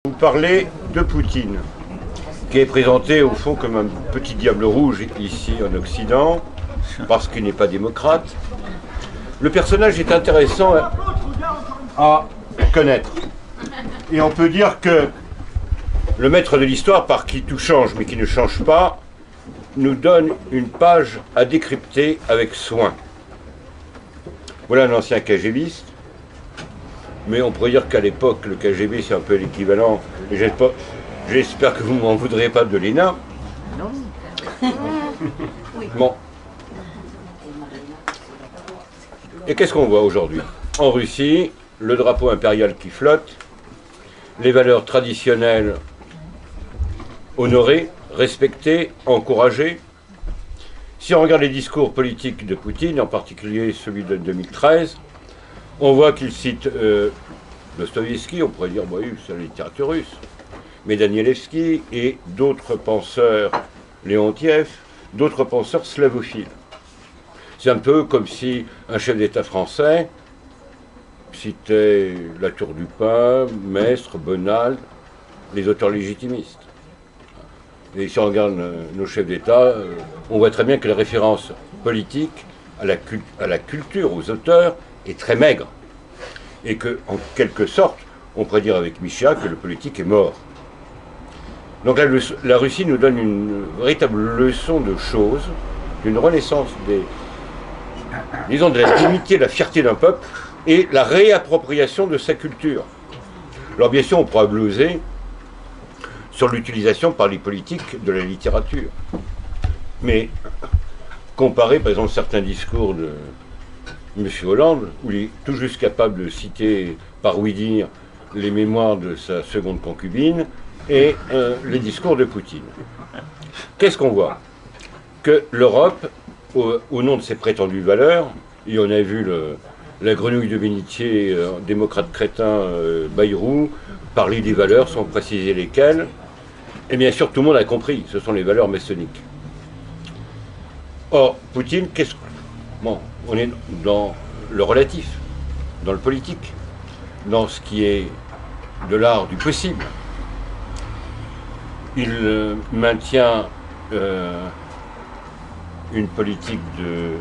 Vous parlez de Poutine, qui est présenté au fond comme un petit diable rouge ici en Occident, parce qu'il n'est pas démocrate. Le personnage est intéressant à connaître. Et on peut dire que le maître de l'histoire, par qui tout change mais qui ne change pas, nous donne une page à décrypter avec soin. Voilà un ancien KGBiste. Mais on pourrait dire qu'à l'époque, le KGB, c'est un peu l'équivalent. J'espère que vous ne m'en voudrez pas de l'ENA. Non. Bon. Et qu'est-ce qu'on voit aujourd'hui? En Russie, le drapeau impérial qui flotte, les valeurs traditionnelles honorées, respectées, encouragées. Si on regarde les discours politiques de Poutine, en particulier celui de 2013, on voit qu'il cite Dostoïevski, on pourrait dire, bah oui, c'est la littérature russe, mais Danielewski et d'autres penseurs, Léontiev, d'autres penseurs slavophiles. C'est un peu comme si un chef d'État français citait La Tour du Pin, Maistre, Bonald, les auteurs légitimistes. Et si on regarde nos chefs d'État, on voit très bien que la référence politique à la culture, aux auteurs, est très maigre. Et que, en quelque sorte, on pourrait dire avec Micha que le politique est mort. Donc la Russie nous donne une véritable leçon de choses, d'une renaissance disons de la dignité, de la fierté d'un peuple et la réappropriation de sa culture. Alors bien sûr, on pourra gloser sur l'utilisation par les politiques de la littérature. Mais comparer par exemple certains discours de M. Hollande, où il est tout juste capable de citer par oui-dire les mémoires de sa seconde concubine, et les discours de Poutine. Qu'est-ce qu'on voit? Que l'Europe, au nom de ses prétendues valeurs, et on a vu la grenouille de bénitier, démocrate crétin Bayrou, parler des valeurs sans préciser lesquelles, et bien sûr tout le monde a compris, ce sont les valeurs maçonniques. Or, Poutine, bon, on est dans le relatif, dans le politique, dans ce qui est de l'art du possible. Il maintient une politique de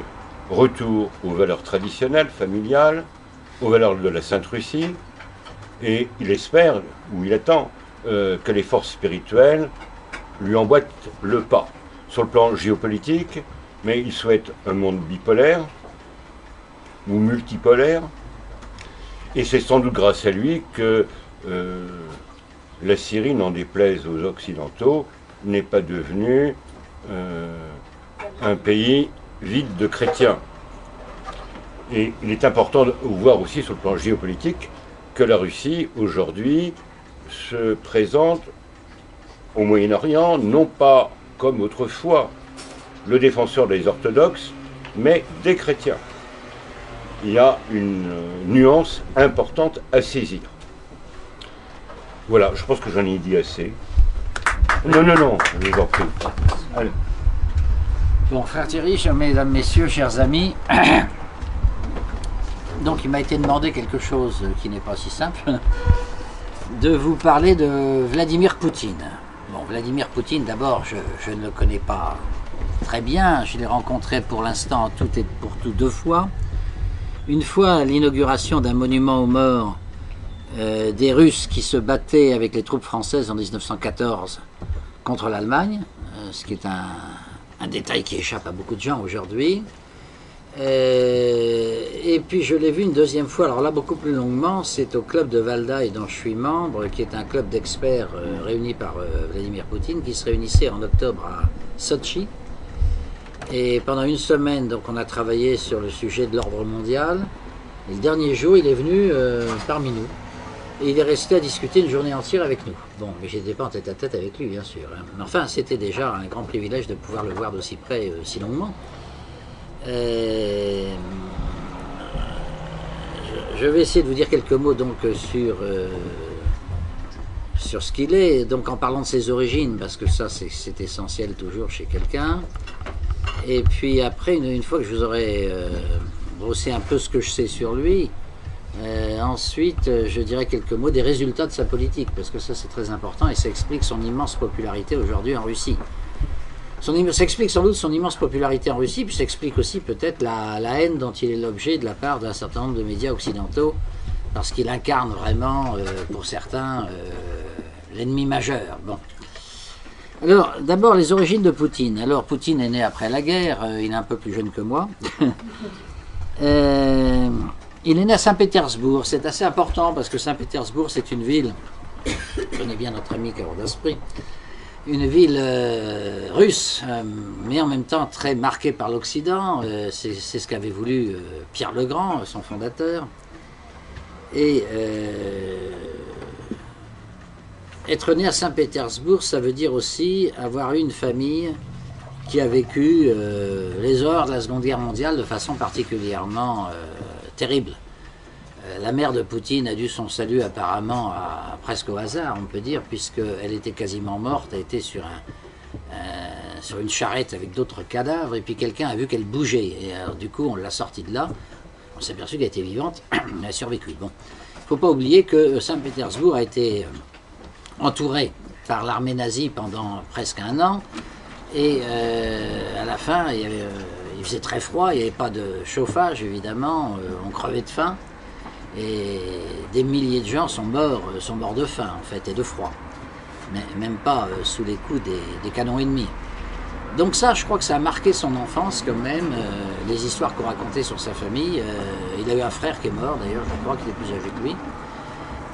retour aux valeurs traditionnelles, familiales, aux valeurs de la Sainte Russie, et il espère, ou il attend, que les forces spirituelles lui emboîtent le pas. Sur le plan géopolitique, mais il souhaite un monde bipolaire, ou multipolaire, et c'est sans doute grâce à lui que la Syrie, n'en déplaise aux Occidentaux, n'est pas devenue un pays vide de chrétiens. Et il est important de voir aussi sur le plan géopolitique que la Russie, aujourd'hui, se présente au Moyen-Orient, non pas comme autrefois le défenseur des orthodoxes, mais des chrétiens. Il y a une nuance importante à saisir. Voilà, je pense que j'en ai dit assez. Non, je vous en prie. Allez. Bon, frère Thierry, mesdames, messieurs, chers amis, donc il m'a été demandé quelque chose qui n'est pas si simple, de vous parler de Vladimir Poutine. Bon, Vladimir Poutine, d'abord, je ne le connais pas très bien, je l'ai rencontré pour l'instant tout et pour tout 2 fois. Une fois à l'inauguration d'un monument aux morts des Russes qui se battaient avec les troupes françaises en 1914 contre l'Allemagne, ce qui est un détail qui échappe à beaucoup de gens aujourd'hui. Et puis je l'ai vu une 2e fois, alors là beaucoup plus longuement, c'est au club de Valdaï dont je suis membre, qui est un club d'experts réunis par Vladimir Poutine, qui se réunissait en octobre à Sotchi. Et pendant 1 semaine, donc, on a travaillé sur le sujet de l'ordre mondial. Et le dernier jour, il est venu parmi nous. Et il est resté à discuter une journée entière avec nous. Bon, mais je n'étais pas en tête-à-tête avec lui, bien sûr. Hein. Mais enfin, c'était déjà un grand privilège de pouvoir le voir d'aussi près, si longuement. Je vais essayer de vous dire quelques mots donc, sur ce qu'il est. Donc, en parlant de ses origines, parce que ça, c'est essentiel toujours chez quelqu'un. Et puis après, une fois que je vous aurai brossé un peu ce que je sais sur lui, Ensuite, je dirais quelques mots des résultats de sa politique, parce que ça c'est très important et ça explique son immense popularité aujourd'hui en Russie. Ça explique sans doute son immense popularité en Russie, puis ça explique aussi peut-être la haine dont il est l'objet de la part d'un certain nombre de médias occidentaux, parce qu'il incarne vraiment, pour certains, l'ennemi majeur. Bon. Alors, d'abord, les origines de Poutine. Alors, Poutine est né après la guerre, il est un peu plus jeune que moi. Il est né à Saint-Pétersbourg, c'est assez important parce que Saint-Pétersbourg c'est une ville, je connais bien notre ami Karol d'Aspry, une ville russe, mais en même temps très marquée par l'Occident, c'est ce qu'avait voulu Pierre le Grand, son fondateur. Et être né à Saint-Pétersbourg, ça veut dire aussi avoir eu une famille qui a vécu les horreurs de la Seconde Guerre mondiale de façon particulièrement terrible. La mère de Poutine a dû son salut apparemment presque au hasard, on peut dire, puisqu'elle était quasiment morte, elle était sur une charrette avec d'autres cadavres, et puis quelqu'un a vu qu'elle bougeait. Et alors, du coup, on l'a sortie de là, on s'est aperçu qu'elle était vivante, elle a survécu. Bon. Il ne faut pas oublier que Saint-Pétersbourg a été entouré par l'armée nazie pendant presque un an, et à la fin, il faisait très froid, il n'y avait pas de chauffage évidemment, on crevait de faim, et des milliers de gens sont morts de faim en fait, et de froid, mais même pas sous les coups des canons ennemis. Donc ça, je crois que ça a marqué son enfance quand même, les histoires qu'on racontait sur sa famille. Il a eu un frère qui est mort d'ailleurs, je crois qu'il est plus âgé que lui.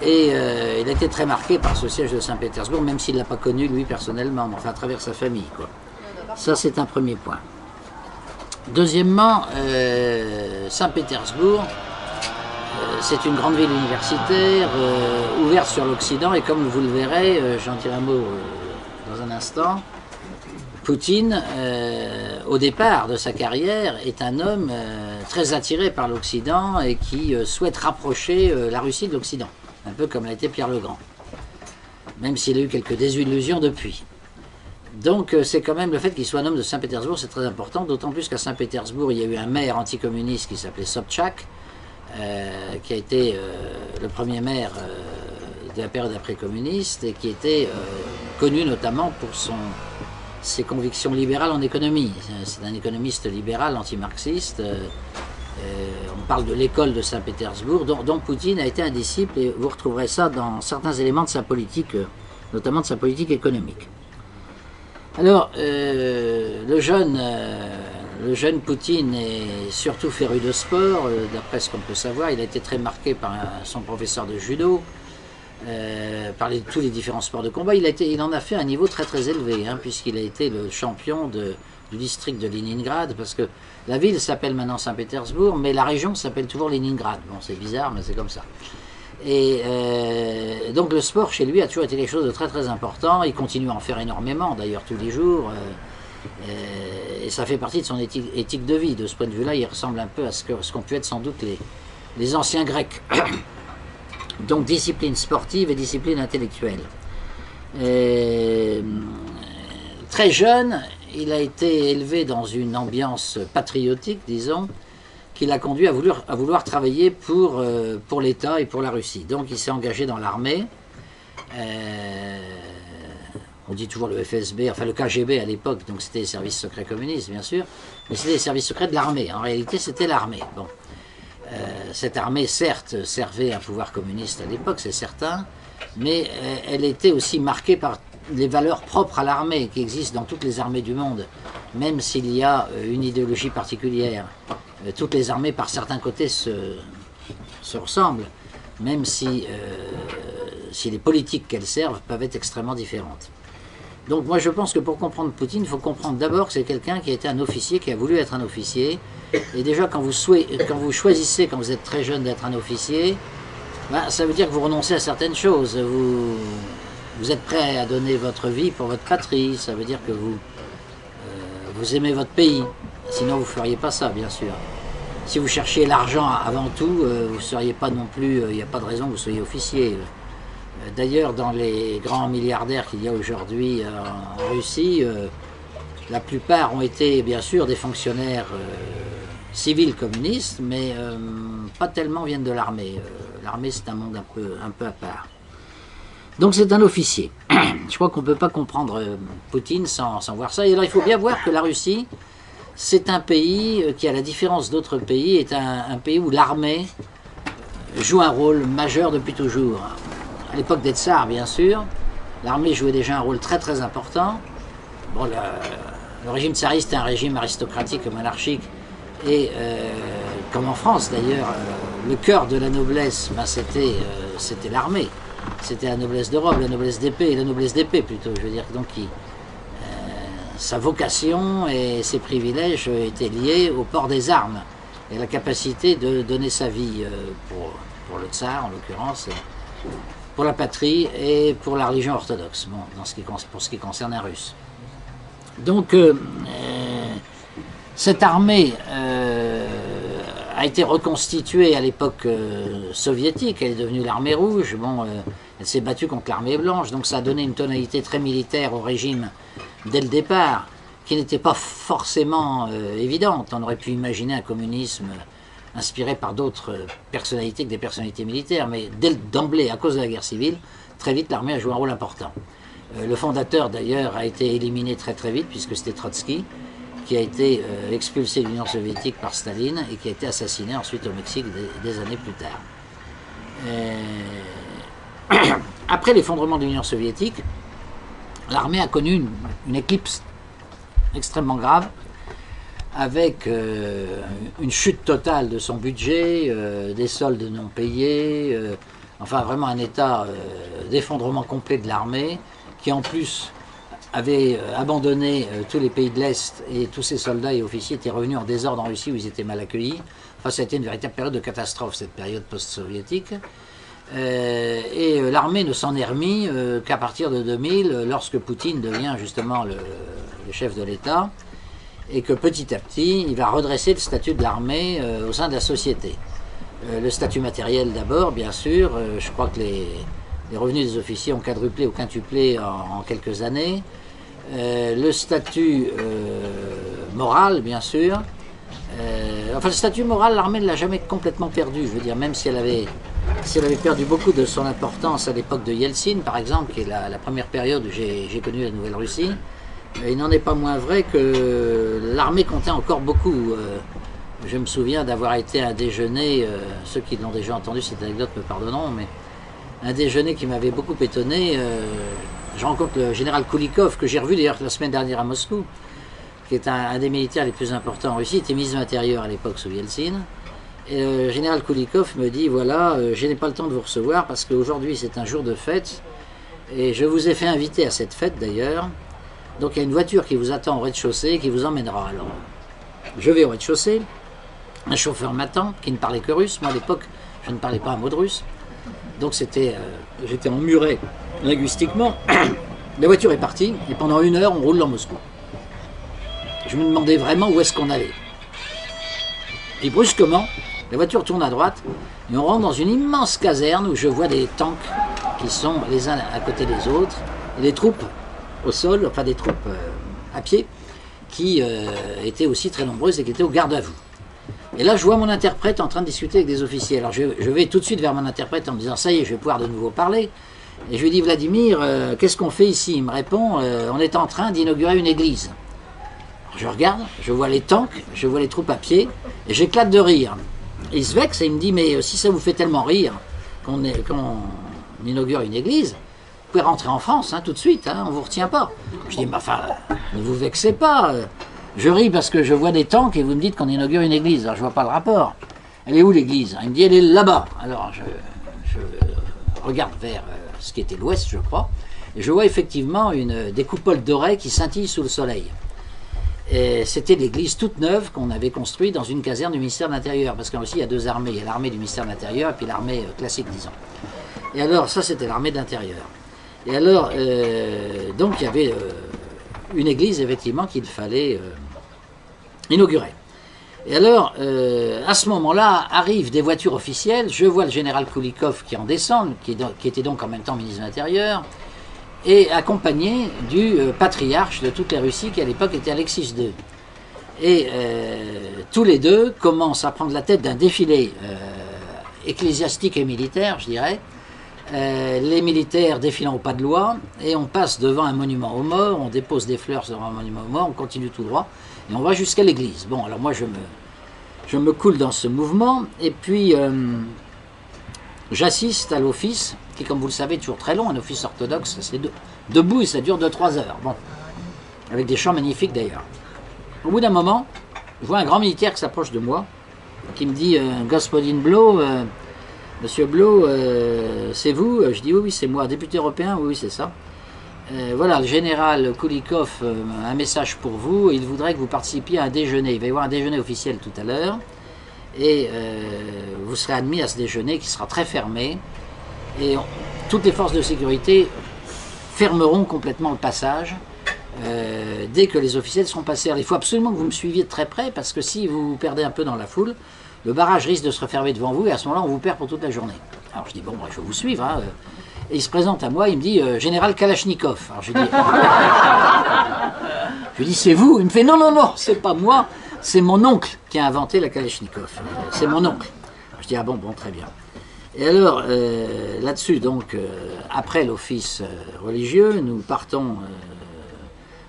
Et il a été très marqué par ce siège de Saint-Pétersbourg, même s'il ne l'a pas connu lui personnellement, mais enfin à travers sa famille, quoi. Ça c'est un premier point. Deuxièmement, Saint-Pétersbourg, c'est une grande ville universitaire, ouverte sur l'Occident, et comme vous le verrez, j'en dirai un mot dans un instant, Poutine, au départ de sa carrière, est un homme très attiré par l'Occident et qui souhaite rapprocher la Russie de l'Occident, un peu comme l'a été Pierre le Grand, même s'il a eu quelques désillusions depuis. Donc c'est quand même le fait qu'il soit un homme de Saint-Pétersbourg, c'est très important, d'autant plus qu'à Saint-Pétersbourg, il y a eu un maire anticommuniste qui s'appelait Sobchak, qui a été le premier maire de la période après-communiste et qui était connu notamment pour ses convictions libérales en économie. C'est un économiste libéral anti-marxiste. On parle de l'école de Saint-Pétersbourg, dont Poutine a été un disciple, et vous retrouverez ça dans certains éléments de sa politique, notamment de sa politique économique. Alors, le jeune Poutine est surtout féru de sport, d'après ce qu'on peut savoir. Il a été très marqué par son professeur de judo, par tous les différents sports de combat. Il en a fait un niveau très très élevé, hein, puisqu'il a été le champion du district de Leningrad, parce que la ville s'appelle maintenant Saint-Pétersbourg, mais la région s'appelle toujours Leningrad. Bon, c'est bizarre, mais c'est comme ça. Et donc le sport chez lui a toujours été quelque chose de très très important. Il continue à en faire énormément, d'ailleurs tous les jours. Et ça fait partie de son éthique de vie. De ce point de vue-là, il ressemble un peu à ce qu'ont pu être sans doute les anciens Grecs. Donc discipline sportive et discipline intellectuelle. Très jeune, il a été élevé dans une ambiance patriotique, disons, qui l'a conduit à vouloir travailler pour l'État et pour la Russie. Donc il s'est engagé dans l'armée. On dit toujours le FSB, enfin le KGB à l'époque, donc c'était les services secrets communistes, bien sûr, mais c'était les services secrets de l'armée. En réalité, c'était l'armée. Bon. Cette armée, certes, servait un pouvoir communiste à l'époque, c'est certain, mais elle était aussi marquée par les valeurs propres à l'armée, qui existent dans toutes les armées du monde, même s'il y a une idéologie particulière. Toutes les armées, par certains côtés, se ressemblent, même si les politiques qu'elles servent peuvent être extrêmement différentes. Donc moi je pense que pour comprendre Poutine, il faut comprendre d'abord que c'est quelqu'un qui a été un officier, qui a voulu être un officier. Et déjà quand vous choisissez, quand vous êtes très jeune, d'être un officier, ben, ça veut dire que vous renoncez à certaines choses. Vous êtes prêt à donner votre vie pour votre patrie, ça veut dire que vous aimez votre pays. Sinon vous ne feriez pas ça, bien sûr. Si vous cherchiez l'argent avant tout, vous ne seriez pas non plus, il n'y a pas de raison que vous soyez officier. D'ailleurs, dans les grands milliardaires qu'il y a aujourd'hui en Russie, la plupart ont été bien sûr des fonctionnaires civils communistes, mais pas tellement viennent de l'armée. L'armée, c'est un monde un peu à part. Donc c'est un officier. Je crois qu'on ne peut pas comprendre Poutine sans voir ça. Et alors il faut bien voir que la Russie, c'est un pays qui, à la différence d'autres pays, est un pays où l'armée joue un rôle majeur depuis toujours. À l'époque des tsars, bien sûr, l'armée jouait déjà un rôle très très important. Bon, le régime tsariste est un régime aristocratique et monarchique, et comme en France d'ailleurs, le cœur de la noblesse, ben, c'était l'armée. C'était la noblesse de robe, la noblesse d'épée, la noblesse d'épée plutôt, je veux dire, donc sa vocation et ses privilèges étaient liés au port des armes et à la capacité de donner sa vie pour le tsar en l'occurrence, pour la patrie et pour la religion orthodoxe, bon, pour ce qui concerne un russe. Donc cette armée a été reconstituée à l'époque soviétique, elle est devenue l'armée rouge, bon, elle s'est battue contre l'armée blanche, donc ça a donné une tonalité très militaire au régime dès le départ, qui n'était pas forcément évidente. On aurait pu imaginer un communisme inspiré par d'autres personnalités que des personnalités militaires, mais d'emblée, à cause de la guerre civile, très vite l'armée a joué un rôle important. Le fondateur d'ailleurs a été éliminé très très vite, puisque c'était Trotsky, qui a été expulsé de l'Union soviétique par Staline et qui a été assassiné ensuite au Mexique des années plus tard. Après l'effondrement de l'Union soviétique, l'armée a connu une éclipse extrêmement grave, avec une chute totale de son budget, des soldes non payés, enfin vraiment un état d'effondrement complet de l'armée, qui en plus avait abandonné tous les pays de l'Est, et tous ses soldats et officiers étaient revenus en désordre en Russie où ils étaient mal accueillis. Enfin, ça a été une véritable période de catastrophe, cette période post-soviétique. Et l'armée ne s'en est remis qu'à partir de 2000, lorsque Poutine devient justement le chef de l'État, et que petit à petit, il va redresser le statut de l'armée au sein de la société. Le statut matériel d'abord, bien sûr, je crois que les revenus des officiers ont quadruplé ou quintuplé en quelques années. Le statut moral, bien sûr. Enfin, le statut moral, l'armée ne l'a jamais complètement perdu. Je veux dire, même si elle avait perdu beaucoup de son importance à l'époque de Yeltsin, par exemple, qui est la première période où j'ai connu la Nouvelle-Russie, il n'en est pas moins vrai que l'armée comptait encore beaucoup. Je me souviens d'avoir été à un déjeuner, ceux qui l'ont déjà entendu, cette anecdote me pardonneront, mais un déjeuner qui m'avait beaucoup étonné. Je rencontre le général Koulikov, que j'ai revu d'ailleurs la semaine dernière à Moscou, qui est un des militaires les plus importants en Russie, il était ministre de l'Intérieur à l'époque sous Yeltsin. Et le général Koulikov me dit, voilà, je n'ai pas le temps de vous recevoir parce qu'aujourd'hui c'est un jour de fête, et je vous ai fait inviter à cette fête d'ailleurs, donc il y a une voiture qui vous attend au rez-de-chaussée et qui vous emmènera. Alors, je vais au rez-de-chaussée, un chauffeur m'attend, qui ne parlait que russe, moi à l'époque je ne parlais pas un mot de russe, donc j'étais emmuré linguistiquement. La voiture est partie, et pendant 1 heure on roule dans Moscou. Je me demandais vraiment où est-ce qu'on allait. Et brusquement, la voiture tourne à droite, et on rentre dans une immense caserne où je vois des tanks qui sont les uns à côté des autres, et des troupes au sol, enfin des troupes à pied, qui étaient aussi très nombreuses et qui étaient au garde à vous. Et là, je vois mon interprète en train de discuter avec des officiers. Alors je vais tout de suite vers mon interprète en me disant, ça y est, je vais pouvoir de nouveau parler. Et je lui dis, Vladimir, qu'est-ce qu'on fait ici? Il me répond, on est en train d'inaugurer une église. Alors, je regarde, je vois les tanks, je vois les troupes à pied, et j'éclate de rire. Et il se vexe et il me dit, mais si ça vous fait tellement rire qu'on inaugure une église, vous pouvez rentrer en France tout de suite, on ne vous retient pas. Je dis, mais enfin, ne vous vexez pas. Je ris parce que je vois des tanks et vous me dites qu'on inaugure une église. Alors je ne vois pas le rapport. Elle est où l'église? Il me dit, elle est là-bas. Alors je regarde vers ce qui était l'ouest, je crois, et je vois effectivement des coupoles dorées qui scintillent sous le soleil. Et c'était l'église toute neuve qu'on avait construite dans une caserne du ministère de l'Intérieur, parce qu'en Russie il y a 2 armées, il y a l'armée du ministère de l'Intérieur et puis l'armée classique, disons. Et alors ça c'était l'armée de l'Intérieur. Et alors donc il y avait une église effectivement qu'il fallait inaugurer. Et alors à ce moment-là arrivent des voitures officielles, je vois le général Koulikov qui en descend, qui était donc en même temps ministre de l'Intérieur, et accompagné du patriarche de toute la Russie qui à l'époque était Alexis II. Et tous les deux commencent à prendre la tête d'un défilé ecclésiastique et militaire, je dirais. Les militaires défilant au pas de loi, et on passe devant un monument aux morts, on dépose des fleurs devant un monument aux morts, on continue tout droit, et on va jusqu'à l'église. Bon, alors moi je me coule dans ce mouvement, et puis j'assiste à l'office, qui comme vous le savez est toujours très long, un office orthodoxe, c'est debout et ça dure 2-3 heures, bon, avec des chants magnifiques d'ailleurs. Au bout d'un moment, je vois un grand militaire qui s'approche de moi, qui me dit « Господин Blo, Monsieur Blo, c'est vous ?» Je dis « Oui, oui, c'est moi. Député européen ?» « Oui, oui, c'est ça. Voilà, le général Kulikov a un message pour vous. Il voudrait que vous participiez à un déjeuner. Il va y avoir un déjeuner officiel tout à l'heure. Et vous serez admis à ce déjeuner qui sera très fermé. Et toutes les forces de sécurité fermeront complètement le passage dès que les officiels seront passés. Alors, il faut absolument que vous me suiviez de très près, parce que si vous vous perdez un peu dans la foule, le barrage risque de se refermer devant vous, et à ce moment-là, on vous perd pour toute la journée. Alors je dis, bon, je vais vous suivre. Hein. Et il se présente à moi, il me dit, Général Kalachnikov. Alors je dis, c'est vous? Il me fait, non, non, non, c'est pas moi, c'est mon oncle qui a inventé la Kalachnikov. C'est mon oncle. Je dis, ah bon, bon, très bien. Et alors, là-dessus, donc, après l'office religieux, nous partons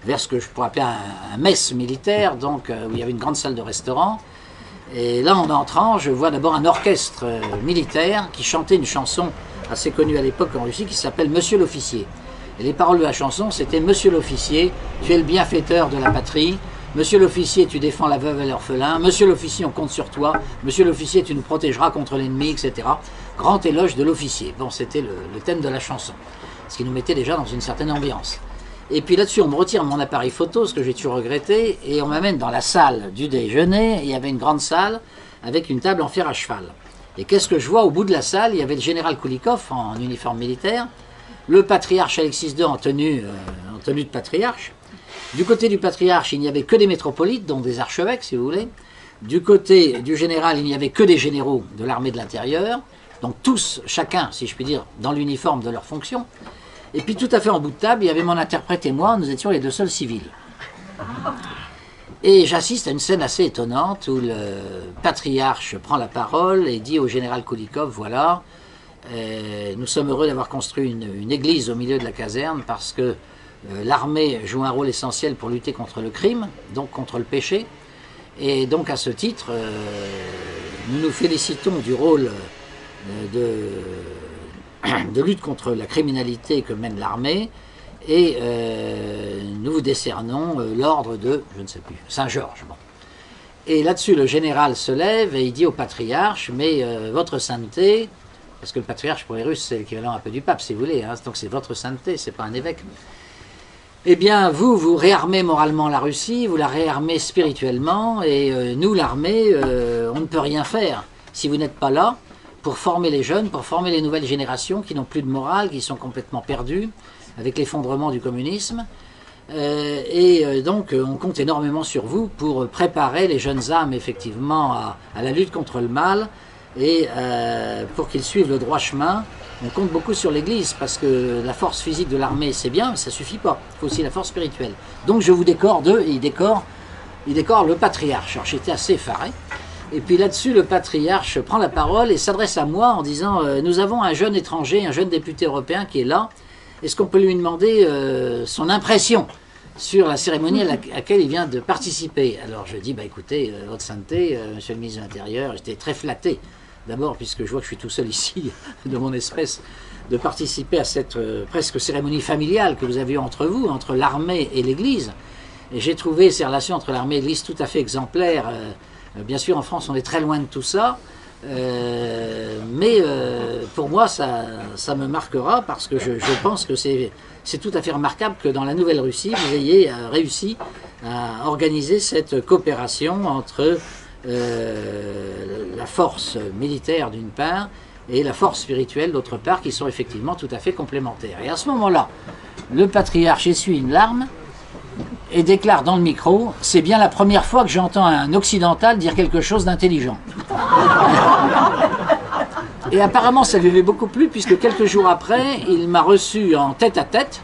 vers ce que je pourrais appeler un mess militaire, donc où il y avait une grande salle de restaurant. Et là, en entrant, je vois d'abord un orchestre militaire qui chantait une chanson assez connue à l'époque en Russie qui s'appelle Monsieur l'officier. Et les paroles de la chanson, c'était Monsieur l'officier, tu es le bienfaiteur de la patrie. Monsieur l'officier, tu défends la veuve et l'orphelin. Monsieur l'officier, on compte sur toi. Monsieur l'officier, tu nous protégeras contre l'ennemi, etc. Grand éloge de l'officier. Bon, c'était le thème de la chanson, ce qui nous mettait déjà dans une certaine ambiance. Et puis là-dessus, on me retire mon appareil photo, ce que j'ai toujours regretté, et on m'amène dans la salle du déjeuner. Il y avait une grande salle avec une table en fer à cheval. Et qu'est-ce que je vois au bout de la salle? Il y avait le général Kulikov en uniforme militaire, le patriarche Alexis II en tenue de patriarche. Du côté du patriarche, il n'y avait que des métropolites, donc des archevêques, si vous voulez. Du côté du général, il n'y avait que des généraux de l'armée de l'intérieur. Donc tous, chacun, si je puis dire, dans l'uniforme de leur fonction. Et puis tout à fait en bout de table, il y avait mon interprète et moi, nous étions les deux seuls civils. Et j'assiste à une scène assez étonnante où le patriarche prend la parole et dit au général Kulikov, voilà, nous sommes heureux d'avoir construit une église au milieu de la caserne parce que l'armée joue un rôle essentiel pour lutter contre le crime, donc contre le péché. Et donc à ce titre, nous nous félicitons du rôle de lutte contre la criminalité que mène l'armée, et nous vous décernons l'ordre de, je ne sais plus, Saint-Georges. Bon. Et là-dessus, le général se lève et il dit au patriarche, mais votre sainteté, parce que le patriarche pour les Russes c'est l'équivalent un peu du pape si vous voulez, hein, donc c'est votre sainteté, c'est pas un évêque. Eh bien, vous réarmez moralement la Russie, vous la réarmez spirituellement, et nous, l'armée, on ne peut rien faire si vous n'êtes pas là pour former les jeunes, pour former les nouvelles générations qui n'ont plus de morale, qui sont complètement perdues avec l'effondrement du communisme. Donc, on compte énormément sur vous pour préparer les jeunes âmes, effectivement, à la lutte contre le mal, et pour qu'ils suivent le droit chemin. On compte beaucoup sur l'Église, parce que la force physique de l'armée, c'est bien, mais ça ne suffit pas. Il faut aussi la force spirituelle. Donc, je vous décore d'eux, et il décore le patriarche. Alors, j'étais assez effaré. Et puis là-dessus, le patriarche prend la parole et s'adresse à moi en disant nous avons un jeune étranger, un jeune député européen qui est là. Est-ce qu'on peut lui demander son impression sur la cérémonie à laquelle il vient de participer? Alors je dis, bah écoutez, votre sainteté, monsieur le ministre de l'Intérieur, j'étais très flatté. D'abord, puisque je vois que je suis tout seul ici, de mon espèce, de participer à cette presque cérémonie familiale que vous avez eue entre vous, entre l'armée et l'Église. Et j'ai trouvé ces relations entre l'armée et l'Église tout à fait exemplaires. Bien sûr, en France, on est très loin de tout ça, mais pour moi, ça me marquera parce que je pense que c'est tout à fait remarquable que dans la Nouvelle-Russie, vous ayez réussi à organiser cette coopération entre la force militaire d'une part et la force spirituelle d'autre part, qui sont effectivement tout à fait complémentaires. Et à ce moment-là, le patriarche essuie une larme et déclare dans le micro « C'est bien la première fois que j'entends un occidental dire quelque chose d'intelligent. » Et apparemment ça lui avait beaucoup plu, puisque quelques jours après, il m'a reçu en tête-à-tête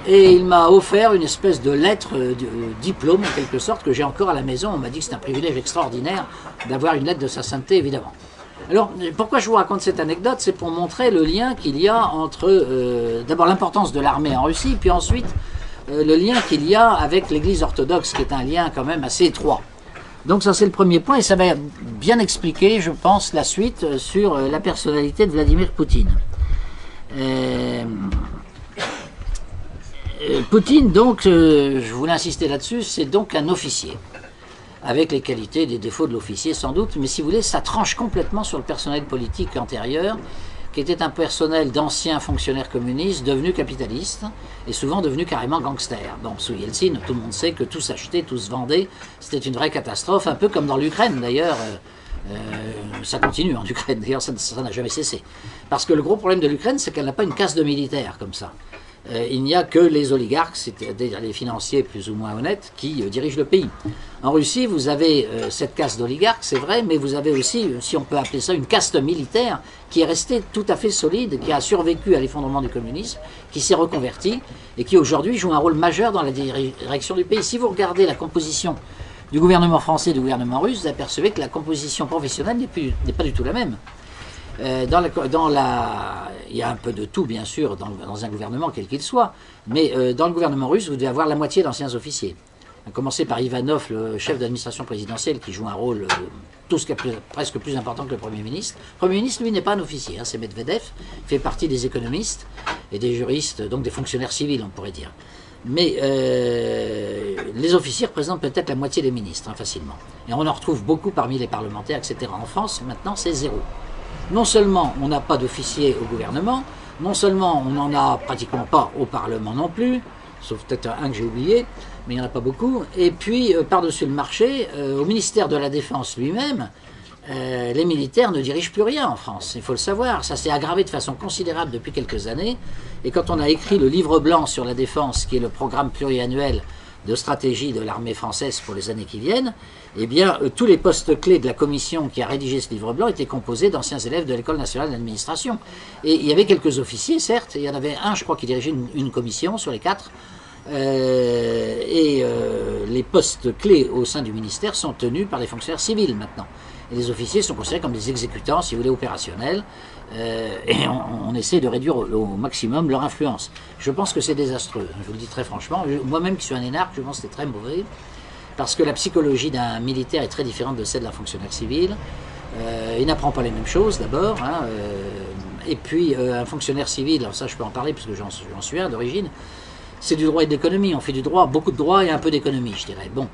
Et il m'a offert une espèce de lettre, de diplôme en quelque sorte, que j'ai encore à la maison. On m'a dit que c'est un privilège extraordinaire d'avoir une lettre de sa sainteté, évidemment. Alors, pourquoi je vous raconte cette anecdote? C'est pour montrer le lien qu'il y a entre, d'abord l'importance de l'armée en Russie, puis ensuite le lien qu'il y a avec l'Église orthodoxe, qui est un lien quand même assez étroit. Donc ça c'est le premier point, et ça va bien expliquer, je pense, la suite sur la personnalité de Vladimir Poutine. Poutine, donc, je voulais insister là-dessus, c'est donc un officier, avec les qualités et les défauts de l'officier sans doute, mais si vous voulez, ça tranche complètement sur le personnel politique antérieur, qui était un personnel d'anciens fonctionnaires communistes devenus capitalistes, et souvent devenus carrément gangsters. Donc sous Yeltsin, tout le monde sait que tout s'achetait, tout se vendait, c'était une vraie catastrophe, un peu comme dans l'Ukraine d'ailleurs. Ça continue en Ukraine, d'ailleurs ça n'a jamais cessé. Parce que le gros problème de l'Ukraine, c'est qu'elle n'a pas une caste de militaires comme ça. Il n'y a que les oligarques, c'est-à-dire les financiers plus ou moins honnêtes, qui dirigent le pays. En Russie, vous avez cette caste d'oligarques, c'est vrai, mais vous avez aussi, si on peut appeler ça, une caste militaire qui est restée tout à fait solide, qui a survécu à l'effondrement du communisme, qui s'est reconvertie et qui aujourd'hui joue un rôle majeur dans la direction du pays. Si vous regardez la composition du gouvernement français et du gouvernement russe, vous apercevez que la composition professionnelle n'est pas du tout la même. Il y a un peu de tout, bien sûr, dans un gouvernement, quel qu'il soit, mais dans le gouvernement russe, vous devez avoir la moitié d'anciens officiers. À commencer par Ivanov, le chef d'administration présidentielle, qui joue un rôle presque plus important que le Premier ministre. Le Premier ministre, lui, n'est pas un officier, hein, c'est Medvedev, il fait partie des économistes et des juristes, donc des fonctionnaires civils, on pourrait dire. Mais les officiers représentent peut-être la moitié des ministres, hein, facilement. Et on en retrouve beaucoup parmi les parlementaires, etc. En France, maintenant, c'est zéro. Non seulement on n'a pas d'officiers au gouvernement, non seulement on n'en a pratiquement pas au Parlement non plus, sauf peut-être un que j'ai oublié, mais il n'y en a pas beaucoup. Et puis, par-dessus le marché, au ministère de la Défense lui-même, les militaires ne dirigent plus rien en France, il faut le savoir. Ça s'est aggravé de façon considérable depuis quelques années. Et quand on a écrit le livre blanc sur la défense, qui est le programme pluriannuel de stratégie de l'armée française pour les années qui viennent, eh bien, tous les postes clés de la commission qui a rédigé ce livre blanc étaient composés d'anciens élèves de l'École nationale d'administration. Et il y avait quelques officiers, certes, il y en avait un, je crois, qui dirigeait une commission sur les 4, les postes clés au sein du ministère sont tenus par les fonctionnaires civils maintenant. Et les officiers sont considérés comme des exécutants, si vous voulez, opérationnels, et on essaie de réduire au maximum leur influence. Je pense que c'est désastreux, je vous le dis très franchement. Moi-même qui suis un énarque, je pense que c'est très mauvais, parce que la psychologie d'un militaire est très différente de celle d'un fonctionnaire civil. Il n'apprend pas les mêmes choses d'abord, hein, et puis un fonctionnaire civil, alors ça je peux en parler puisque j'en suis un d'origine, c'est du droit et de l'économie, on fait du droit, beaucoup de droit et un peu d'économie, je dirais. Bon.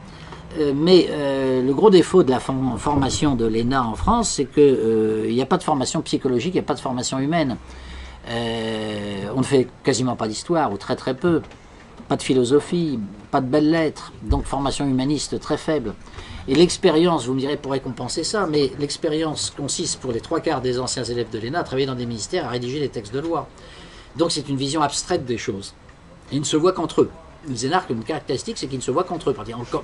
Mais le gros défaut de la formation de l'ENA en France, c'est qu'il n'y a pas de formation psychologique, il n'y a pas de formation humaine. On ne fait quasiment pas d'histoire, ou très très peu. Pas de philosophie, pas de belles lettres, donc formation humaniste très faible. Et l'expérience, vous me direz, pourrait compenser ça, mais l'expérience consiste pour les 3/4 des anciens élèves de l'ENA à travailler dans des ministères, à rédiger des textes de loi. Donc c'est une vision abstraite des choses. Ils ne se voient qu'entre eux. Les énarques, une caractéristique, c'est qu'ils ne se voient qu'entre eux,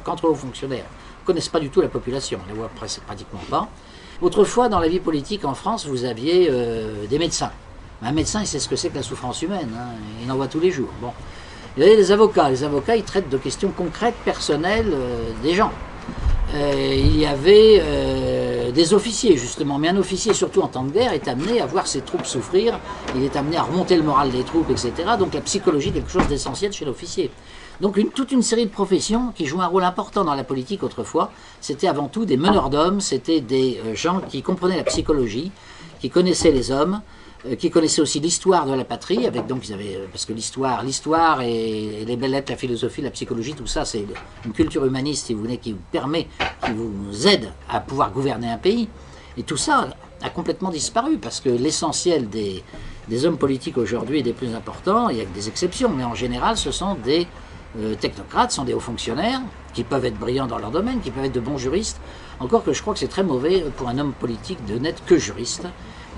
qu'entre hauts fonctionnaires. Ils ne connaissent pas du tout la population, on ne les voit pratiquement pas. Autrefois, dans la vie politique en France, vous aviez des médecins. Un médecin, il sait ce que c'est que la souffrance humaine, hein, il en voit tous les jours. Bon. Il y avait les avocats, ils traitent de questions concrètes, personnelles des gens. Il y avait des officiers, justement, mais un officier, surtout en temps de guerre, est amené à voir ses troupes souffrir, il est amené à remonter le moral des troupes, etc. Donc la psychologie est quelque chose d'essentiel chez l'officier. Donc toute une série de professions qui jouent un rôle important dans la politique autrefois, c'était avant tout des meneurs d'hommes, c'était des gens qui comprenaient la psychologie, qui connaissaient les hommes, qui connaissaient aussi l'histoire de la patrie, avec donc parce que l'histoire et les belles lettres, la philosophie, la psychologie, tout ça, c'est une culture humaniste, si vous voulez, qui vous aide à pouvoir gouverner un pays. Et tout ça a complètement disparu, parce que l'essentiel des hommes politiques aujourd'hui et des plus importants, il y a des exceptions, mais en général, ce sont des technocrates, sont des hauts fonctionnaires, qui peuvent être brillants dans leur domaine, qui peuvent être de bons juristes, encore que je crois que c'est très mauvais pour un homme politique de n'être que juriste,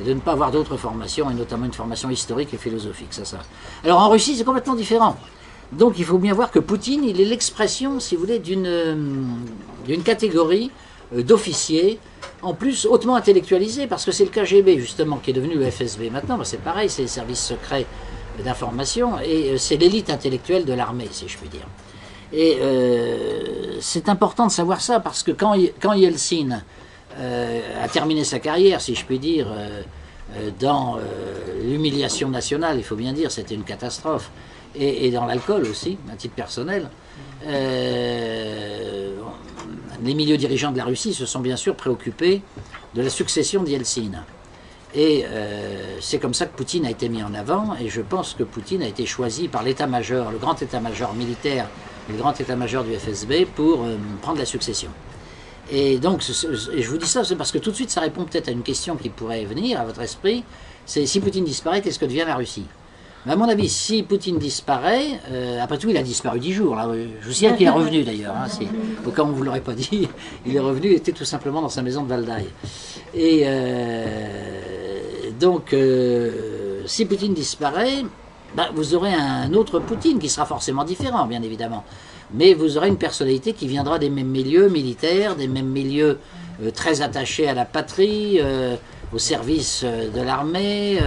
et de ne pas avoir d'autres formations, et notamment une formation historique et philosophique. Alors en Russie, c'est complètement différent. Donc il faut bien voir que Poutine, il est l'expression, si vous voulez, d'une catégorie d'officiers, en plus hautement intellectualisés, parce que c'est le KGB, justement, qui est devenu le FSB. Maintenant, c'est pareil, c'est les services secrets d'information, et c'est l'élite intellectuelle de l'armée, si je puis dire. Et c'est important de savoir ça, parce que quand Yeltsin a terminé sa carrière, si je puis dire, dans l'humiliation nationale, il faut bien dire, c'était une catastrophe, et dans l'alcool aussi, à titre personnel, les milieux dirigeants de la Russie se sont bien sûr préoccupés de la succession d'Yeltsin. Et c'est comme ça que Poutine a été mis en avant, et je pense que Poutine a été choisi par l'état-major, le grand état-major militaire, le grand état-major du FSB, pour prendre la succession. Et donc, et je vous dis ça, c'est parce que tout de suite, ça répond peut-être à une question qui pourrait venir à votre esprit, c'est si Poutine disparaît, qu'est-ce que devient la Russie? Mais à mon avis, si Poutine disparaît, après tout, il a disparu 10 jours. Là. Je vous signale qu'il est revenu d'ailleurs. Hein, au cas où on ne vous l'aurait pas dit, il est revenu, il était tout simplement dans sa maison de Valdaï. Et donc, si Poutine disparaît, ben, vous aurez un autre Poutine qui sera forcément différent, bien évidemment. Mais vous aurez une personnalité qui viendra des mêmes milieux militaires, des mêmes milieux très attachés à la patrie, au service de l'armée,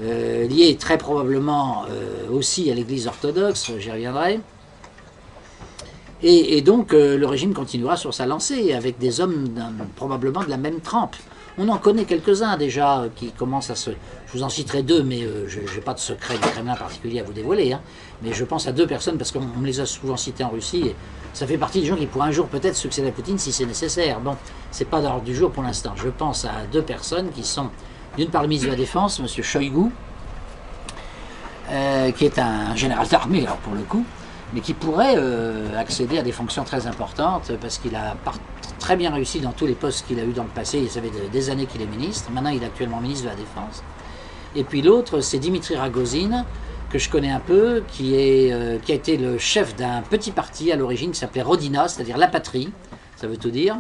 lié très probablement aussi à l'église orthodoxe, j'y reviendrai. Et donc le régime continuera sur sa lancée avec des hommes probablement de la même trempe. On en connaît quelques-uns déjà qui commencent à se... Je vous en citerai deux, mais je n'ai pas de secret du Kremlin particulier à vous dévoiler. Hein. Mais je pense à deux personnes parce qu'on me les a souvent cités en Russie. Et ça fait partie des gens qui pourraient un jour peut-être succéder à Poutine si c'est nécessaire. Bon, c'est pas dans l'ordre du jour pour l'instant. Je pense à deux personnes qui sont, d'une part le ministre de la Défense, M. Shoigu, qui est un général d'armée, alors pour le coup, mais qui pourrait accéder à des fonctions très importantes parce qu'il a très bien réussi dans tous les postes qu'il a eu dans le passé. Ça fait des années qu'il est ministre. Maintenant, il est actuellement ministre de la Défense. Et puis l'autre, c'est Dimitri Ragozine, que je connais un peu, qui a été le chef d'un petit parti à l'origine qui s'appelait Rodina, c'est-à-dire la patrie, ça veut tout dire.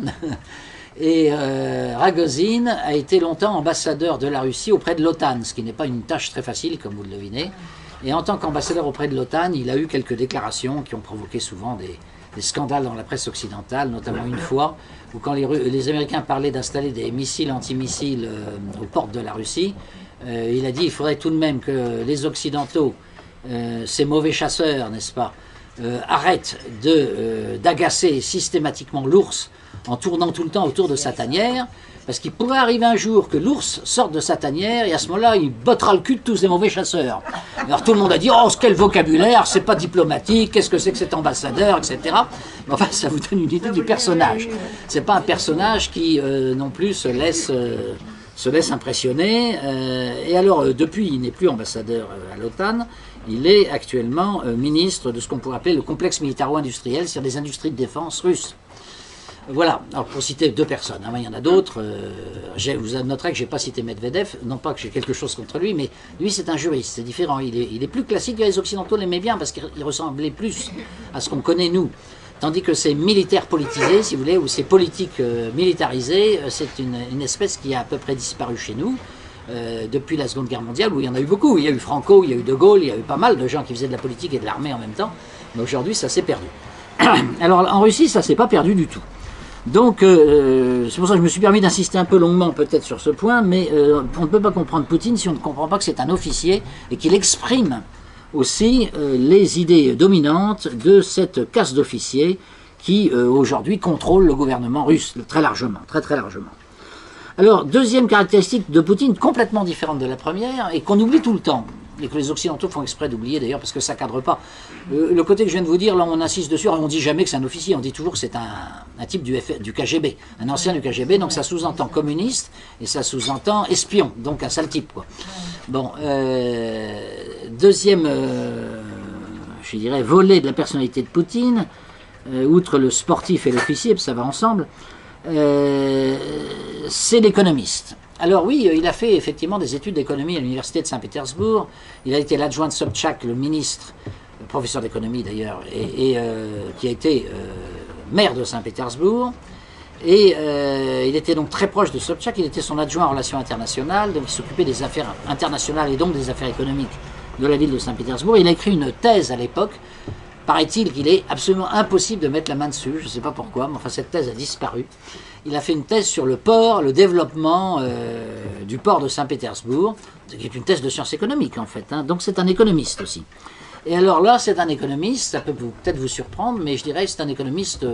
Et Ragozine a été longtemps ambassadeur de la Russie auprès de l'OTAN, ce qui n'est pas une tâche très facile, comme vous le devinez. Et en tant qu'ambassadeur auprès de l'OTAN, il a eu quelques déclarations qui ont provoqué souvent des scandales dans la presse occidentale, notamment une fois où quand les Américains parlaient d'installer des missiles anti-missiles aux portes de la Russie, il a dit il faudrait tout de même que les Occidentaux, ces mauvais chasseurs, n'est-ce pas, arrêtent d'agacer systématiquement l'ours en tournant tout le temps autour de sa tanière, parce qu'il pourrait arriver un jour que l'ours sorte de sa tanière et à ce moment-là, il bottera le cul de tous ces mauvais chasseurs. Alors tout le monde a dit « Oh, quel vocabulaire, c'est pas diplomatique, qu'est-ce que c'est que cet ambassadeur, etc. » Mais enfin, ça vous donne une idée du personnage. C'est pas un personnage qui non plus se laisse impressionner. Et alors, depuis, il n'est plus ambassadeur à l'OTAN, il est actuellement ministre de ce qu'on pourrait appeler le complexe militaro-industriel, c'est-à-dire des industries de défense russes. Voilà, alors pour citer deux personnes, hein, il y en a d'autres, vous noterez que je n'ai pas cité Medvedev, non pas que j'ai quelque chose contre lui, mais lui c'est un juriste, c'est différent, il est plus classique, les Occidentaux l'aimaient bien parce qu'il ressemblait plus à ce qu'on connaît nous, tandis que c'est militaire politisé, si vous voulez, ou c'est politique militarisé, c'est une espèce qui a à peu près disparu chez nous, depuis la Seconde Guerre mondiale, où il y en a eu beaucoup, il y a eu Franco, il y a eu De Gaulle, il y a eu pas mal de gens qui faisaient de la politique et de l'armée en même temps, mais aujourd'hui ça s'est perdu. Alors en Russie ça s'est pas perdu du tout. Donc, c'est pour ça que je me suis permis d'insister un peu longuement peut-être sur ce point, mais on ne peut pas comprendre Poutine si on ne comprend pas que c'est un officier et qu'il exprime aussi les idées dominantes de cette caste d'officiers qui aujourd'hui contrôle le gouvernement russe très largement, très très largement. Alors, deuxième caractéristique de Poutine, complètement différente de la première, et qu'on oublie tout le temps, et que les Occidentaux font exprès d'oublier d'ailleurs parce que ça ne cadre pas. Le côté que je viens de vous dire, là on insiste dessus, on ne dit jamais que c'est un officier, on dit toujours que c'est un type du KGB, un ancien du KGB, donc ça sous-entend communiste, et ça sous-entend espion, donc un sale type, quoi. Bon, deuxième, je dirais, volet de la personnalité de Poutine, outre le sportif et l'officier, ça va ensemble, c'est l'économiste. Alors oui, il a fait effectivement des études d'économie à l'université de Saint-Pétersbourg. Il a été l'adjoint de Sobchak, le ministre, professeur d'économie d'ailleurs, et qui a été maire de Saint-Pétersbourg. Et il était donc très proche de Sobchak, il était son adjoint en relations internationales, donc il s'occupait des affaires internationales et donc des affaires économiques de la ville de Saint-Pétersbourg. Il a écrit une thèse à l'époque paraît-il qu'il est absolument impossible de mettre la main dessus, je ne sais pas pourquoi, mais enfin cette thèse a disparu. Il a fait une thèse sur le port, le développement du port de Saint-Pétersbourg, qui est une thèse de sciences économiques en fait, hein. Donc c'est un économiste aussi. Et alors là, c'est un économiste, ça peut peut-être vous surprendre, mais je dirais que c'est un économiste,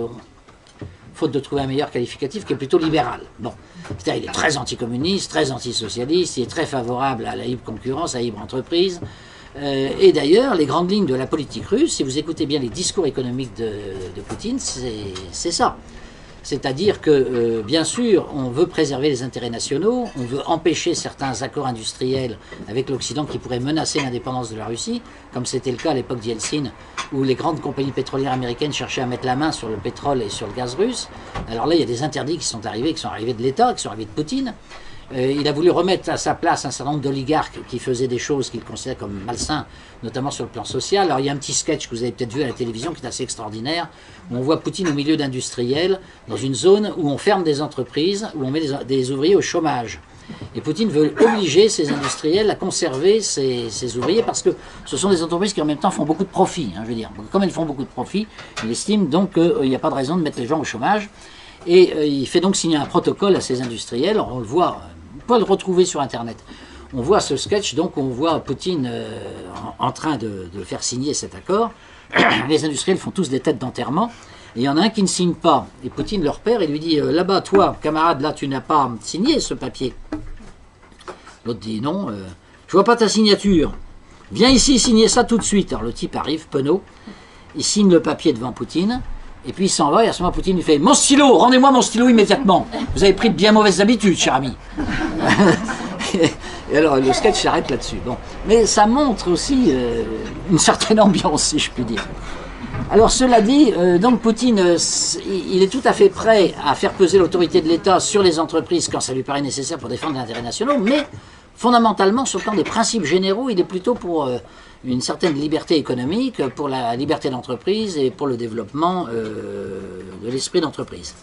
faute de trouver un meilleur qualificatif, qui est plutôt libéral. Bon, c'est-à-dire il est très anticommuniste, très antisocialiste, il est très favorable à la libre concurrence, à la libre entreprise. Et d'ailleurs, les grandes lignes de la politique russe, si vous écoutez bien les discours économiques de Poutine, c'est ça. C'est-à-dire que, bien sûr, on veut préserver les intérêts nationaux, on veut empêcher certains accords industriels avec l'Occident qui pourraient menacer l'indépendance de la Russie, comme c'était le cas à l'époque d'Yeltsin, où les grandes compagnies pétrolières américaines cherchaient à mettre la main sur le pétrole et sur le gaz russe. Alors là, il y a des interdits qui sont arrivés de l'État, qui sont arrivés de Poutine. Il a voulu remettre à sa place un certain nombre d'oligarques qui faisaient des choses qu'il considérait comme malsains, notamment sur le plan social. Alors il y a un petit sketch que vous avez peut-être vu à la télévision qui est assez extraordinaire, où on voit Poutine au milieu d'industriels, dans une zone où on ferme des entreprises, où on met des ouvriers au chômage. Et Poutine veut obliger ces industriels à conserver ces ouvriers parce que ce sont des entreprises qui en même temps font beaucoup de profit. Hein, je veux dire. Comme elles font beaucoup de profit, il estime donc qu'il n'y a pas de raison de mettre les gens au chômage. Et il fait donc signer un protocole à ces industriels. On le voit, on peut le retrouver sur Internet. On voit ce sketch, donc on voit Poutine en train de faire signer cet accord. Les industriels font tous des têtes d'enterrement. Et il y en a un qui ne signe pas. Et Poutine le repère et lui dit « Là-bas, toi, camarade, là, tu n'as pas signé ce papier. » L'autre dit « Non, je vois pas ta signature. Viens ici signer ça tout de suite. » Alors le type arrive, penaud. Il signe le papier devant Poutine. Et puis il s'en va. Et à ce moment, Poutine lui fait « Mon stylo, rendez-moi mon stylo immédiatement. Vous avez pris de bien mauvaises habitudes, cher ami. » Et alors le sketch s'arrête là-dessus. Bon. Mais ça montre aussi une certaine ambiance, si je puis dire. Alors cela dit, donc Poutine, il est tout à fait prêt à faire peser l'autorité de l'État sur les entreprises quand ça lui paraît nécessaire pour défendre les intérêts nationaux, mais fondamentalement, sur le plan des principes généraux, il est plutôt pour une certaine liberté économique, pour la liberté d'entreprise et pour le développement de l'esprit d'entreprise.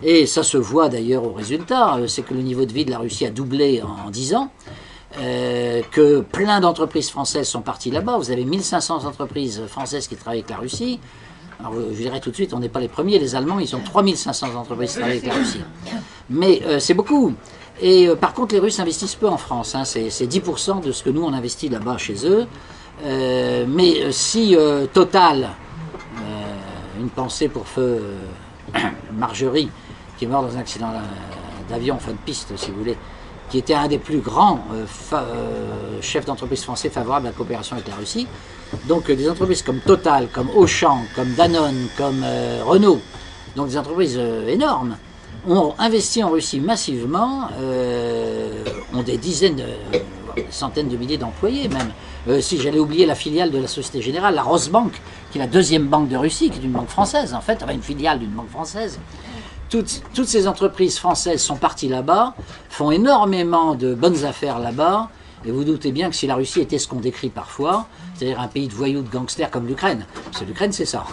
Et ça se voit d'ailleurs au résultat, c'est que le niveau de vie de la Russie a doublé en 10 ans. Que plein d'entreprises françaises sont parties là-bas. Vous avez 1500 entreprises françaises qui travaillent avec la Russie. Alors, je dirais tout de suite, on n'est pas les premiers. Les Allemands, ils ont 3500 entreprises qui travaillent avec la Russie. Mais c'est beaucoup. Et par contre, les Russes investissent peu en France. Hein. C'est 10% de ce que nous, on investit là-bas chez eux. Mais si Total, une pensée pour feu Marjorie, qui est mort dans un accident d'avion, enfin de piste, si vous voulez, qui était un des plus grands chefs d'entreprise français favorables à la coopération avec la Russie. Donc des entreprises comme Total, comme Auchan, comme Danone, comme Renault, donc des entreprises énormes, ont investi en Russie massivement, ont des dizaines, des centaines de milliers d'employés même. Si j'allais oublier la filiale de la Société Générale, la Rosbank, qui est la deuxième banque de Russie, qui est une banque française en fait, enfin une filiale d'une banque française. Toutes ces entreprises françaises sont parties là-bas, font énormément de bonnes affaires là-bas, et vous doutez bien que si la Russie était ce qu'on décrit parfois, c'est-à-dire un pays de voyous, de gangsters comme l'Ukraine, parce que l'Ukraine c'est ça,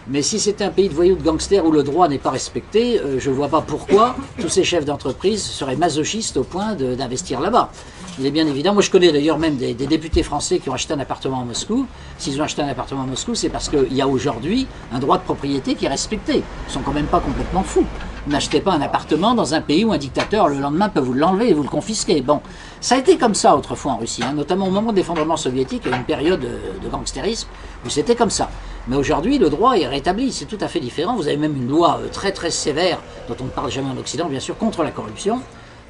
mais si c'était un pays de voyous, de gangsters où le droit n'est pas respecté, je ne vois pas pourquoi tous ces chefs d'entreprise seraient masochistes au point d'investir là-bas. Il est bien évident, moi je connais d'ailleurs même des députés français qui ont acheté un appartement à Moscou. S'ils ont acheté un appartement à Moscou, c'est parce qu'il y a aujourd'hui un droit de propriété qui est respecté. Ils sont quand même pas complètement fous. N'achetez pas un appartement dans un pays où un dictateur, le lendemain, peut vous l'enlever et vous le confisquer. Bon, ça a été comme ça autrefois en Russie, hein, notamment au moment de l'effondrement soviétique, il y a eu une période de gangstérisme où c'était comme ça. Mais aujourd'hui, le droit est rétabli, c'est tout à fait différent. Vous avez même une loi très très sévère, dont on ne parle jamais en Occident, bien sûr, contre la corruption.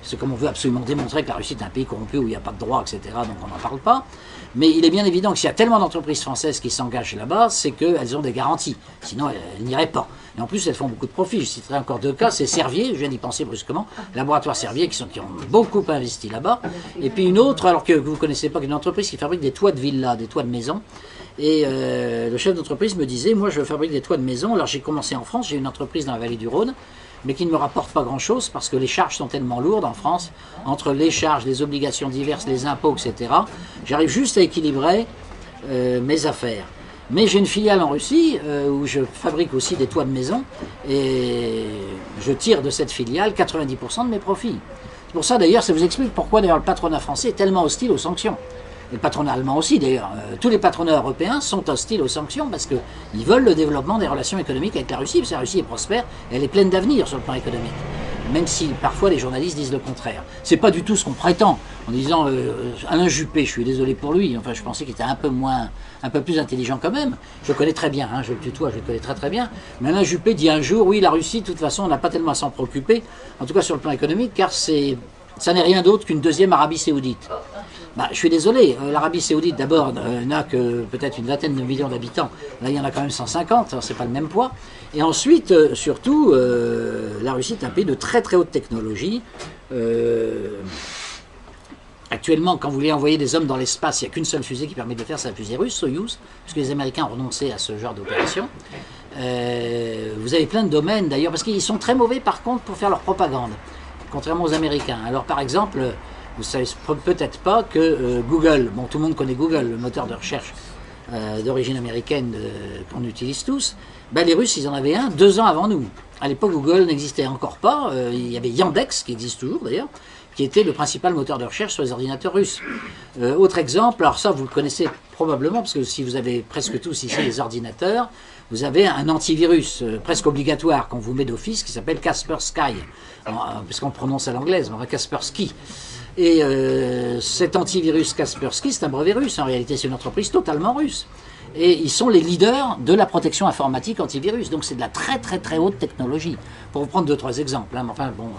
C'est comme on veut absolument démontrer que la Russie est un pays corrompu où il n'y a pas de droit, etc. Donc on n'en parle pas. Mais il est bien évident que s'il y a tellement d'entreprises françaises qui s'engagent là-bas, c'est qu'elles ont des garanties. Sinon, elles n'iraient pas. Et en plus, elles font beaucoup de profit. Je citerai encore deux cas. C'est Servier, je viens d'y penser brusquement. Laboratoire Servier, qui ont beaucoup investi là-bas. Et puis une autre, alors que vous ne connaissez pas, une entreprise qui fabrique des toits de villas, des toits de maisons. Et le chef d'entreprise me disait, moi je fabrique des toits de maison. Alors j'ai commencé en France, j'ai une entreprise dans la vallée du Rhône, mais qui ne me rapporte pas grand-chose parce que les charges sont tellement lourdes en France, entre les charges, les obligations diverses, les impôts, etc. J'arrive juste à équilibrer mes affaires. Mais j'ai une filiale en Russie où je fabrique aussi des toits de maison et je tire de cette filiale 90% de mes profits. C'est pour ça d'ailleurs, ça vous explique pourquoi d'ailleurs le patronat français est tellement hostile aux sanctions. Et le patronat allemand aussi d'ailleurs. Tous les patronats européens sont hostiles aux sanctions parce qu'ils veulent le développement des relations économiques avec la Russie, parce que la Russie est prospère, elle est pleine d'avenir sur le plan économique. Même si parfois les journalistes disent le contraire. C'est pas du tout ce qu'on prétend. En disant Alain Juppé, je suis désolé pour lui, enfin je pensais qu'il était un peu plus intelligent quand même. Je le connais très bien, hein, je le tutoie, je le connais très très bien. Mais Alain Juppé dit un jour, oui, la Russie, de toute façon, on n'a pas tellement à s'en préoccuper, en tout cas sur le plan économique, car ça n'est rien d'autre qu'une deuxième Arabie Saoudite. Bah, je suis désolé, l'Arabie Saoudite d'abord n'a que peut-être une vingtaine de millions d'habitants, là il y en a quand même 150, c'est pas le même poids. Et ensuite, surtout, la Russie est un pays de très très haute technologie. Actuellement, quand vous voulez envoyer des hommes dans l'espace, il n'y a qu'une seule fusée qui permet de le faire, c'est la fusée russe, Soyouz, parce que les Américains ont renoncé à ce genre d'opération. Vous avez plein de domaines d'ailleurs, parce qu'ils sont très mauvais par contre pour faire leur propagande, contrairement aux Américains. Alors par exemple, vous ne savez peut-être pas que Google, bon tout le monde connaît Google, le moteur de recherche d'origine américaine qu'on utilise tous, ben, les Russes ils en avaient un 2 ans avant nous. À l'époque Google n'existait encore pas, il y avait Yandex qui existe toujours d'ailleurs, qui était le principal moteur de recherche sur les ordinateurs russes. Autre exemple, alors ça vous le connaissez probablement, parce que si vous avez presque tous ici les ordinateurs, vous avez un antivirus presque obligatoire qu'on vous met d'office qui s'appelle Kaspersky, puisqu'on prononce à l'anglaise, enfin Kaspersky. Et cet antivirus Kaspersky, c'est un brevet russe, en réalité c'est une entreprise totalement russe. Et ils sont les leaders de la protection informatique antivirus, donc c'est de la très très très haute technologie. Pour vous prendre 2-3 exemples, hein, enfin bon,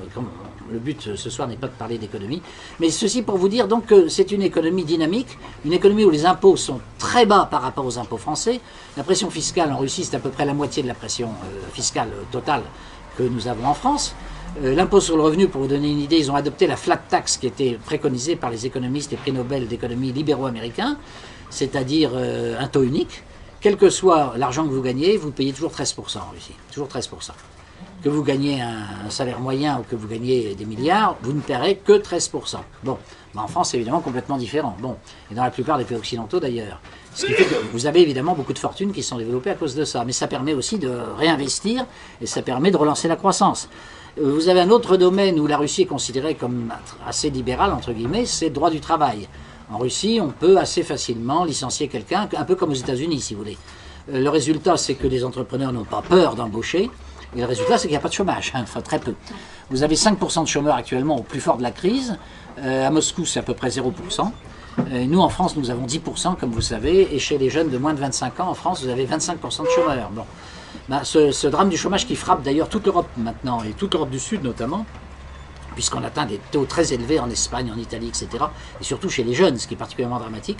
le but ce soir n'est pas de parler d'économie, mais ceci pour vous dire donc que c'est une économie dynamique, une économie où les impôts sont très bas par rapport aux impôts français. La pression fiscale en Russie c'est à peu près la moitié de la pression fiscale totale que nous avons en France. L'impôt sur le revenu, pour vous donner une idée, ils ont adopté la flat tax qui était préconisée par les économistes et prix Nobel d'économie libéraux américains, c'est-à-dire un taux unique. Quel que soit l'argent que vous gagnez, vous payez toujours 13% en Russie, toujours 13%. Que vous gagnez un salaire moyen ou que vous gagnez des milliards, vous ne paierez que 13%. Bon, ben en France c'est évidemment complètement différent. Bon, et dans la plupart des pays occidentaux d'ailleurs. Ce qui fait que vous avez évidemment beaucoup de fortunes qui sont développées à cause de ça. Mais ça permet aussi de réinvestir et ça permet de relancer la croissance. Vous avez un autre domaine où la Russie est considérée comme assez libérale, entre guillemets, c'est le droit du travail. En Russie, on peut assez facilement licencier quelqu'un, un peu comme aux États-Unis, si vous voulez. Le résultat, c'est que les entrepreneurs n'ont pas peur d'embaucher. Et le résultat, c'est qu'il n'y a pas de chômage, hein, enfin très peu. Vous avez 5% de chômeurs actuellement au plus fort de la crise. À Moscou, c'est à peu près 0%. Nous, en France, nous avons 10%, comme vous savez. Et chez les jeunes de moins de 25 ans, en France, vous avez 25% de chômeurs. Bon. Ben, ce drame du chômage qui frappe d'ailleurs toute l'Europe maintenant, et toute l'Europe du Sud notamment, puisqu'on atteint des taux très élevés en Espagne, en Italie, etc. Et surtout chez les jeunes, ce qui est particulièrement dramatique.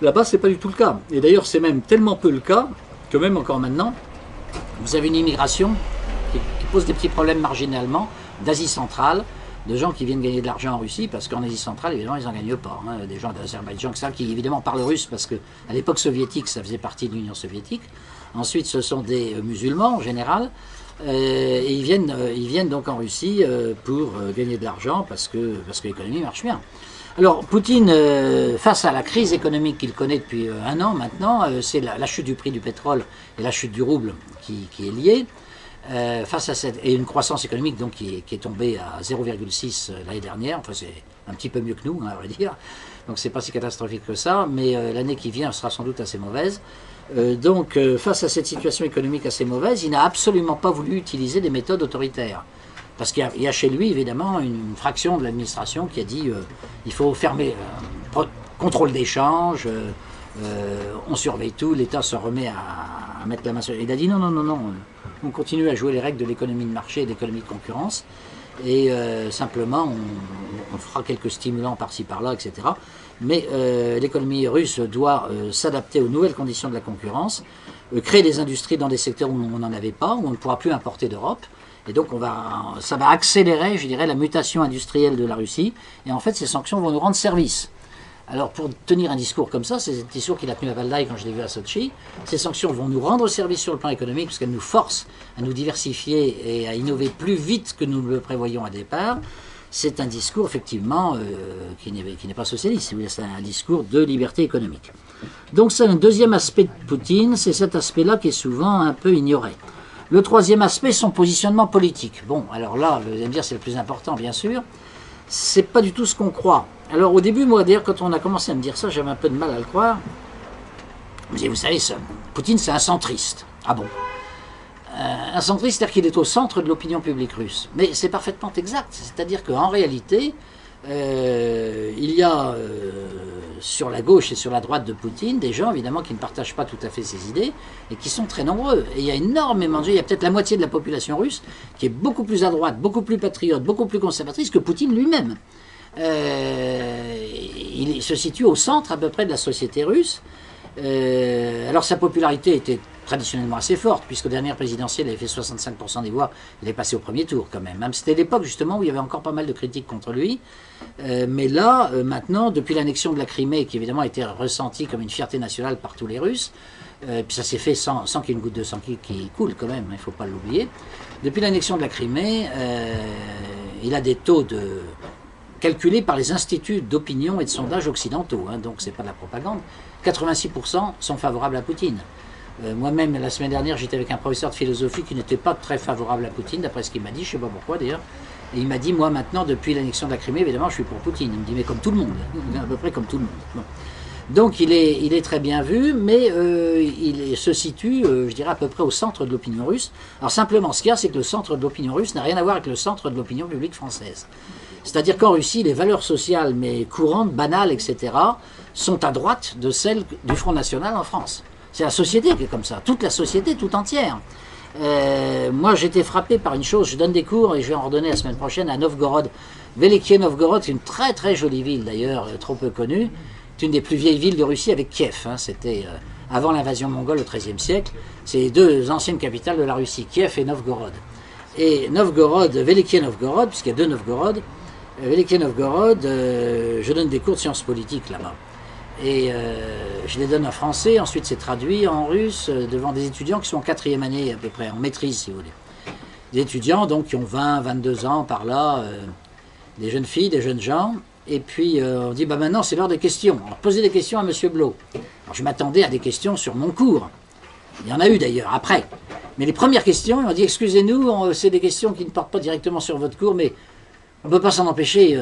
Là-bas, ce n'est pas du tout le cas. Et d'ailleurs, c'est même tellement peu le cas que même encore maintenant, vous avez une immigration qui pose des petits problèmes marginalement d'Asie centrale, de gens qui viennent gagner de l'argent en Russie, parce qu'en Asie centrale, évidemment, ils n'en gagnent pas. Hein. Des gens d'Azerbaïdjan, qui évidemment parlent russe, parce qu'à l'époque soviétique, ça faisait partie de l'Union soviétique. Ensuite, ce sont des musulmans en général, et ils viennent donc en Russie pour gagner de l'argent, parce que l'économie marche bien. Alors, Poutine, face à la crise économique qu'il connaît depuis 1 an maintenant, c'est la chute du prix du pétrole et la chute du rouble qui est liée. Face à cette, et une croissance économique donc, qui est tombée à 0,6 l'année dernière, enfin c'est un petit peu mieux que nous, hein, à vrai dire, donc c'est pas si catastrophique que ça, mais l'année qui vient sera sans doute assez mauvaise. Donc face à cette situation économique assez mauvaise, il n'a absolument pas voulu utiliser des méthodes autoritaires. Parce qu'il y a chez lui évidemment une fraction de l'administration qui a dit il faut fermer, contrôle d'échange, on surveille tout, l'État se remet à mettre la main sur... Il a dit non, on continue à jouer les règles de l'économie de marché et de l'économie de concurrence, et simplement on fera quelques stimulants par-ci par-là, etc. Mais l'économie russe doit s'adapter aux nouvelles conditions de la concurrence, créer des industries dans des secteurs où on n'en avait pas, où on ne pourra plus importer d'Europe. Et donc ça va accélérer, je dirais, la mutation industrielle de la Russie. Et en fait, ces sanctions vont nous rendre service. Alors pour tenir un discours comme ça, c'est le discours qu'il a tenu à Valdai quand je l'ai vu à Sochi, ces sanctions vont nous rendre service sur le plan économique, puisqu'elles nous forcent à nous diversifier et à innover plus vite que nous le prévoyions à départ. C'est un discours effectivement qui n'est pas socialiste, si vous voulez, c'est un discours de liberté économique. Donc c'est un deuxième aspect de Poutine, c'est cet aspect-là qui est souvent un peu ignoré. Le troisième aspect, son positionnement politique. Bon, alors là, vous allez me dire, c'est le plus important, bien sûr. c'est pas du tout ce qu'on croit. Alors au début, moi d'ailleurs, quand on a commencé à me dire ça, j'avais un peu de mal à le croire. Mais vous savez, ça, Poutine c'est un centriste. Ah bon? Un centriste, c'est-à-dire qu'il est au centre de l'opinion publique russe. Mais c'est parfaitement exact. C'est-à-dire qu'en réalité, il y a sur la gauche et sur la droite de Poutine des gens évidemment qui ne partagent pas tout à fait ses idées et qui sont très nombreux. Et il y a énormément de gens, il y a peut-être la moitié de la population russe qui est beaucoup plus à droite, beaucoup plus patriote, beaucoup plus conservatrice que Poutine lui-même. Il se situe au centre à peu près de la société russe. Alors sa popularité était traditionnellement assez forte, puisqu'aux dernières présidentielles, il avait fait 65% des voix, il est passé au premier tour quand même. C'était l'époque justement où il y avait encore pas mal de critiques contre lui. Mais là, maintenant, depuis l'annexion de la Crimée, qui évidemment a été ressentie comme une fierté nationale par tous les Russes, puis ça s'est fait sans qu'il y ait une goutte de sang qui coule quand même, il ne faut pas l'oublier. Depuis l'annexion de la Crimée, il a des taux calculés par les instituts d'opinion et de sondage occidentaux, hein, donc c'est pas de la propagande. 86% sont favorables à Poutine. Moi-même, la semaine dernière, j'étais avec un professeur de philosophie qui n'était pas très favorable à Poutine, d'après ce qu'il m'a dit, je ne sais pas pourquoi d'ailleurs. Et il m'a dit, moi maintenant, depuis l'annexion de la Crimée, évidemment, je suis pour Poutine. Il me dit, mais comme tout le monde, à peu près comme tout le monde. Bon. Donc il est très bien vu, mais il se situe, je dirais, à peu près au centre de l'opinion russe. Alors simplement, ce qu'il y a, c'est que le centre de l'opinion russe n'a rien à voir avec le centre de l'opinion publique française. C'est-à-dire qu'en Russie, les valeurs sociales, mais courantes, banales, etc., sont à droite de celles du Front National en France. C'est la société qui est comme ça, toute la société tout entière. Moi, j'étais frappé par une chose, je donne des cours et je vais en redonner la semaine prochaine à Novgorod. Velikiye Novgorod, c'est une très très jolie ville d'ailleurs, trop peu connue. C'est une des plus vieilles villes de Russie avec Kiev. Hein. C'était avant l'invasion mongole au XIIIe siècle. C'est les deux anciennes capitales de la Russie, Kiev et Novgorod. Et Novgorod, Velikiye Novgorod, puisqu'il y a deux Novgorod, Velikiye Novgorod, je donne des cours de sciences politiques là-bas. Et je les donne en français, ensuite c'est traduit en russe devant des étudiants qui sont en 4e année à peu près, en maîtrise si vous voulez. Des étudiants donc qui ont 20, 22 ans par là, des jeunes filles, des jeunes gens. Et puis on dit, bah maintenant c'est l'heure des questions. Alors posez des questions à Monsieur Blot. Alors je m'attendais à des questions sur mon cours. Il y en a eu d'ailleurs après. Mais les premières questions, ils m'ont dit, excusez-nous, c'est des questions qui ne portent pas directement sur votre cours, mais on ne peut pas s'en empêcher.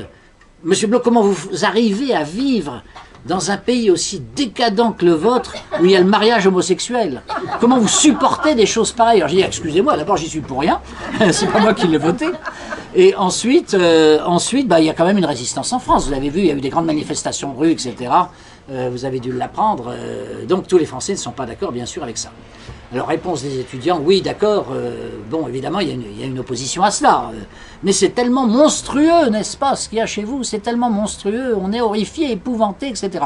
Monsieur Blot, comment vous arrivez à vivre dans un pays aussi décadent que le vôtre, où il y a le mariage homosexuel? Comment vous supportez des choses pareilles? Alors j'ai dit, excusez-moi, d'abord j'y suis pour rien, c'est pas moi qui l'ai voté. Et ensuite, bah, il y a quand même une résistance en France. Vous avez vu, il y a eu des grandes manifestations de rue, etc. Vous avez dû l'apprendre. Donc tous les Français ne sont pas d'accord, bien sûr, avec ça. Alors, réponse des étudiants, oui, d'accord, bon, évidemment, il y a une opposition à cela. Mais c'est tellement monstrueux, n'est-ce pas, ce qu'il y a chez vous? C'est tellement monstrueux, on est horrifié, épouvanté, etc.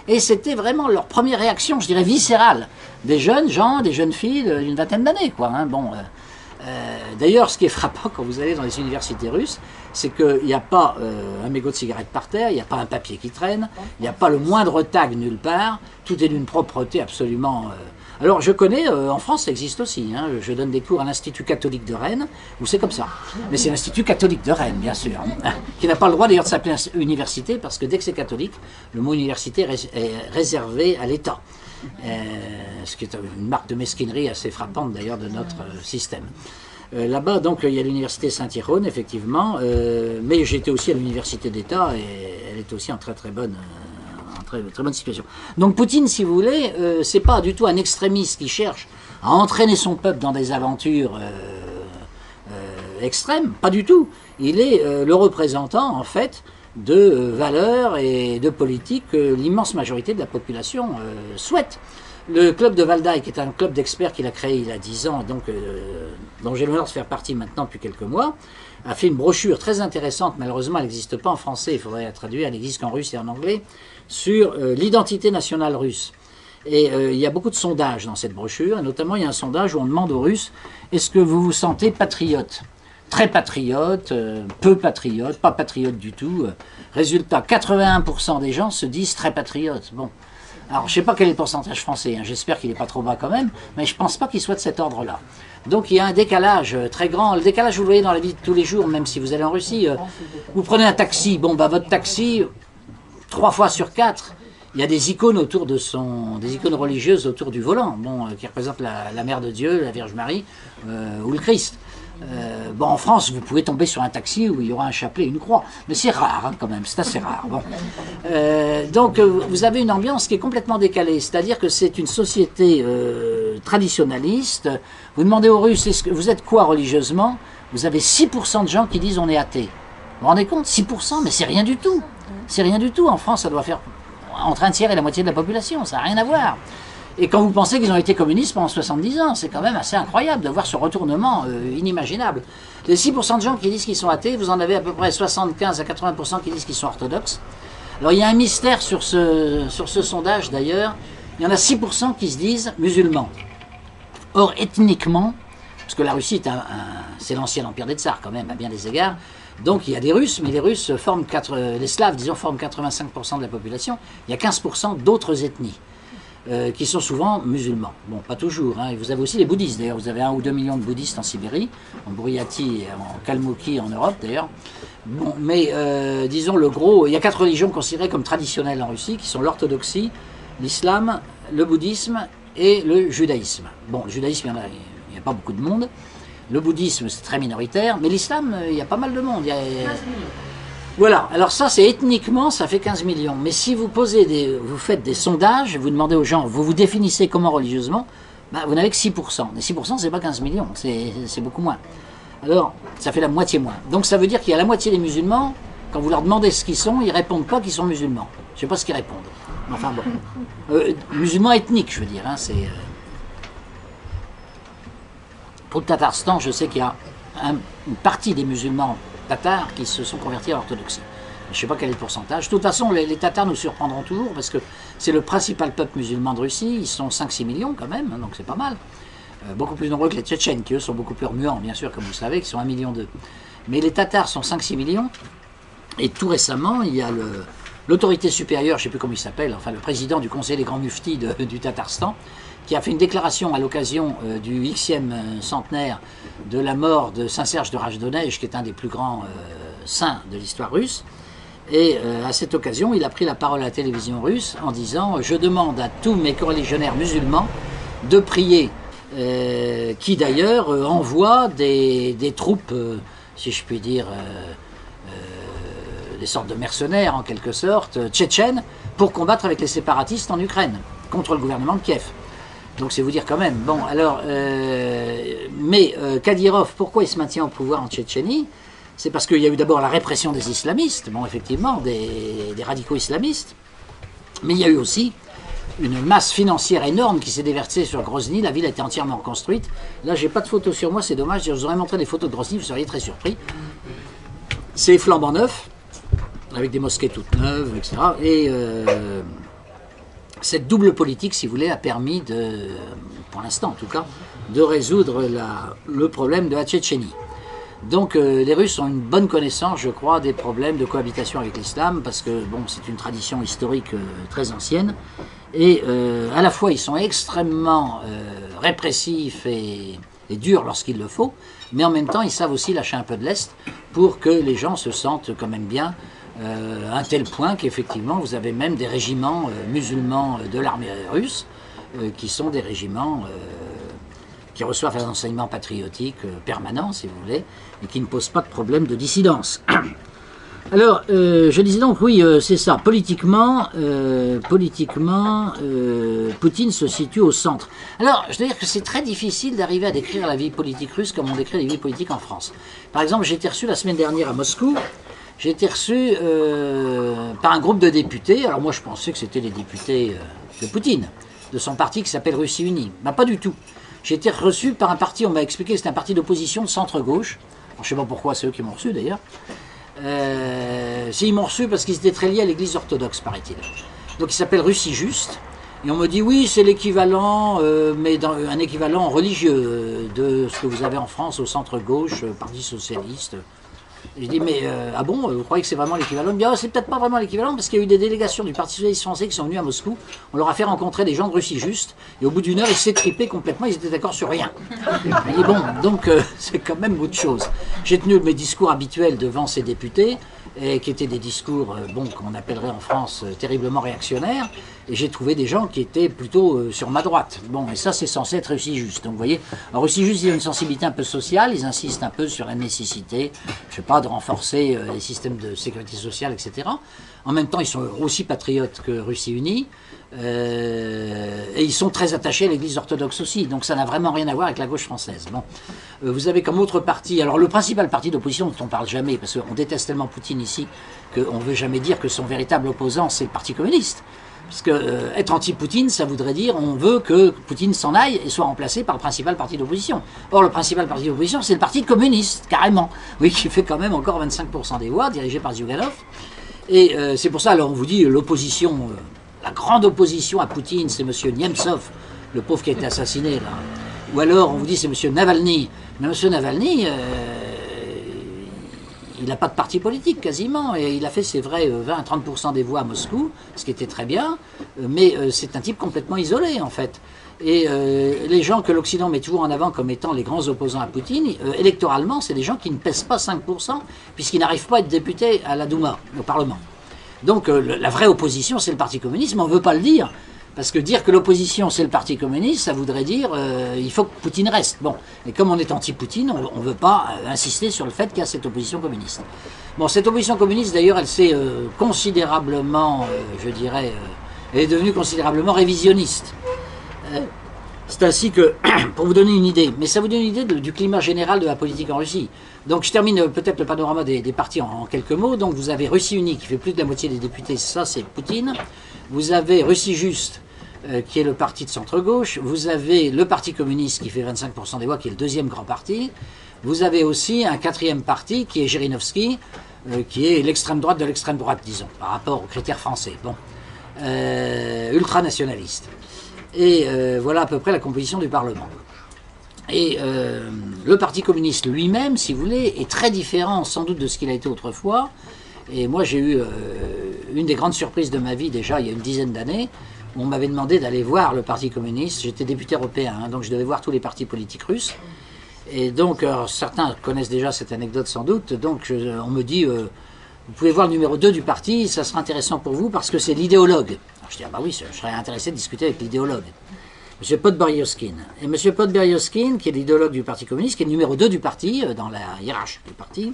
Et c'était vraiment leur première réaction, je dirais, viscérale. Des jeunes gens, des jeunes filles d'une vingtaine d'années, quoi. Hein, bon, d'ailleurs, ce qui est frappant quand vous allez dans les universités russes, c'est qu'il n'y a pas un mégot de cigarette par terre, il n'y a pas un papier qui traîne, il n'y a pas le moindre tag nulle part, tout est d'une propreté absolument... Alors je connais, en France ça existe aussi, hein, je donne des cours à l'Institut catholique de Rennes, où c'est comme ça. Mais c'est l'Institut catholique de Rennes, bien sûr, hein, qui n'a pas le droit d'ailleurs de s'appeler université, parce que dès que c'est catholique, le mot université est réservé à l'État. Ce qui est une marque de mesquinerie assez frappante d'ailleurs de notre système. Là-bas, donc, il y a l'université Saint-Yron, effectivement, mais j'étais aussi à l'université d'État et elle est aussi en très très bonne situation. Donc Poutine, si vous voulez, c'est pas du tout un extrémiste qui cherche à entraîner son peuple dans des aventures extrêmes, pas du tout. Il est le représentant, en fait, de valeurs et de politiques que l'immense majorité de la population souhaite. Le club de Valdaï, qui est un club d'experts qu'il a créé il y a 10 ans, donc, dont j'ai l'honneur de faire partie maintenant depuis quelques mois, a fait une brochure très intéressante, malheureusement elle n'existe pas en français, il faudrait la traduire, elle existe qu'en russe et en anglais, sur l'identité nationale russe. Et il y a beaucoup de sondages dans cette brochure, et notamment il y a un sondage où on demande aux Russes, est-ce que vous vous sentez patriote? Très patriote, peu patriote, pas patriote du tout. Résultat, 81% des gens se disent très patriotes. Bon. Alors, je ne sais pas quel est le pourcentage français, hein. J'espère qu'il n'est pas trop bas quand même, mais je ne pense pas qu'il soit de cet ordre-là. Donc, il y a un décalage très grand. Le décalage, vous le voyez dans la vie de tous les jours, même si vous allez en Russie. Vous prenez un taxi, bon, bah, votre taxi, 3 fois sur 4, il y a des icônes autour de des icônes religieuses autour du volant, bon, qui représentent la Mère de Dieu, la Vierge Marie ou le Christ. Bon, en France, vous pouvez tomber sur un taxi où il y aura un chapelet et une croix, mais c'est rare hein, quand même, c'est assez rare. Bon. Donc vous avez une ambiance qui est complètement décalée, c'est-à-dire que c'est une société traditionnaliste. Vous demandez aux Russes, vous êtes quoi religieusement? Vous avez 6% de gens qui disent on est athée. Vous vous rendez compte? 6%, mais c'est rien du tout. C'est rien du tout. En France, ça doit faire entre un tiers et la moitié de la population, ça n'a rien à voir. Et quand vous pensez qu'ils ont été communistes pendant 70 ans, c'est quand même assez incroyable de voir ce retournement inimaginable. Les 6% de gens qui disent qu'ils sont athées, vous en avez à peu près 75 à 80% qui disent qu'ils sont orthodoxes. Alors il y a un mystère sur ce sondage d'ailleurs, il y en a 6% qui se disent musulmans. Or ethniquement, parce que la Russie c'est l'ancien empire des tsars quand même, à bien des égards, donc il y a des Russes, mais les Russes forment les Slaves, disons, forment 85% de la population, il y a 15% d'autres ethnies. Qui sont souvent musulmans. Bon, pas toujours. Hein. Et vous avez aussi les bouddhistes, d'ailleurs. Vous avez 1 ou 2 millions de bouddhistes en Sibérie, en Bouriatie et en Kalmoukie en Europe, d'ailleurs. Bon, mais disons le gros, il y a 4 religions considérées comme traditionnelles en Russie, qui sont l'orthodoxie, l'islam, le bouddhisme et le judaïsme. Bon, le judaïsme, il n'y a pas beaucoup de monde. Le bouddhisme, c'est très minoritaire, mais l'islam, il y a pas mal de monde. Voilà, alors ça c'est ethniquement, ça fait 15 millions. Mais si vous vous faites des sondages, vous demandez aux gens, vous vous définissez comment religieusement, ben, vous n'avez que 6%. Mais 6% c'est pas 15 millions, c'est beaucoup moins. Alors, ça fait la moitié moins. Donc ça veut dire qu'il y a la moitié des musulmans, quand vous leur demandez ce qu'ils sont, ils répondent pas qu'ils sont musulmans. Je sais pas ce qu'ils répondent. Enfin bon. Musulmans ethniques, je veux dire. Hein, Pour le Tatarstan, je sais qu'il y a une partie des musulmans tatars qui se sont convertis à l'orthodoxie. Je ne sais pas quel est le pourcentage. De toute façon, les Tatars nous surprendront toujours parce que c'est le principal peuple musulman de Russie. Ils sont 5-6 millions quand même, donc c'est pas mal. Beaucoup plus nombreux que les Tchétchènes, qui eux sont beaucoup plus remuants, bien sûr, comme vous savez, qui sont 1,2 million. Mais les Tatars sont 5-6 millions. Et tout récemment, il y a l'autorité supérieure, je ne sais plus comment il s'appelle, enfin le président du conseil des grands muftis du Tatarstan, qui a fait une déclaration à l'occasion du Xème centenaire de la mort de Saint-Serge de Rajdonège, qui est un des plus grands saints de l'histoire russe. Et à cette occasion, il a pris la parole à la télévision russe en disant « Je demande à tous mes coreligionnaires musulmans de prier », qui d'ailleurs envoie des troupes, si je puis dire, des sortes de mercenaires en quelque sorte, tchétchènes, pour combattre avec les séparatistes en Ukraine, contre le gouvernement de Kiev. Donc c'est vous dire quand même. Bon, alors, mais Kadyrov, pourquoi il se maintient au pouvoir en Tchétchénie? C'est parce qu'il y a eu d'abord la répression des islamistes, bon effectivement, des radicaux islamistes, mais il y a eu aussi une masse financière énorme qui s'est déversée sur Grozny. La ville a été entièrement reconstruite. Là, j'ai pas de photos sur moi, c'est dommage. Je vous aurais montré des photos de Grozny, vous seriez très surpris. C'est flambant neuf, avec des mosquées toutes neuves, etc. Et cette double politique, si vous voulez, a permis pour l'instant en tout cas, de résoudre le problème de la Tchétchénie. Donc les Russes ont une bonne connaissance, je crois, des problèmes de cohabitation avec l'islam, parce que bon, c'est une tradition historique très ancienne, et à la fois ils sont extrêmement répressifs et durs lorsqu'il le faut, mais en même temps ils savent aussi lâcher un peu de lest pour que les gens se sentent quand même bien, à un tel point qu'effectivement vous avez même des régiments musulmans de l'armée russe qui sont des régiments qui reçoivent un enseignement patriotique permanent, si vous voulez, et qui ne posent pas de problème de dissidence. Alors, je disais donc, oui, c'est ça, politiquement, Poutine se situe au centre. Alors, je dois dire que c'est très difficile d'arriver à décrire la vie politique russe comme on décrit la vie politique en France. Par exemple, j'ai été reçu la semaine dernière à Moscou. J'ai été reçu par un groupe de députés. Alors moi, je pensais que c'était les députés de Poutine, de son parti qui s'appelle Russie Unie. Ben, pas du tout. J'ai été reçu par un parti, on m'a expliqué que c'était un parti d'opposition de centre-gauche. Je ne sais pas pourquoi, c'est eux qui m'ont reçu d'ailleurs. Ils m'ont reçu parce qu'ils étaient très liés à l'église orthodoxe, paraît-il. Donc il s'appelle Russie Juste. Et on me dit, oui, c'est l'équivalent, mais un équivalent religieux de ce que vous avez en France au centre-gauche, Parti socialiste. Je dis, mais ah bon, vous croyez que c'est vraiment l'équivalent? Il me dit, ah, c'est peut-être pas vraiment l'équivalent parce qu'il y a eu des délégations du Parti socialiste français qui sont venues à Moscou. On leur a fait rencontrer des gens de Russie Juste. Et au bout d'une heure, ils s'étaient tripés complètement, ils étaient d'accord sur rien. Je dis, bon, donc c'est quand même autre chose. J'ai tenu mes discours habituels devant ces députés. et qui étaient des discours, bon, qu'on appellerait en France terriblement réactionnaires, et j'ai trouvé des gens qui étaient plutôt sur ma droite. Bon, et ça, c'est censé être Russie Juste. Donc, vous voyez, en Russie Juste, il y a une sensibilité un peu sociale, ils insistent un peu sur la nécessité, je sais pas, de renforcer les systèmes de sécurité sociale, etc. En même temps, ils sont aussi patriotes que Russie Unie, et ils sont très attachés à l'Église orthodoxe aussi, donc ça n'a vraiment rien à voir avec la gauche française. Bon. Vous avez comme autre parti, alors le principal parti d'opposition dont on ne parle jamais, parce qu'on déteste tellement Poutine ici, qu'on ne veut jamais dire que son véritable opposant c'est le Parti communiste. Parce que être anti-Poutine, ça voudrait dire on veut que Poutine s'en aille et soit remplacé par le principal parti d'opposition. Or, le principal parti d'opposition, c'est le Parti communiste, carrément. Oui, qui fait quand même encore 25% des voix, dirigé par Zyuganov. Et c'est pour ça, alors on vous dit, l'opposition, la grande opposition à Poutine, c'est M. Nemtsov, le pauvre qui a été assassiné, là. Ou alors, on vous dit, c'est M. Navalny. Mais M. Navalny, il n'a pas de parti politique quasiment, et il a fait, c'est vrai, 20 à 30% des voix à Moscou, ce qui était très bien, mais c'est un type complètement isolé en fait. Et les gens que l'Occident met toujours en avant comme étant les grands opposants à Poutine, électoralement, c'est des gens qui ne pèsent pas 5%, puisqu'ils n'arrivent pas à être députés à la Douma, au Parlement. Donc la vraie opposition, c'est le Parti communiste, mais on ne veut pas le dire. Parce que dire que l'opposition c'est le Parti communiste, ça voudrait dire il faut que Poutine reste. Bon, et comme on est anti-Poutine, on ne veut pas insister sur le fait qu'il y a cette opposition communiste. Bon, cette opposition communiste d'ailleurs, elle s'est considérablement, je dirais, elle est devenue considérablement révisionniste. C'est ainsi que, pour vous donner une idée, mais ça vous donne une idée du climat général de la politique en Russie. Donc je termine peut-être le panorama des partis en quelques mots. Donc vous avez Russie Unie qui fait plus de la moitié des députés, ça c'est Poutine. Vous avez Russie Juste, qui est le parti de centre-gauche. Vous avez le Parti communiste qui fait 25% des voix, qui est le deuxième grand parti. Vous avez aussi un quatrième parti qui est Zhirinovsky, qui est l'extrême droite de l'extrême droite, disons, par rapport aux critères français. Bon, ultranationaliste. Et voilà à peu près la composition du Parlement. Et le Parti communiste lui-même, si vous voulez, est très différent sans doute de ce qu'il a été autrefois. Et moi j'ai eu une des grandes surprises de ma vie déjà il y a une dizaine d'années. On m'avait demandé d'aller voir le Parti communiste. J'étais député européen, hein, donc je devais voir tous les partis politiques russes. Et donc certains connaissent déjà cette anecdote sans doute. Donc on me dit, vous pouvez voir le numéro 2 du parti, ça sera intéressant pour vous parce que c'est l'idéologue. Je dis, ah bah oui, je serais intéressé de discuter avec l'idéologue. M. Podberioskine. Et M. Podberioskine, qui est l'idéologue du Parti communiste, qui est le numéro 2 du parti, dans la hiérarchie du parti,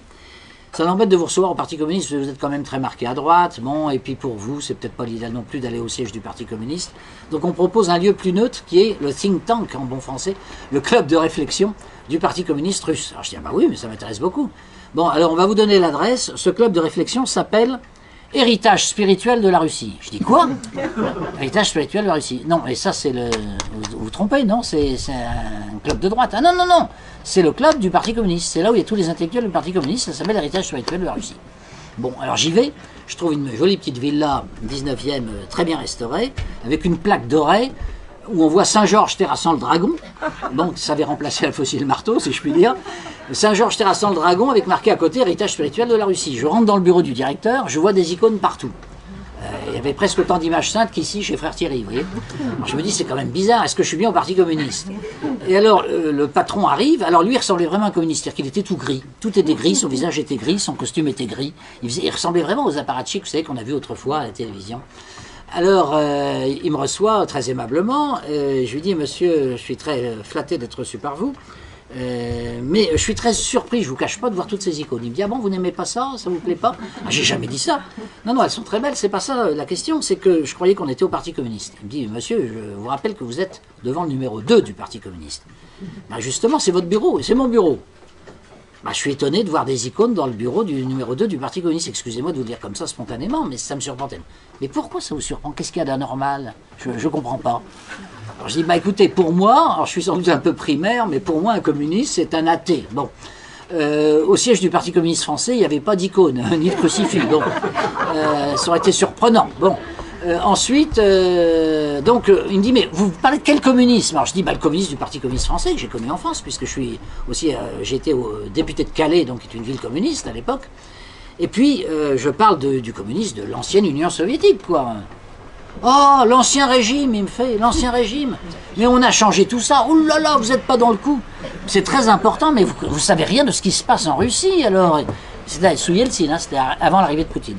ça l'embête de vous recevoir au Parti communiste, parce que vous êtes quand même très marqué à droite, bon, et puis pour vous, c'est peut-être pas l'idéal non plus d'aller au siège du Parti communiste. Donc on propose un lieu plus neutre, qui est le think tank, en bon français, le club de réflexion du Parti communiste russe. Alors je dis, ah bah oui, mais ça m'intéresse beaucoup. Bon, alors on va vous donner l'adresse, ce club de réflexion s'appelle Héritage spirituel de la Russie. Je dis quoi? Héritage spirituel de la Russie. Non, et ça c'est le... Vous vous trompez, non? C'est un club de droite. Ah non, non, non. C'est le club du Parti communiste. C'est là où il y a tous les intellectuels du Parti communiste. Ça s'appelle Héritage spirituel de la Russie. Bon, alors j'y vais. Je trouve une jolie petite villa 19e, très bien restaurée, avec une plaque dorée, où on voit Saint-Georges terrassant le dragon. Donc ça avait remplacé la faucille et le marteau, si je puis dire. Saint-Georges terrassant le dragon avec marqué à côté héritage spirituel de la Russie. Je rentre dans le bureau du directeur, je vois des icônes partout. Il y avait presque autant d'images saintes qu'ici chez Frère Thierry, vous voyez. Alors, je me dis, c'est quand même bizarre, est-ce que je suis bien au Parti communiste? Et alors, le patron arrive, alors lui, il ressemblait vraiment à un communiste, c'est-à-dire qu'il était tout gris. Tout était gris, son visage était gris, son costume était gris. Il ressemblait vraiment aux apparatchiks, vous savez, qu'on a vu autrefois à la télévision. Alors, il me reçoit très aimablement, je lui dis, monsieur, je suis très flatté d'être reçu par vous, mais je suis très surpris, je vous cache pas, de voir toutes ces icônes. Il me dit, ah bon, vous n'aimez pas ça, ça vous plaît pas? Ah, j'ai jamais dit ça. Non, non, elles sont très belles, c'est pas ça la question, c'est que je croyais qu'on était au Parti communiste. Il me dit, monsieur, je vous rappelle que vous êtes devant le numéro 2 du Parti communiste. Ben justement, c'est votre bureau, et c'est mon bureau. Ben, je suis étonné de voir des icônes dans le bureau du numéro 2 du Parti communiste. Excusez-moi de vous le dire comme ça spontanément, mais ça me surprend tellement. Mais pourquoi ça vous surprend? Qu'est-ce qu'il y a d'anormal? Je comprends pas. Alors je dis, bah écoutez, pour moi, alors je suis sans doute un peu primaire, mais pour moi un communiste c'est un athée. Bon, au siège du Parti communiste français, il n'y avait pas d'icône, ni de crucifix, donc ça aurait été surprenant. Bon, ensuite, donc il me dit, mais vous parlez de quel communisme? Alors je dis, bah le communisme du Parti communiste français, que j'ai connu en France, puisque je suis aussi, j'étais député de Calais, donc qui est une ville communiste à l'époque. Et puis, je parle du communisme de l'ancienne Union soviétique, quoi. Oh, l'ancien régime, il me fait, l'ancien régime. Mais on a changé tout ça. Oh là là, vous n'êtes pas dans le coup. C'est très important, mais vous savez rien de ce qui se passe en Russie, alors. C'était sous Yeltsin, hein, c'était avant l'arrivée de Poutine.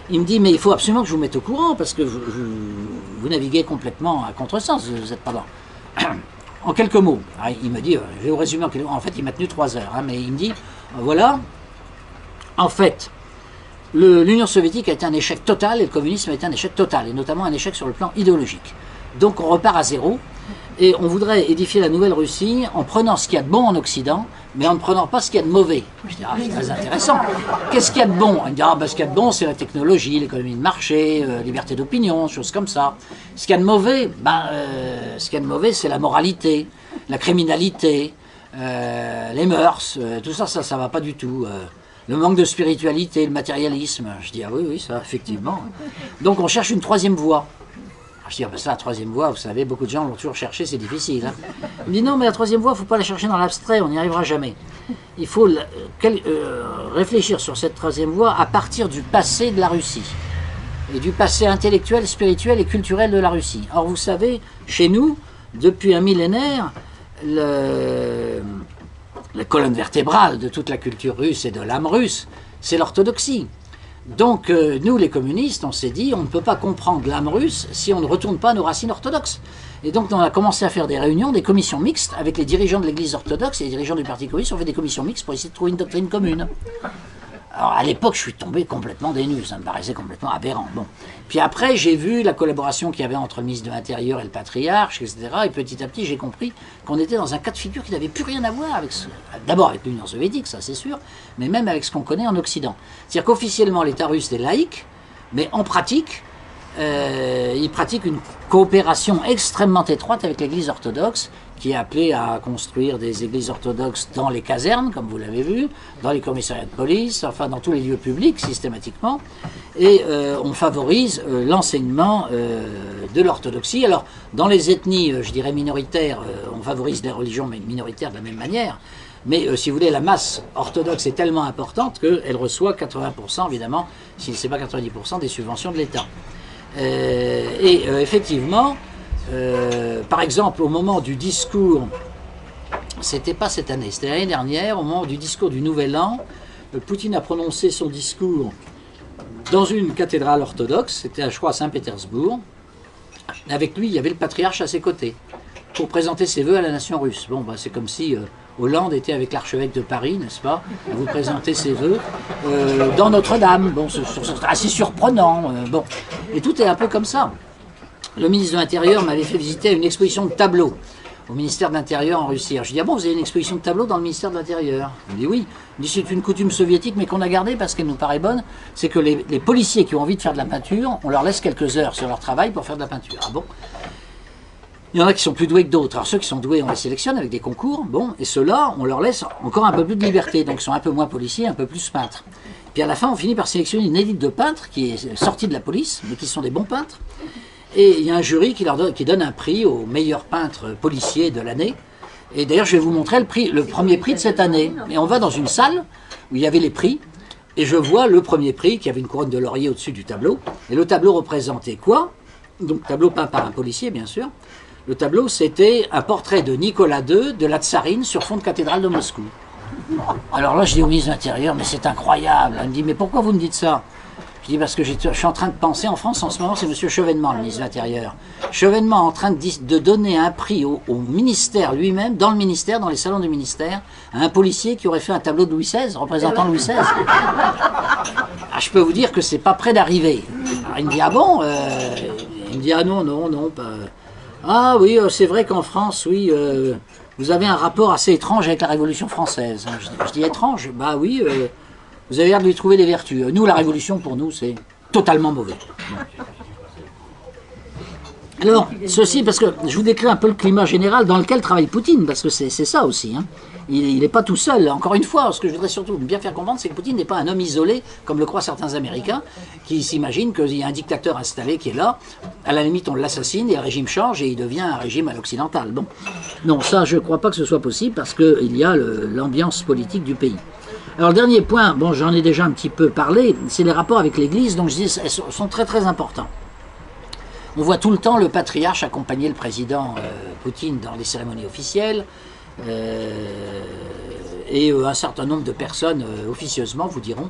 Il me dit, mais il faut absolument que je vous mette au courant, parce que vous naviguez complètement à contresens, vous n'êtes pas là. En quelques mots, alors, il me dit, je vais vous résumer en quelques mots, en fait il m'a tenu 3 heures, hein, mais il me dit, voilà, en fait, l'Union soviétique a été un échec total et le communisme a été un échec total, et notamment un échec sur le plan idéologique. Donc on repart à zéro, et on voudrait édifier la nouvelle Russie en prenant ce qu'il y a de bon en Occident, mais en ne prenant pas ce qu'il y a de mauvais. Je dis, ah, c'est très intéressant. Qu'est-ce qu'il y a de bon? Il me dit, ah, ben, ce qu'il y a de bon, c'est la technologie, l'économie de marché, liberté d'opinion, choses comme ça. Ce qu'il y a de mauvais, c'est la moralité, la criminalité, les mœurs, tout ça, ça va pas du tout. Le manque de spiritualité, le matérialisme. Je dis, ah oui, ça, effectivement. Donc on cherche une troisième voie. Je dis, ah ben ça, la troisième voie, vous savez, beaucoup de gens l'ont toujours cherché, c'est difficile. Hein. Il me dit, non, mais la troisième voie, il ne faut pas la chercher dans l'abstrait, on n'y arrivera jamais. Il faut réfléchir sur cette troisième voie à partir du passé de la Russie. Et du passé intellectuel, spirituel et culturel de la Russie. Or, vous savez, chez nous, depuis un millénaire, la colonne vertébrale de toute la culture russe et de l'âme russe, c'est l'orthodoxie. Donc, nous, les communistes, on s'est dit, on ne peut pas comprendre l'âme russe si on ne retourne pas à nos racines orthodoxes. Et donc, on a commencé à faire des réunions, des commissions mixtes avec les dirigeants de l'Église orthodoxe et les dirigeants du Parti communiste. On fait des commissions mixtes pour essayer de trouver une doctrine commune. Alors, à l'époque, je suis tombé complètement des nues, ça me paraissait complètement aberrant. Bon. Puis après, j'ai vu la collaboration qu'il y avait entre le ministre de l'Intérieur et le patriarche, etc. Et petit à petit, j'ai compris qu'on était dans un cas de figure qui n'avait plus rien à voir avec d'abord avec l'Union soviétique, ça c'est sûr, mais même avec ce qu'on connaît en Occident. C'est-à-dire qu'officiellement, l'État russe est laïque, mais en pratique, il pratique une coopération extrêmement étroite avec l'Église orthodoxe, qui est appelée à construire des églises orthodoxes dans les casernes, comme vous l'avez vu, dans les commissariats de police, enfin dans tous les lieux publics systématiquement, et on favorise l'enseignement de l'orthodoxie. Alors, dans les ethnies, je dirais minoritaires, on favorise les religions minoritaires de la même manière, mais si vous voulez, la masse orthodoxe est tellement importante qu'elle reçoit 80%, évidemment, si ce n'est pas 90%, des subventions de l'État. Effectivement, par exemple, au moment du discours, c'était pas cette année, c'était l'année dernière, au moment du discours du Nouvel An, Poutine a prononcé son discours dans une cathédrale orthodoxe, c'était je crois à Saint-Pétersbourg. Avec lui, il y avait le patriarche à ses côtés, pour présenter ses vœux à la nation russe. Bon, bah, c'est comme si Hollande était avec l'archevêque de Paris, n'est-ce pas, à vous présenter ses vœux dans Notre-Dame. Bon, c'est assez surprenant. Bon, et tout est un peu comme ça. Le ministre de l'Intérieur m'avait fait visiter une exposition de tableaux au ministère de l'Intérieur en Russie. Alors je dis, ah bon, vous avez une exposition de tableaux dans le ministère de l'Intérieur? Il me dit oui. Il me dit, c'est une coutume soviétique, mais qu'on a gardée parce qu'elle nous paraît bonne, c'est que les policiers qui ont envie de faire de la peinture, on leur laisse quelques heures sur leur travail pour faire de la peinture. Ah bon? Il y en a qui sont plus doués que d'autres. Alors ceux qui sont doués, on les sélectionne avec des concours, bon, et ceux-là, on leur laisse encore un peu plus de liberté, donc ils sont un peu moins policiers, un peu plus peintres. Puis à la fin, on finit par sélectionner une élite de peintres qui est sortie de la police, mais qui sont des bons peintres. Et il y a un jury qui donne un prix aux meilleurs peintres policiers de l'année. Et d'ailleurs, je vais vous montrer le premier prix de cette année. Et on va dans une salle où il y avait les prix. Et je vois le premier prix qui avait une couronne de laurier au-dessus du tableau. Et le tableau représentait quoi? Donc, tableau peint par un policier, bien sûr. Le tableau, c'était un portrait de Nicolas II, de la tsarine, sur fond de cathédrale de Moscou. Alors là, je dis au ministre de l'Intérieur, mais c'est incroyable. Elle me dit, mais pourquoi vous me dites ça? Je dis parce que je suis en train de penser, en France en ce moment, c'est M. Chevènement, le ministre de l'Intérieur. Chevènement en train de donner un prix au ministère lui-même, dans le ministère, dans les salons du ministère, à un policier qui aurait fait un tableau de Louis XVI, représentant Louis XVI. Ah, je peux vous dire que c'est pas près d'arriver. Il me dit, ah bon Il me dit, ah non, pas... Ah oui, c'est vrai qu'en France, oui, vous avez un rapport assez étrange avec la Révolution française. Je dis étrange? Bah oui, vous avez l'air de lui trouver des vertus. Nous, la Révolution, pour nous, c'est totalement mauvais. Alors, ceci, parce que je vous décris un peu le climat général dans lequel travaille Poutine, parce que c'est ça aussi. Hein. Il n'est pas tout seul. Encore une fois, ce que je voudrais surtout bien faire comprendre, c'est que Poutine n'est pas un homme isolé, comme le croient certains Américains, qui s'imaginent qu'il y a un dictateur installé qui est là. À la limite, on l'assassine et le régime change et il devient un régime à l'occidental. Bon, non, ça, je ne crois pas que ce soit possible, parce qu'il y a l'ambiance politique du pays. Alors, le dernier point, bon, j'en ai déjà un petit peu parlé, c'est les rapports avec l'Église, donc je dis, elles sont très très importants. On voit tout le temps le patriarche accompagner le président Poutine dans les cérémonies officielles. et un certain nombre de personnes, officieusement, vous diront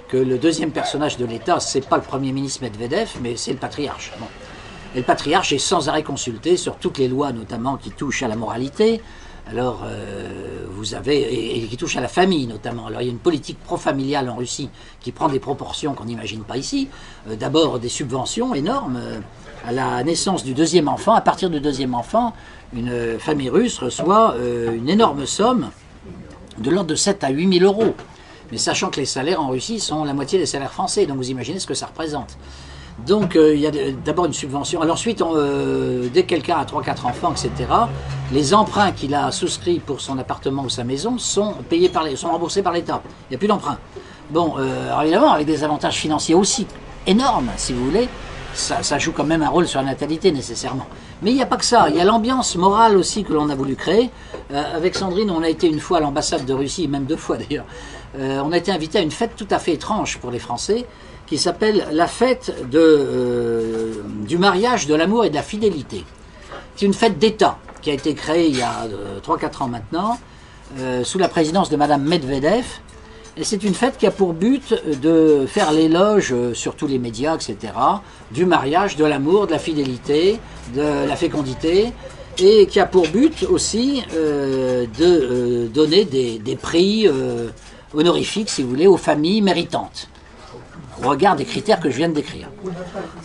que le deuxième personnage de l'État, c'est pas le Premier ministre Medvedev, mais c'est le patriarche. Bon. Et le patriarche est sans arrêt consulté sur toutes les lois, notamment qui touchent à la moralité. Alors, vous avez, et qui touche à la famille notamment. Alors, il y a une politique pro-familiale en Russie qui prend des proportions qu'on n'imagine pas ici. D'abord, des subventions énormes. À la naissance du deuxième enfant, à partir du deuxième enfant, une famille russe reçoit une énorme somme de l'ordre de 7 à 8 000 euros. Mais sachant que les salaires en Russie sont la moitié des salaires français, donc vous imaginez ce que ça représente. Donc il y a d'abord une subvention. Alors ensuite, dès que quelqu'un a 3-4 enfants, etc., les emprunts qu'il a souscrits pour son appartement ou sa maison sont payés sont remboursés par l'État. Il n'y a plus d'emprunt. Bon, alors évidemment, avec des avantages financiers aussi énormes, si vous voulez, ça joue quand même un rôle sur la natalité nécessairement. Mais il n'y a pas que ça, il y a l'ambiance morale aussi que l'on a voulu créer. Avec Sandrine, on a été une fois à l'ambassade de Russie, même 2 fois d'ailleurs. On a été invité à une fête tout à fait étrange pour les Français, qui s'appelle la fête du mariage, de l'amour et de la fidélité. C'est une fête d'État qui a été créée il y a 3-4 ans maintenant, sous la présidence de Madame Medvedev. Et c'est une fête qui a pour but de faire l'éloge sur tous les médias, etc., du mariage, de l'amour, de la fidélité, de la fécondité, et qui a pour but aussi de donner des prix honorifiques, si vous voulez, aux familles méritantes, au regard des critères que je viens de décrire.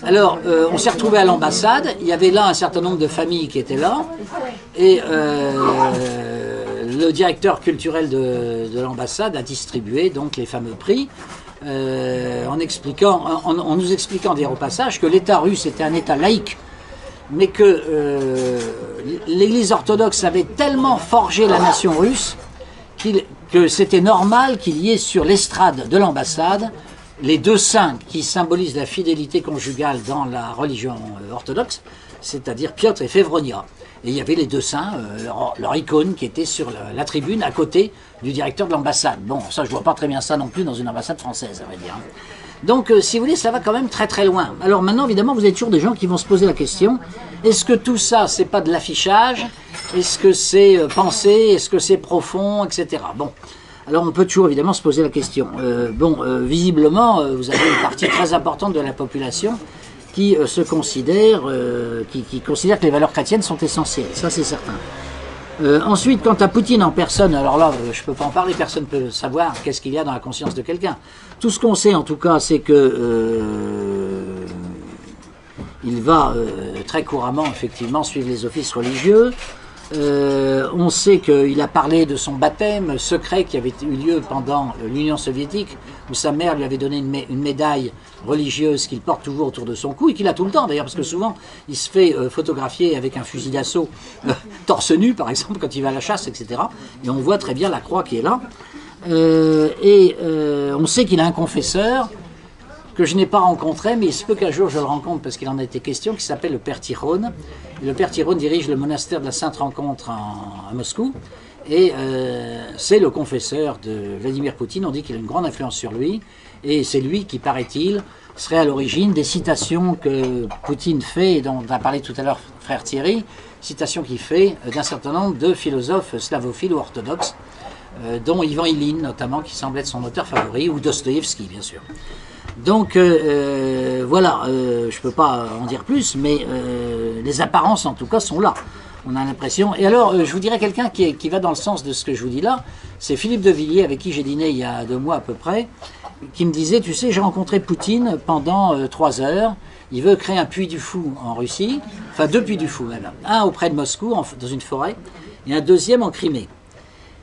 Alors, on s'est retrouvé à l'ambassade, il y avait là un certain nombre de familles qui étaient là, et le directeur culturel de l'ambassade a distribué donc les fameux prix, en nous expliquant d'ailleurs au passage que l'État russe était un État laïque, mais que l'Église orthodoxe avait tellement forgé la nation russe que c'était normal qu'il y ait sur l'estrade de l'ambassade les 2 saints qui symbolisent la fidélité conjugale dans la religion orthodoxe, c'est-à-dire Piotr et Févronia. Et il y avait les 2 saints, leur icône qui était sur la tribune à côté du directeur de l'ambassade. Bon, ça je vois pas très bien ça non plus dans une ambassade française, à vrai dire. Donc, si vous voulez, ça va quand même très très loin. Alors maintenant, évidemment, vous avez toujours des gens qui vont se poser la question, est-ce que tout ça, c'est pas de l'affichage? Est-ce que c'est pensé? Est-ce que c'est profond? Etc. Bon. Alors on peut toujours évidemment se poser la question. Visiblement, vous avez une partie très importante de la population qui se considère, qui considère que les valeurs chrétiennes sont essentielles, ça c'est certain. Ensuite, quant à Poutine en personne, alors là, je ne peux pas en parler, personne ne peut savoir qu'est-ce qu'il y a dans la conscience de quelqu'un. Tout ce qu'on sait en tout cas, c'est que il va très couramment effectivement suivre les offices religieux. On sait qu'il a parlé de son baptême secret qui avait eu lieu pendant l'Union soviétique, où sa mère lui avait donné une médaille religieuse qu'il porte toujours autour de son cou, et qu'il a tout le temps d'ailleurs, parce que souvent il se fait photographier avec un fusil d'assaut torse nu par exemple quand il va à la chasse, etc. Et on voit très bien la croix qui est là. On sait qu'il a un confesseur que je n'ai pas rencontré, mais il se peut qu'un jour je le rencontre parce qu'il en a été question, qui s'appelle le Père Tikhon. Le Père Tikhon dirige le monastère de la Sainte Rencontre à Moscou, et c'est le confesseur de Vladimir Poutine. On dit qu'il a une grande influence sur lui, et c'est lui qui, paraît-il, serait à l'origine des citations que Poutine fait, et dont a parlé tout à l'heure frère Thierry, citations qu'il fait d'un certain nombre de philosophes slavophiles ou orthodoxes, dont Ivan Ilyin notamment, qui semble être son auteur favori, ou Dostoïevski bien sûr. Donc voilà, je ne peux pas en dire plus, mais les apparences en tout cas sont là. On a l'impression. Et alors, je vous dirais quelqu'un qui va dans le sens de ce que je vous dis là, c'est Philippe de Villiers, avec qui j'ai dîné il y a 2 mois à peu près, qui me disait, tu sais, j'ai rencontré Poutine pendant 3 heures, il veut créer un puits du Fou en Russie, enfin 2 puits du Fou même, un auprès de Moscou, dans une forêt, et un deuxième en Crimée.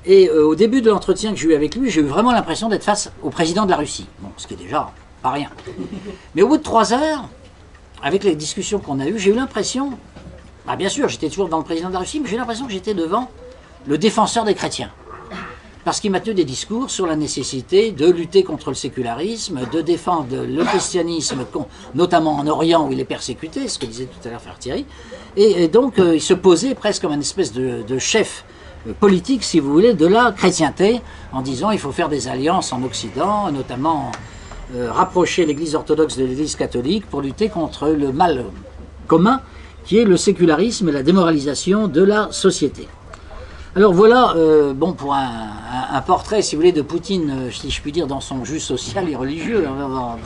Et au début de l'entretien que j'ai eu avec lui, j'ai eu vraiment l'impression d'être face au président de la Russie, bon, ce qui est déjà pas rien. Mais au bout de 3 heures, avec les discussions qu'on a eues, j'ai eu l'impression, bien sûr, j'étais toujours devant le président de la Russie, mais j'ai eu l'impression que j'étais devant le défenseur des chrétiens. Parce qu'il m'a tenu des discours sur la nécessité de lutter contre le sécularisme, de défendre le christianisme, notamment en Orient où il est persécuté, ce que disait tout à l'heure frère Thierry. Et donc, il se posait presque comme une espèce de chef politique, si vous voulez, de la chrétienté, en disant il faut faire des alliances en Occident, notamment rapprocher l'Église orthodoxe de l'Église catholique pour lutter contre le mal commun qui est le sécularisme et la démoralisation de la société. Alors voilà, bon, pour un un portrait, si vous voulez, de Poutine, si je puis dire, dans son jus social et religieux, hein,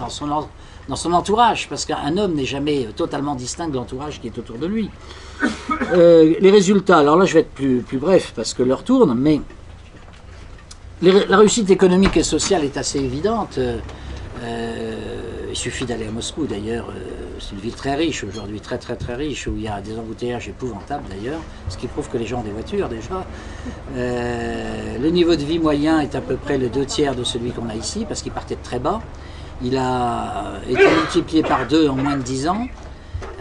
dans son entourage, parce qu'un homme n'est jamais totalement distinct de l'entourage qui est autour de lui. Les résultats, alors là je vais être plus bref parce que l'heure tourne, mais la réussite économique et sociale est assez évidente. Il suffit d'aller à Moscou d'ailleurs, c'est une ville très riche aujourd'hui, très riche, où il y a des embouteillages épouvantables d'ailleurs, ce qui prouve que les gens ont des voitures déjà. Le niveau de vie moyen est à peu près le 2/3 de celui qu'on a ici, parce qu'il partait de très bas. Il a été multiplié par 2 en moins de 10 ans.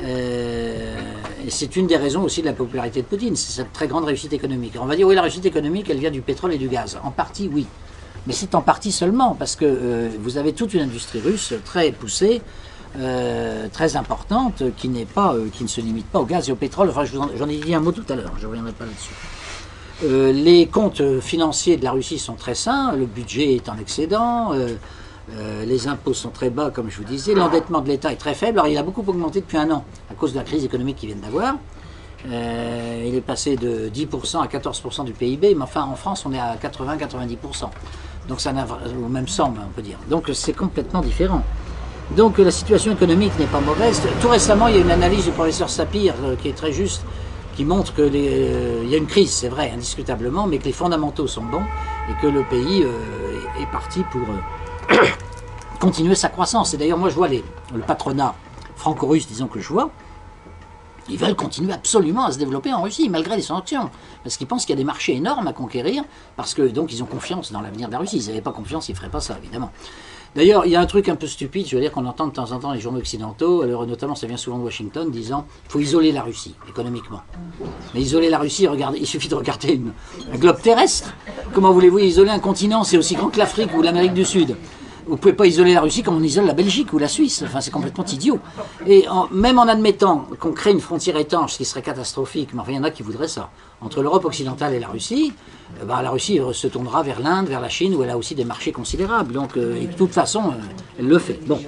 Et c'est une des raisons aussi de la popularité de Poutine, c'est cette très grande réussite économique. On va dire oui, la réussite économique, elle vient du pétrole et du gaz. En partie, oui. Mais c'est en partie seulement, parce que vous avez toute une industrie russe très poussée, très importante, qui ne se limite pas au gaz et au pétrole. Enfin, j'en ai dit un mot tout à l'heure, je ne reviendrai pas là-dessus. Les comptes financiers de la Russie sont très sains, le budget est en excédent, les impôts sont très bas, comme je vous disais, l'endettement de l'État est très faible. Alors il a beaucoup augmenté depuis un an, à cause de la crise économique qu'ils viennent d'avoir. Il est passé de 10% à 14% du PIB, mais enfin en France on est à 80-90%. Donc ça n'a au même somme, on peut dire. Donc c'est complètement différent. Donc la situation économique n'est pas mauvaise. Tout récemment, il y a une analyse du professeur Sapir qui est très juste, qui montre qu'il y a une crise, c'est vrai, indiscutablement, mais que les fondamentaux sont bons et que le pays est parti pour continuer sa croissance. Et d'ailleurs, moi je vois le patronat franco-russe, disons que je vois, ils veulent continuer absolument à se développer en Russie, malgré les sanctions. Parce qu'ils pensent qu'il y a des marchés énormes à conquérir, parce que donc ils ont confiance dans l'avenir de la Russie. S'ils n'avaient pas confiance, ils ne feraient pas ça, évidemment. D'ailleurs, il y a un truc un peu stupide, je veux dire, qu'on entend de temps en temps les journaux occidentaux, alors notamment ça vient souvent de Washington, disant qu'il faut isoler la Russie, économiquement. Mais isoler la Russie, regardez, il suffit de regarder un globe terrestre. Comment voulez-vous isoler un continent? C'est aussi grand que l'Afrique ou l'Amérique du Sud. Vous ne pouvez pas isoler la Russie comme on isole la Belgique ou la Suisse. Enfin, c'est complètement idiot. Et même en admettant qu'on crée une frontière étanche, ce qui serait catastrophique, mais enfin, il y en a qui voudraient ça, entre l'Europe occidentale et la Russie se tournera vers l'Inde, vers la Chine, où elle a aussi des marchés considérables. Donc, et de toute façon, elle le fait. Bon.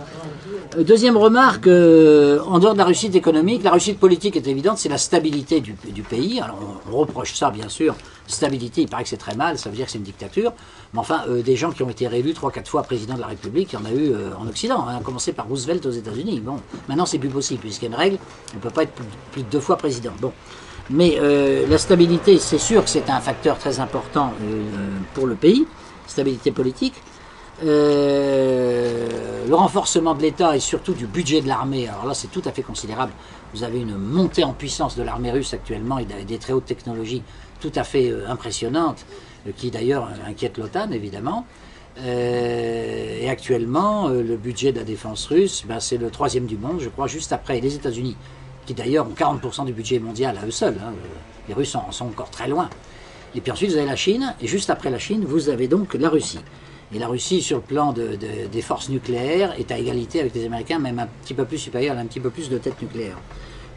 Deuxième remarque, en dehors de la réussite économique, la réussite politique est évidente, c'est la stabilité du pays. Alors, on reproche ça, bien sûr. Stabilité, il paraît que c'est très mal, ça veut dire que c'est une dictature. Mais enfin, des gens qui ont été réélus 3-4 fois président de la République, il y en a eu en Occident, hein, à commencer par Roosevelt aux États-Unis. Bon, maintenant c'est plus possible, puisqu'il y a une règle, on ne peut pas être plus de 2 fois président. Bon. Mais la stabilité, c'est sûr que c'est un facteur très important pour le pays, stabilité politique. Le renforcement de l'État et surtout du budget de l'armée, alors là c'est tout à fait considérable. Vous avez une montée en puissance de l'armée russe actuellement et des très hautes technologies tout à fait impressionnantes, qui d'ailleurs inquiètent l'OTAN évidemment. Et actuellement, le budget de la défense russe, c'est le 3e du monde, je crois, juste après les États-Unis, qui d'ailleurs ont 40% du budget mondial à eux seuls. Hein. Les Russes en sont encore très loin. Et puis ensuite, vous avez la Chine, et juste après la Chine, vous avez donc la Russie. Et la Russie, sur le plan des forces nucléaires, est à égalité avec les Américains, même un petit peu plus supérieure, elle a un petit peu plus de têtes nucléaires.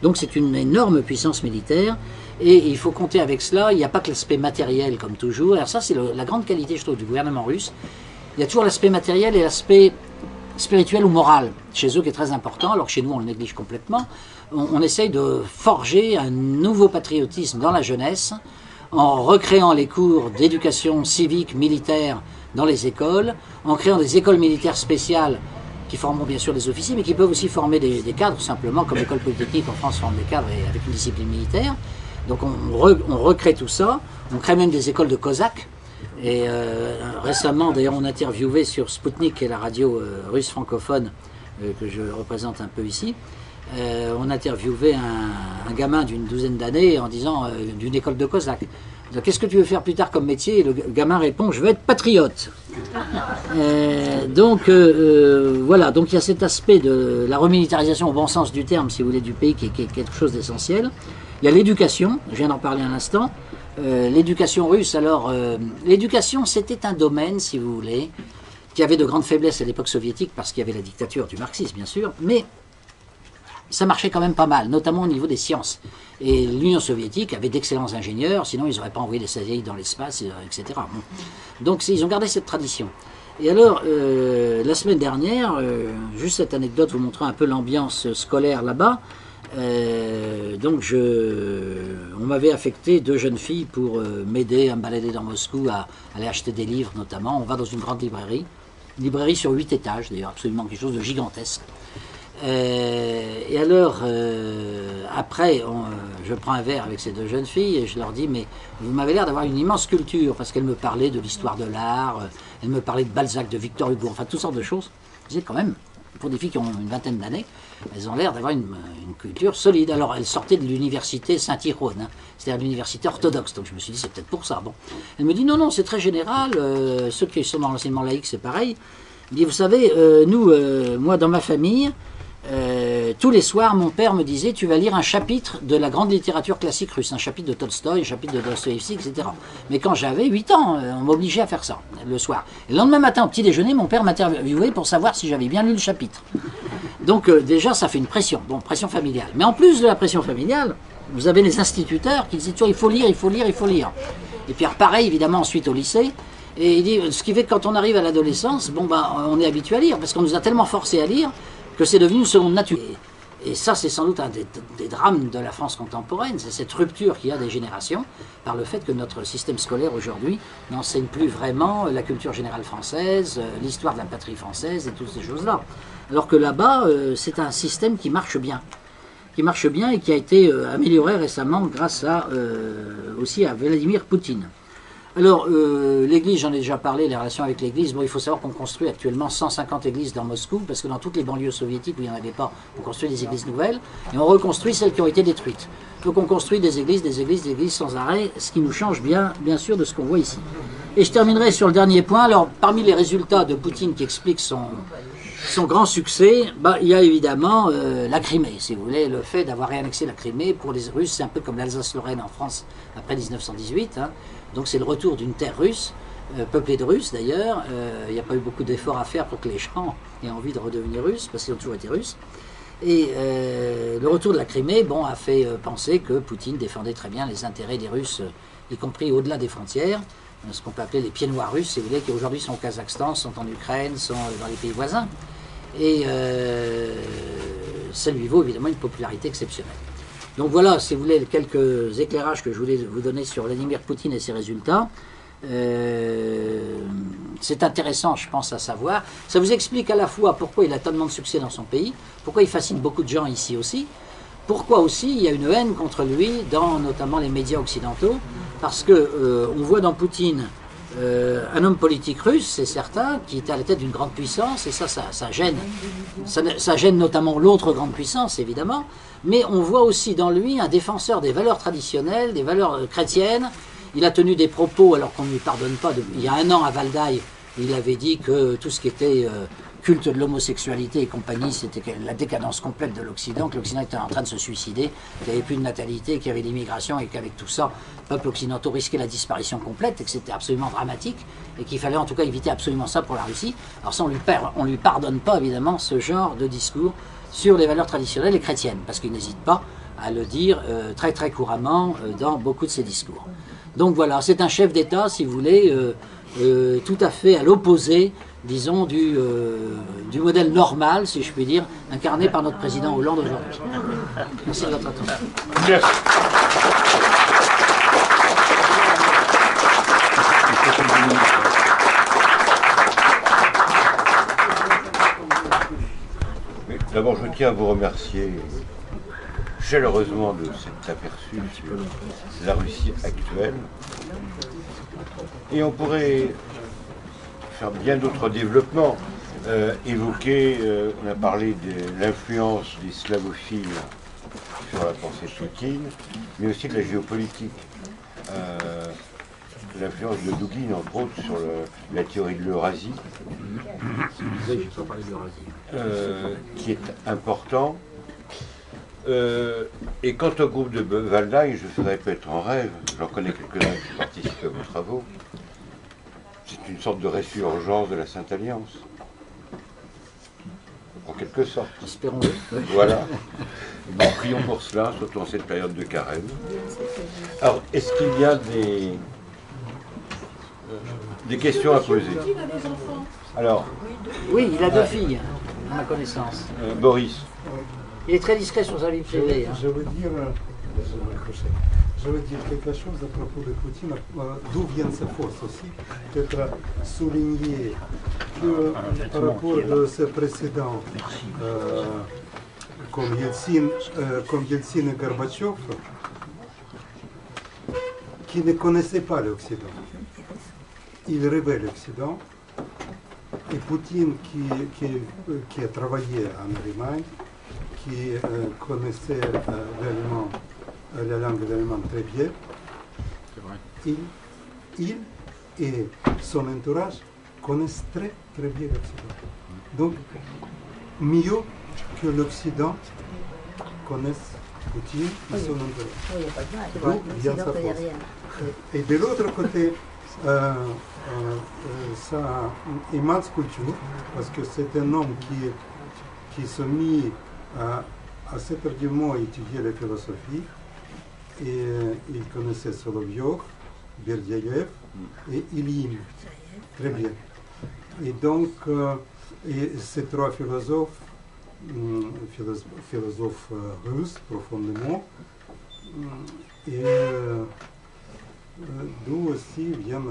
Donc c'est une énorme puissance militaire, et il faut compter avec cela. Il n'y a pas que l'aspect matériel, comme toujours. Alors ça, c'est la grande qualité, je trouve, du gouvernement russe. Il y a toujours l'aspect matériel et l'aspect spirituel ou moral, chez eux, qui est très important, alors que chez nous, on le néglige complètement. On essaye de forger un nouveau patriotisme dans la jeunesse, en recréant les cours d'éducation civique, militaire, dans les écoles, en créant des écoles militaires spéciales qui formeront bien sûr des officiers, mais qui peuvent aussi former des cadres, simplement, comme l'école polytechnique en France forme des cadres avec une discipline militaire. Donc on recrée tout ça, on crée même des écoles de Cosaques. Et récemment, d'ailleurs, on interviewait sur Sputnik, qui est la radio russe francophone que je représente un peu ici, on interviewait un gamin d'une douzaine d'années en disant d'une école de Cosaques. Qu'est-ce que tu veux faire plus tard comme métier? Et le gamin répond, je veux être patriote. Voilà, donc il y a cet aspect de la remilitarisation au bon sens du terme, si vous voulez, du pays, qui est quelque chose d'essentiel. Il y a l'éducation, je viens d'en parler un instant. L'éducation russe, alors, l'éducation c'était un domaine, si vous voulez, qui avait de grandes faiblesses à l'époque soviétique, parce qu'il y avait la dictature du marxisme, bien sûr, mais ça marchait quand même pas mal, notamment au niveau des sciences. Et l'Union soviétique avait d'excellents ingénieurs, sinon ils n'auraient pas envoyé des satellites dans l'espace, etc. Bon. Donc ils ont gardé cette tradition. Et alors, la semaine dernière, juste cette anecdote vous montrant un peu l'ambiance scolaire là-bas, Donc on m'avait affecté 2 jeunes filles pour m'aider à me balader dans Moscou, à aller acheter des livres notamment. On va dans une grande librairie, une librairie sur 8 étages d'ailleurs, absolument quelque chose de gigantesque. Et alors, après, je prends un verre avec ces 2 jeunes filles et je leur dis, mais vous m'avez l'air d'avoir une immense culture, parce qu'elles me parlaient de l'histoire de l'art, elles me parlaient de Balzac, de Victor Hugo, enfin toutes sortes de choses. Je disais quand même, pour des filles qui ont une vingtaine d'années, elles ont l'air d'avoir une culture solide. Alors elles sortaient de l'université Saint-Hirone, hein, c'est-à-dire l'université orthodoxe, donc je me suis dit c'est peut-être pour ça. Bon. Elle me dit non, non, c'est très général, ceux qui sont dans l'enseignement laïque c'est pareil. Elle me dit, vous savez, moi dans ma famille, tous les soirs, mon père me disait tu vas lire un chapitre de la grande littérature classique russe, un chapitre de Tolstoï, un chapitre de Dostoïevski, etc. Mais quand j'avais 8 ans, on m'obligeait à faire ça, le soir. Et le lendemain matin, au petit déjeuner, mon père m'interviewait pour savoir si j'avais bien lu le chapitre. Donc déjà, ça fait une pression, bon, pression familiale. Mais en plus de la pression familiale, vous avez les instituteurs qui disaient toujours il faut lire, il faut lire, il faut lire. Et puis pareil, évidemment, ensuite au lycée. Et il dit, ce qui fait que quand on arrive à l'adolescence, bon, ben, on est habitué à lire, parce qu'on nous a tellement forcé à lire que c'est devenu une seconde nature. Et ça, c'est sans doute un des drames de la France contemporaine, c'est cette rupture qu'il y a des générations par le fait que notre système scolaire aujourd'hui n'enseigne plus vraiment la culture générale française, l'histoire de la patrie française et toutes ces choses-là. Alors que là-bas, c'est un système qui marche bien et qui a été amélioré récemment grâce aussi à Vladimir Poutine. Alors, l'église, j'en ai déjà parlé, les relations avec l'église. Bon, il faut savoir qu'on construit actuellement 150 églises dans Moscou, parce que dans toutes les banlieues soviétiques où il n'y en avait pas, on construit des églises nouvelles, et on reconstruit celles qui ont été détruites. Donc on construit des églises sans arrêt, ce qui nous change bien sûr de ce qu'on voit ici. Et je terminerai sur le dernier point. Alors, parmi les résultats de Poutine qui expliquent son grand succès, bah, il y a évidemment la Crimée, si vous voulez, le fait d'avoir réannexé la Crimée. Pour les Russes, c'est un peu comme l'Alsace-Lorraine en France après 1918, hein. Donc c'est le retour d'une terre russe, peuplée de Russes d'ailleurs. Il n'y a pas eu beaucoup d'efforts à faire pour que les gens aient envie de redevenir russes, parce qu'ils ont toujours été russes. Et le retour de la Crimée, bon, a fait penser que Poutine défendait très bien les intérêts des Russes, y compris au-delà des frontières, ce qu'on peut appeler les pieds noirs russes, si vous voulez, qui aujourd'hui sont au Kazakhstan, sont en Ukraine, sont dans les pays voisins. Et ça lui vaut évidemment une popularité exceptionnelle. Donc voilà, si vous voulez, quelques éclairages que je voulais vous donner sur Vladimir Poutine et ses résultats. C'est intéressant, je pense, à savoir. Ça vous explique à la fois pourquoi il a tellement de succès dans son pays, pourquoi il fascine beaucoup de gens ici aussi, pourquoi aussi il y a une haine contre lui dans notamment les médias occidentaux, parce que on voit dans Poutine un homme politique russe, c'est certain, qui est à la tête d'une grande puissance, et ça gêne. Ça gêne notamment l'autre grande puissance, évidemment, mais on voit aussi dans lui un défenseur des valeurs traditionnelles, des valeurs chrétiennes. Il a tenu des propos, alors qu'on ne lui pardonne pas, il y a 1 an à Valdaï, il avait dit que tout ce qui était culte de l'homosexualité et compagnie, c'était la décadence complète de l'Occident, que l'Occident était en train de se suicider, qu'il n'y avait plus de natalité, qu'il y avait l'immigration et qu'avec tout ça, les peuples occidentaux risquaient la disparition complète et que c'était absolument dramatique et qu'il fallait en tout cas éviter absolument ça pour la Russie. Alors ça, on lui pardonne pas évidemment ce genre de discours sur les valeurs traditionnelles et chrétiennes, parce qu'il n'hésite pas à le dire très très couramment dans beaucoup de ses discours. Donc voilà, c'est un chef d'État, si vous voulez, tout à fait à l'opposé, disons, du modèle normal, si je puis dire, incarné par notre président Hollande aujourd'hui. Merci de votre attention. Merci. D'abord, je tiens à vous remercier chaleureusement de cet aperçu sur la Russie actuelle. Et on pourrait faire bien d'autres développements, évoquer, on a parlé de l'influence des slavophiles sur la pensée de Poutine, mais aussi de la géopolitique. L'influence de Dugin, entre autres, sur la théorie de l'Eurasie, qui est important. Et quant au groupe de Valdaï, je ferai peut-être en rêve, j'en connais quelques-uns qui participent à vos travaux, c'est une sorte de résurgence de la Sainte Alliance, en quelque sorte. Espérons-le. Voilà. Bon, prions pour cela, surtout en cette période de carême. Alors, est-ce qu'il y a des questions à poser? Alors, oui, il a 2 filles, à ma connaissance. Boris. Il est très discret sur sa vie privée. Hein. Je veux dire quelque chose à propos de Poutine, d'où viennent ses forces aussi. Peut-être souligner que par rapport à ses précédents, comme Yeltsin et Gorbatchev, qui ne connaissaient pas l'Occident. Ils rêvaient l'Occident. Et Poutine, qui a travaillé en Allemagne, qui connaissait l'allemand, la langue allemande très bien, il et son entourage connaissent très très bien l'Occident. Donc, mieux que l'Occident connaisse Poutine et son entourage. Donc, vient sa force. Et de l'autre côté, ça a immense culture, parce que c'est un homme qui s'est mis à cet argument à étudier la philosophie, et il connaissait Solovyov, Berdyaev et Ilyin très bien. Et donc, et ces trois philosophes, russes profondément, et d'où aussi vient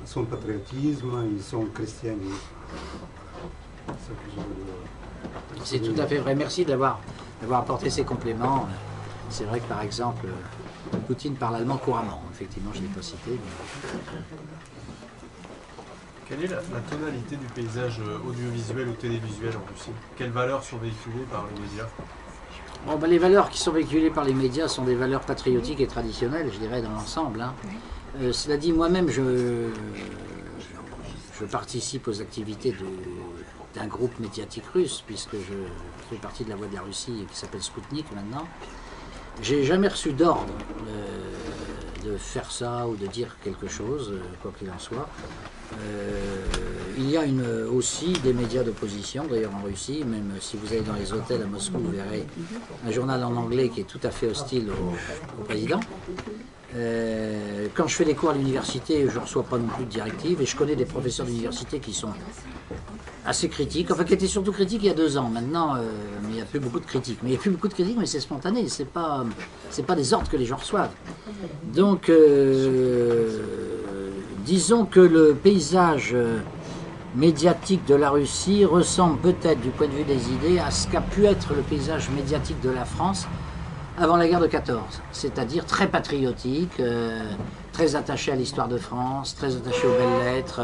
son patriotisme et son christianisme. C'est tout à fait vrai. Merci d'avoir apporté ces compléments. C'est vrai que par exemple, Poutine parle allemand couramment. Effectivement, je ne l'ai pas cité. Mais... Quelle est la tonalité du paysage audiovisuel ou télévisuel en Russie? Quelles valeurs sont véhiculées par les médias? Bon, ben, les valeurs qui sont véhiculées par les médias sont des valeurs patriotiques et traditionnelles, je dirais, dans l'ensemble. Hein. Cela dit, moi-même, je participe aux activités d'un groupe médiatique russe, puisque je fais partie de la Voix de la Russie, qui s'appelle Spoutnik maintenant. J'ai jamais reçu d'ordre de faire ça ou de dire quelque chose, quoi qu'il en soit. Il y a aussi des médias d'opposition, d'ailleurs en Russie, même si vous allez dans les hôtels à Moscou, vous verrez un journal en anglais qui est tout à fait hostile au président. Quand je fais des cours à l'université, je ne reçois pas non plus de directives, et je connais des professeurs d'université qui sont assez critiques, enfin qui étaient surtout critiques il y a 2 ans. Maintenant, il n'y a plus beaucoup de critiques. Mais il n'y a plus beaucoup de critiques, mais c'est spontané, c'est pas des ordres que les gens reçoivent. Donc, disons que le paysage médiatique de la Russie ressemble peut-être, du point de vue des idées, à ce qu'a pu être le paysage médiatique de la France avant la guerre de 14, c'est-à-dire très patriotique, très attaché à l'histoire de France, très attaché aux belles lettres.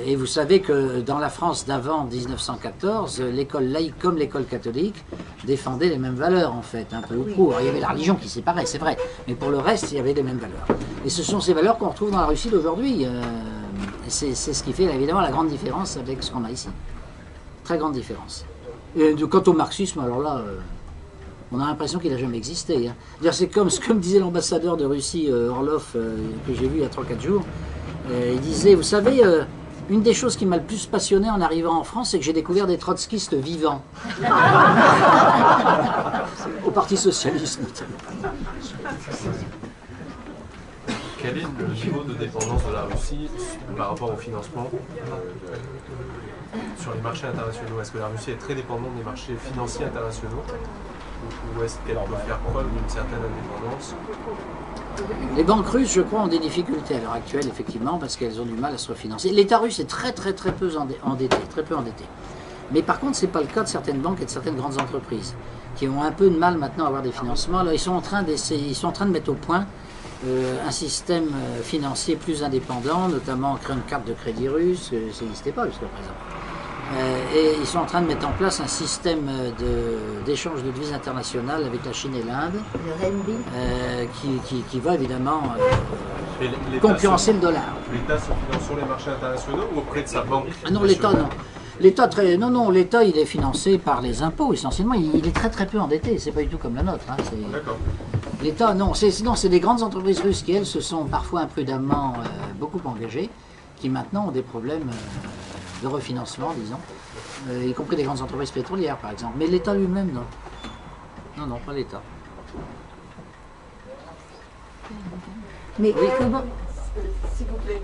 Et vous savez que dans la France d'avant 1914, l'école laïque comme l'école catholique défendaient les mêmes valeurs en fait, un peu ou prou. Il y avait la religion qui séparait, c'est vrai, mais pour le reste, il y avait les mêmes valeurs. Et ce sont ces valeurs qu'on retrouve dans la Russie d'aujourd'hui. C'est ce qui fait évidemment la grande différence avec ce qu'on a ici. Très grande différence. Et quant au marxisme, alors là... on a l'impression qu'il n'a jamais existé. Hein. C'est comme ce que me disait l'ambassadeur de Russie, Orlov, que j'ai vu il y a 3-4 jours. Il disait, vous savez, une des choses qui m'a le plus passionné en arrivant en France, c'est que j'ai découvert des trotskistes vivants. Au Parti Socialiste, notamment. Quel est le niveau de dépendance de la Russie par rapport au financement sur les marchés internationaux? Est-ce que la Russie est très dépendante des marchés financiers internationaux? Ou est-ce qu'elle peut faire preuve d'une certaine indépendance? Les banques russes, je crois, ont des difficultés à l'heure actuelle, effectivement, parce qu'elles ont du mal à se refinancer. L'État russe est très peu endetté. Mais par contre, ce n'est pas le cas de certaines banques et de certaines grandes entreprises, qui ont un peu de mal maintenant à avoir des financements. Alors, ils sont en train de mettre au point un système financier plus indépendant, notamment en créant une carte de crédit russe, ça n'existait pas jusqu'à présent. Et ils sont en train de mettre en place un système d'échange de devises internationales avec la Chine et l'Inde, qui va évidemment concurrencer le dollar. L'État se finance sur les marchés internationaux ou auprès de sa banque? Ah non, l'État non. L'État il est financé par les impôts essentiellement. Il est très peu endetté. C'est pas du tout comme la nôtre. Hein. D'accord. L'État non. C'est des grandes entreprises russes qui elles se sont parfois imprudemment beaucoup engagées, qui maintenant ont des problèmes de refinancement, disons, y compris des grandes entreprises pétrolières, par exemple. Mais l'État lui-même, non. Non, pas l'État. Mais oui. s'il vous plaît.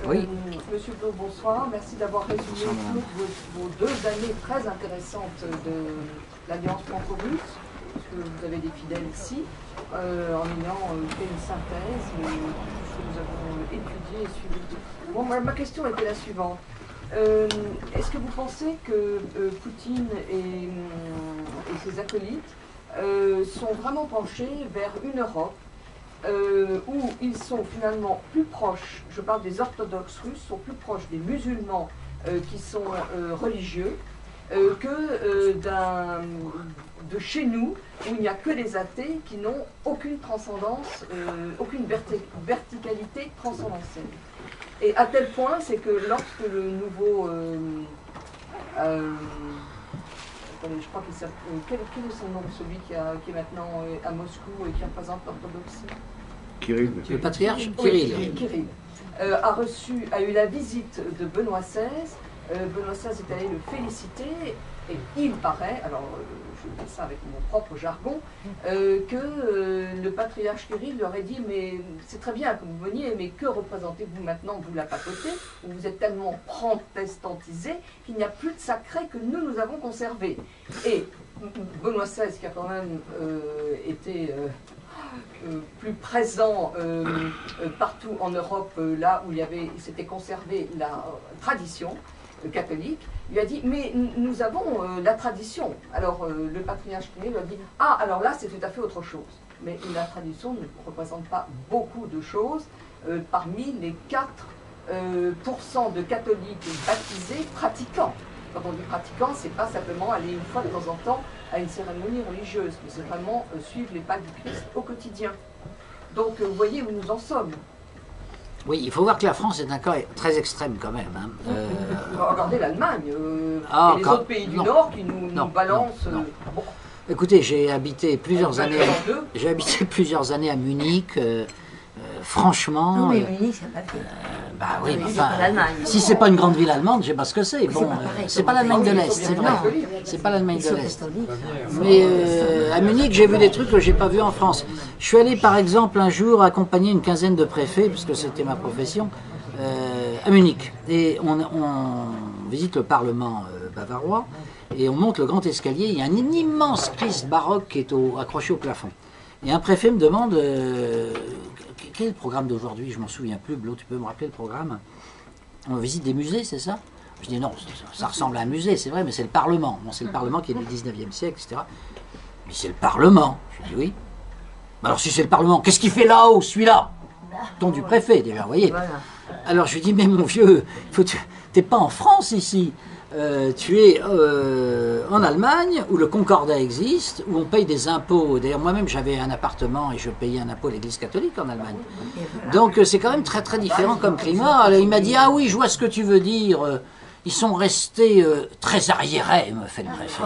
Oui. Monsieur Blo, bonsoir. Merci d'avoir résumé toutes vos 2 années très intéressantes de l'Alliance franco-russe, puisque vous avez des fidèles ici, en ayant fait une synthèse de tout ce que nous avons étudié et suivi. Bon, ma question était la suivante. Est-ce que vous pensez que Poutine et ses acolytes sont vraiment penchés vers une Europe où ils sont finalement plus proches, je parle des orthodoxes russes, sont plus proches des musulmans qui sont religieux que de chez nous, où il n'y a que les athées qui n'ont aucune transcendance, aucune verticalité transcendentielle. Et à tel point, c'est que lorsque le nouveau... attendez, je crois qu'il s'appelle... Quel est son nom, celui qui est maintenant à Moscou et qui représente l'orthodoxie? Kirill. Le patriarche Oui, Kirill. Kirill. A eu la visite de Benoît XVI. Benoît XVI est allé le féliciter et il paraît, alors je dis ça avec mon propre jargon, que le patriarche Kirill leur a dit « mais c'est très bien que vous veniez, mais que représentez-vous maintenant, vous la papauté, où vous êtes tellement protestantisé qu'il n'y a plus de sacré que nous avons conservé ». Et Benoît XVI, qui a quand même été... plus présent partout en Europe, là où il s'était conservé la tradition catholique, lui a dit mais nous avons la tradition. Alors le patriarche Kirill lui a dit ah alors là c'est tout à fait autre chose. Mais la tradition ne représente pas beaucoup de choses parmi les 4% de catholiques baptisés pratiquants. Quand on dit pratiquant, c'est pas simplement aller une fois de temps en temps à une cérémonie religieuse, mais c'est vraiment suivre les pas du Christ au quotidien. Donc vous voyez où nous en sommes. Oui, il faut voir que la France est un cas très extrême quand même. Hein. Regardez l'Allemagne et les autres pays du non, Nord qui nous balancent. non. Bon. Écoutez, j'ai habité plusieurs années à Munich. Franchement. Non, mais Munich, c'est pas fait. Bah oui, Mais enfin, c'est pas l'Allemagne. si c'est pas une grande ville allemande, je sais pas ce que c'est. Bon, c'est pas l'Allemagne de l'Est, c'est vrai. Non. C'est pas l'Allemagne Ils de sont l'Est. catholiques. Mais à Munich, j'ai vu des trucs que j'ai pas vus en France. Je suis allé par exemple un jour accompagner une quinzaine de préfets, puisque c'était ma profession, à Munich. Et on visite le Parlement bavarois et on monte le grand escalier. Il y a un immense Christ baroque qui est accroché au plafond. Et un préfet me demande quel est le programme d'aujourd'hui? Je m'en souviens plus. Blo, tu peux me rappeler le programme? On visite des musées, c'est ça? Je dis non, ça ressemble à un musée, c'est vrai, mais c'est le Parlement. Bon, c'est le Parlement qui est du 19e siècle, etc. Mais c'est le Parlement. Je dis oui. Alors si c'est le Parlement, qu'est-ce qu'il fait là-haut, celui-là? Ton du préfet, déjà, vous voyez. Voilà. Alors je lui dis, mais mon vieux, t'es pas en France ici. Tu es en Allemagne, où le Concordat existe, où on paye des impôts. D'ailleurs, moi-même, j'avais un appartement et je payais un impôt à l'Église catholique en Allemagne. Donc, c'est quand même très, très différent comme climat. Alors, il m'a dit, ah oui, je vois ce que tu veux dire. Ils sont restés très arriérés, me fait le préfet.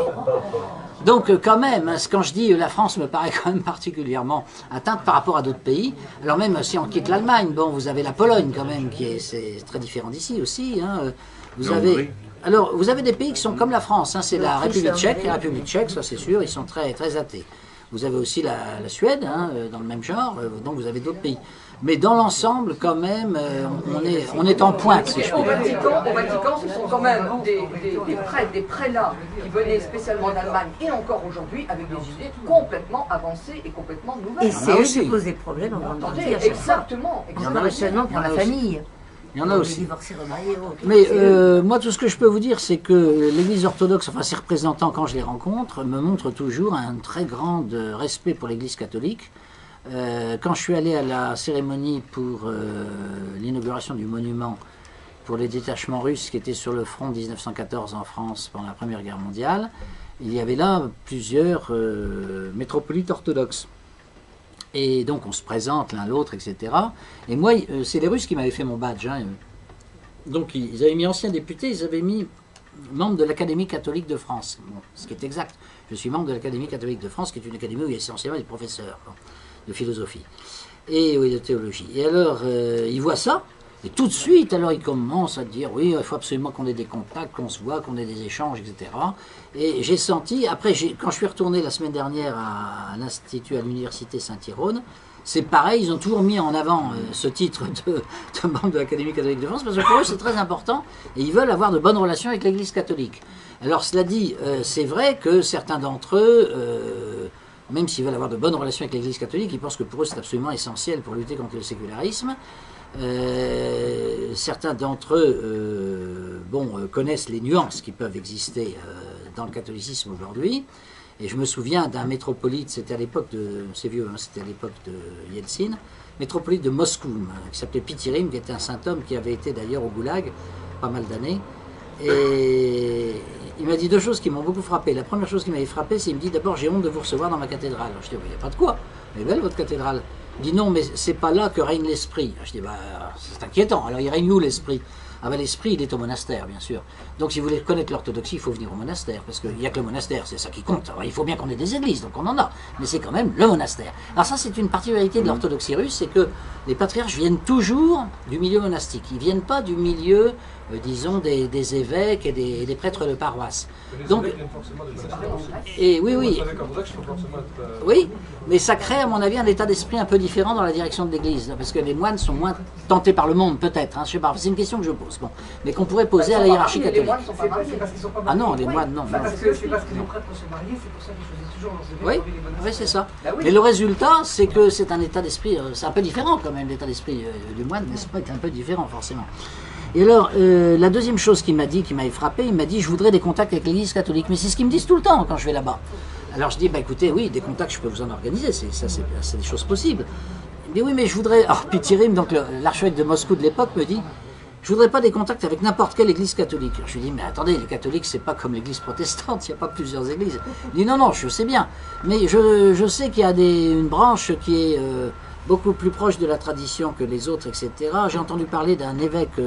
Donc, quand même, hein, quand je dis la France me paraît quand même particulièrement atteinte par rapport à d'autres pays. Alors, même si on quitte l'Allemagne, bon, vous avez la Pologne quand même, c'est très différent d'ici aussi. Hein. Vous avez... Alors, vous avez des pays qui sont comme la France, hein, c'est la République tchèque. La République tchèque, ça c'est sûr, ils sont très, très athées. Vous avez aussi la Suède, hein, dans le même genre, donc vous avez d'autres pays. Mais dans l'ensemble, quand même, on est en pointe, si je puis Au dire. Vatican, ce sont quand même des prêtres, des prélats qui venaient spécialement d'Allemagne et encore aujourd'hui avec des idées complètement avancées et complètement nouvelles. Et c'est eux qui posent des problèmes en grande partie. Attendez, exactement. Non seulement pour la famille. Il y en a aussi. Divorcés, remariés, autres. Mais moi, tout ce que je peux vous dire, c'est que l'Église orthodoxe, enfin ses représentants, quand je les rencontre, me montrent toujours un très grand respect pour l'Église catholique. Quand je suis allé à la cérémonie pour l'inauguration du monument pour les détachements russes qui étaient sur le front de 1914 en France pendant la Première Guerre mondiale, il y avait là plusieurs métropolites orthodoxes. Et donc on se présente l'un l'autre, etc. Et moi, c'est les Russes qui m'avaient fait mon badge. Hein. Donc ils avaient mis ancien député, ils avaient mis membre de l'Académie catholique de France. Bon, ce qui est exact. Je suis membre de l'Académie catholique de France, qui est une académie où il y a essentiellement des professeurs de philosophie et de théologie. Et alors, ils voient ça, et tout de suite, alors ils commencent à dire, oui, il faut absolument qu'on ait des contacts, qu'on se voit, qu'on ait des échanges, etc. Et j'ai senti, après, quand je suis retourné la semaine dernière à l'Institut, à l'Université Saint-Tyrone, c'est pareil, ils ont toujours mis en avant ce titre de membre de l'Académie catholique de France, parce que pour eux c'est très important, et ils veulent avoir de bonnes relations avec l'Église catholique. Alors cela dit, c'est vrai que certains d'entre eux, même s'ils veulent avoir de bonnes relations avec l'Église catholique, ils pensent que pour eux c'est absolument essentiel pour lutter contre le sécularisme. Certains d'entre eux connaissent les nuances qui peuvent exister dans le catholicisme aujourd'hui. Et je me souviens d'un métropolite, c'était à l'époque de, c'est vieux, hein, c'était à l'époque de Yeltsin, métropolite de Moscou, qui s'appelait Pitirim, qui était un saint homme qui avait été d'ailleurs au Goulag pas mal d'années. Et il m'a dit deux choses qui m'ont beaucoup frappé. La première chose qui m'avait frappé, c'est qu'il me dit d'abord j'ai honte de vous recevoir dans ma cathédrale. Alors, je dis il n'y a pas de quoi, elle est belle votre cathédrale. Il dit non, mais c'est pas là que règne l'esprit. Je dis c'est inquiétant. Alors il règne où l'esprit? Ah ben l'esprit il est au monastère bien sûr. Donc si vous voulez connaître l'orthodoxie, il faut venir au monastère, parce qu'il n'y a que le monastère, c'est ça qui compte. Alors, il faut bien qu'on ait des églises, donc on en a, mais c'est quand même le monastère. Alors ça c'est une particularité de l'orthodoxie russe, c'est que les patriarches viennent toujours du milieu monastique. Ils ne viennent pas du milieu, disons, des évêques et des prêtres de paroisse. Donc, et oui, oui. Oui, mais ça crée à mon avis un état d'esprit un peu différent dans la direction de l'Église, parce que les moines sont moins tentés par le monde, peut-être. Hein, je sais pas, c'est une question que je pose, bon, mais qu'on pourrait poser à la hiérarchie catholique. Les moines sont pas mariés. Ah non, les moines, non. Parce que les prêtres se mariaient, c'est pour ça qu'ils faisaient toujours leurs événements. Oui, c'est ça. Bah oui. Mais le résultat, c'est que c'est un état d'esprit, c'est un peu différent quand même, l'état d'esprit du moine, n'est-ce pas, est un peu différent forcément. Et alors, la deuxième chose qu'il m'a dit, qui m'avait frappé, il m'a dit, je voudrais des contacts avec l'Église catholique. Mais c'est ce qu'ils me disent tout le temps quand je vais là-bas. Alors je dis, bah écoutez, oui, des contacts, je peux vous en organiser, c'est des choses possibles. Il me dit, oui, mais je voudrais... Alors, Pitirim, donc l'archevêque de Moscou de l'époque, me dit, je voudrais pas des contacts avec n'importe quelle église catholique. Alors, je lui dis, mais attendez, les catholiques, c'est pas comme l'église protestante, il n'y a pas plusieurs églises. Il dit, non, non, je sais bien. Mais je sais qu'il y a une branche qui est beaucoup plus proche de la tradition que les autres, etc. J'ai entendu parler d'un évêque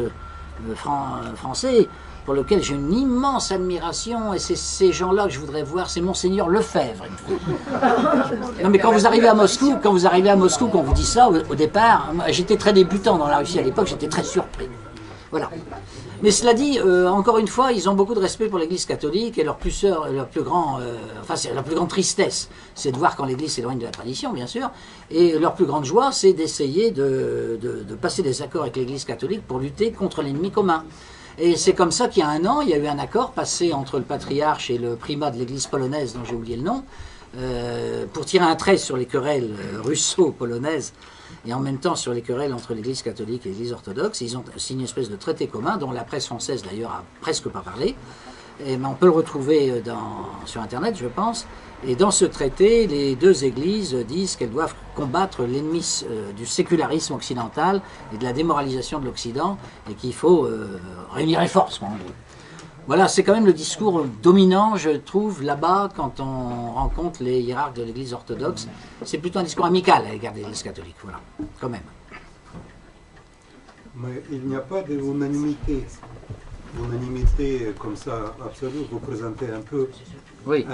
français pour lequel j'ai une immense admiration, et c'est ces gens-là que je voudrais voir, c'est Monseigneur Lefebvre. Non mais quand vous arrivez à Moscou, qu'on vous dit ça, au départ, j'étais très débutant dans la Russie à l'époque, j'étais très surpris. Voilà. Mais cela dit, encore une fois, ils ont beaucoup de respect pour l'Église catholique, et leur plus grande tristesse, c'est de voir quand l'Église s'éloigne de la tradition, bien sûr, et leur plus grande joie, c'est d'essayer de passer des accords avec l'Église catholique pour lutter contre l'ennemi commun. Et c'est comme ça qu'il y a un an, il y a eu un accord passé entre le patriarche et le primat de l'Église polonaise, dont j'ai oublié le nom, pour tirer un trait sur les querelles russo-polonaises, et en même temps sur les querelles entre l'Église catholique et l'Église orthodoxe. Ils ont signé une espèce de traité commun, dont la presse française d'ailleurs a presque pas parlé, mais on peut le retrouver sur Internet, je pense. Et dans ce traité, les deux églises disent qu'elles doivent combattre l'ennemi du sécularisme occidental et de la démoralisation de l'Occident, et qu'il faut réunir les forces, en gros. Voilà, c'est quand même le discours dominant, je trouve, là-bas, quand on rencontre les hiérarques de l'Église orthodoxe. C'est plutôt un discours amical à l'égard de l'Église catholique, voilà, quand même. Mais il n'y a pas d'unanimité. Unanimité comme ça, absolue, vous présentez un peu. Oui.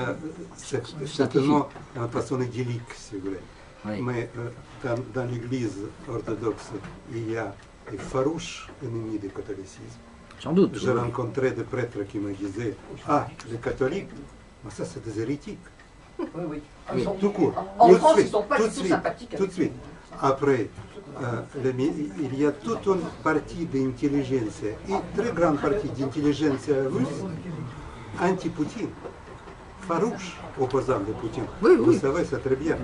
C'est certainement une façon idyllique, si vous voulez. Oui. Mais dans l'Église orthodoxe, il y a des farouches ennemis du catholicisme. Sans doute. J'ai rencontré des prêtres qui me disaient « Ah, les catholiques, mais ça c'est des hérétiques. » Oui. Oui. Tout court. En Tout de France, ils ne suite, sont pas tout du de tout suite, sympathiques tout avec de suite. Après, il y a toute une partie d'intelligence, une très grande partie d'intelligence russe, anti-Poutine, farouche opposant de Poutine. Oui, oui. Vous savez, c'est très bien.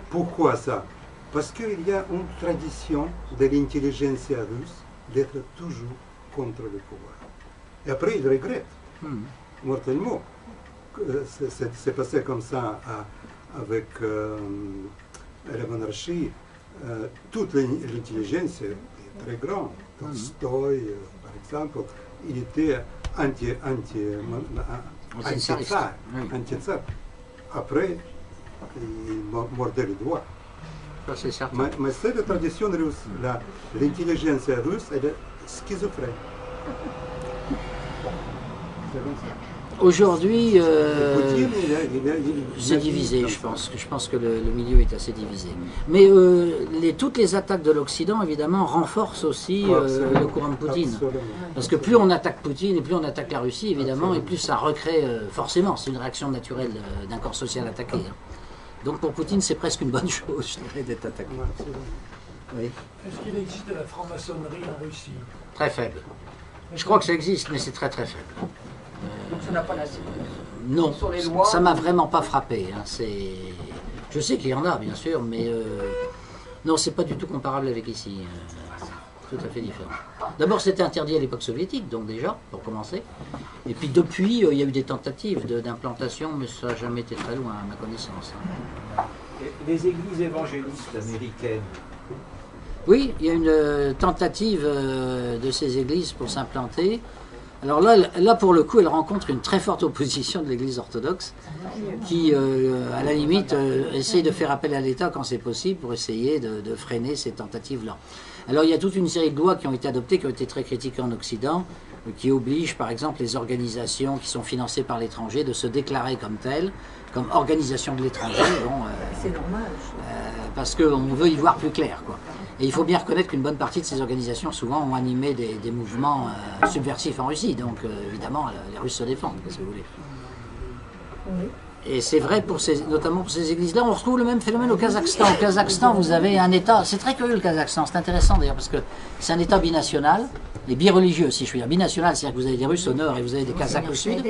Pourquoi ça? Parce qu'il y a une tradition de l'intelligence russe d'être toujours contre le pouvoir. Et après, il regrette, mortellement. C'est passé comme ça avec la monarchie. Toute l'intelligence est très grande. Tolstoï, par exemple, il était anti-tsar. Après, il mordait le doigt. Ça, c'est certain. Mais c'est la tradition russe. L'intelligence russe, elle est schizophrène. Aujourd'hui, Poutine, c'est divisé, je pense. Je pense que le milieu est assez divisé. Mais toutes les attaques de l'Occident, évidemment, renforcent aussi le courant de Poutine. Absolument. Parce que plus on attaque Poutine et plus on attaque la Russie, évidemment, et plus ça recrée, forcément, c'est une réaction naturelle d'un corps social attaqué. Donc pour Poutine, c'est presque une bonne chose, je dirais, d'être attaqué. Oui. Est-ce qu'il existe de la franc-maçonnerie en Russie? Très faible. Je crois que ça existe, mais c'est très très faible. Donc ça n'a pas d'incidence. Non, Sur les lois. ça m'a vraiment pas frappé. Hein. Je sais qu'il y en a, bien sûr, mais non, c'est pas du tout comparable avec ici. Tout à fait différent. D'abord, c'était interdit à l'époque soviétique, donc déjà, pour commencer. Et puis depuis, il y a eu des tentatives d'implantation, mais ça n'a jamais été très loin, à ma connaissance. Hein. Les églises évangélistes américaines. Oui, il y a une tentative de ces églises pour s'implanter. Alors là, pour le coup, elle rencontre une très forte opposition de l'Église orthodoxe qui, à la limite, essaye de faire appel à l'État quand c'est possible pour essayer de freiner ces tentatives-là. Alors il y a toute une série de lois qui ont été adoptées, qui ont été très critiquées en Occident, qui obligent par exemple les organisations qui sont financées par l'étranger de se déclarer comme telles, comme organisation de l'étranger. Bon, C'est normal. parce qu'on veut y voir plus clair, quoi. Et il faut bien reconnaître qu'une bonne partie de ces organisations, souvent, ont animé des mouvements subversifs en Russie. Donc, évidemment, les Russes se défendent, qu'est-ce que vous voulez. Oui. Et c'est vrai, notamment pour ces églises-là. On retrouve le même phénomène au Kazakhstan. Au Kazakhstan, vous avez un État... C'est très curieux, le Kazakhstan. C'est intéressant, d'ailleurs, parce que c'est un État binational, et bireligieux, si je puis dire. Binational, c'est-à-dire que vous avez des Russes au nord et vous avez des Kazakhs au sud.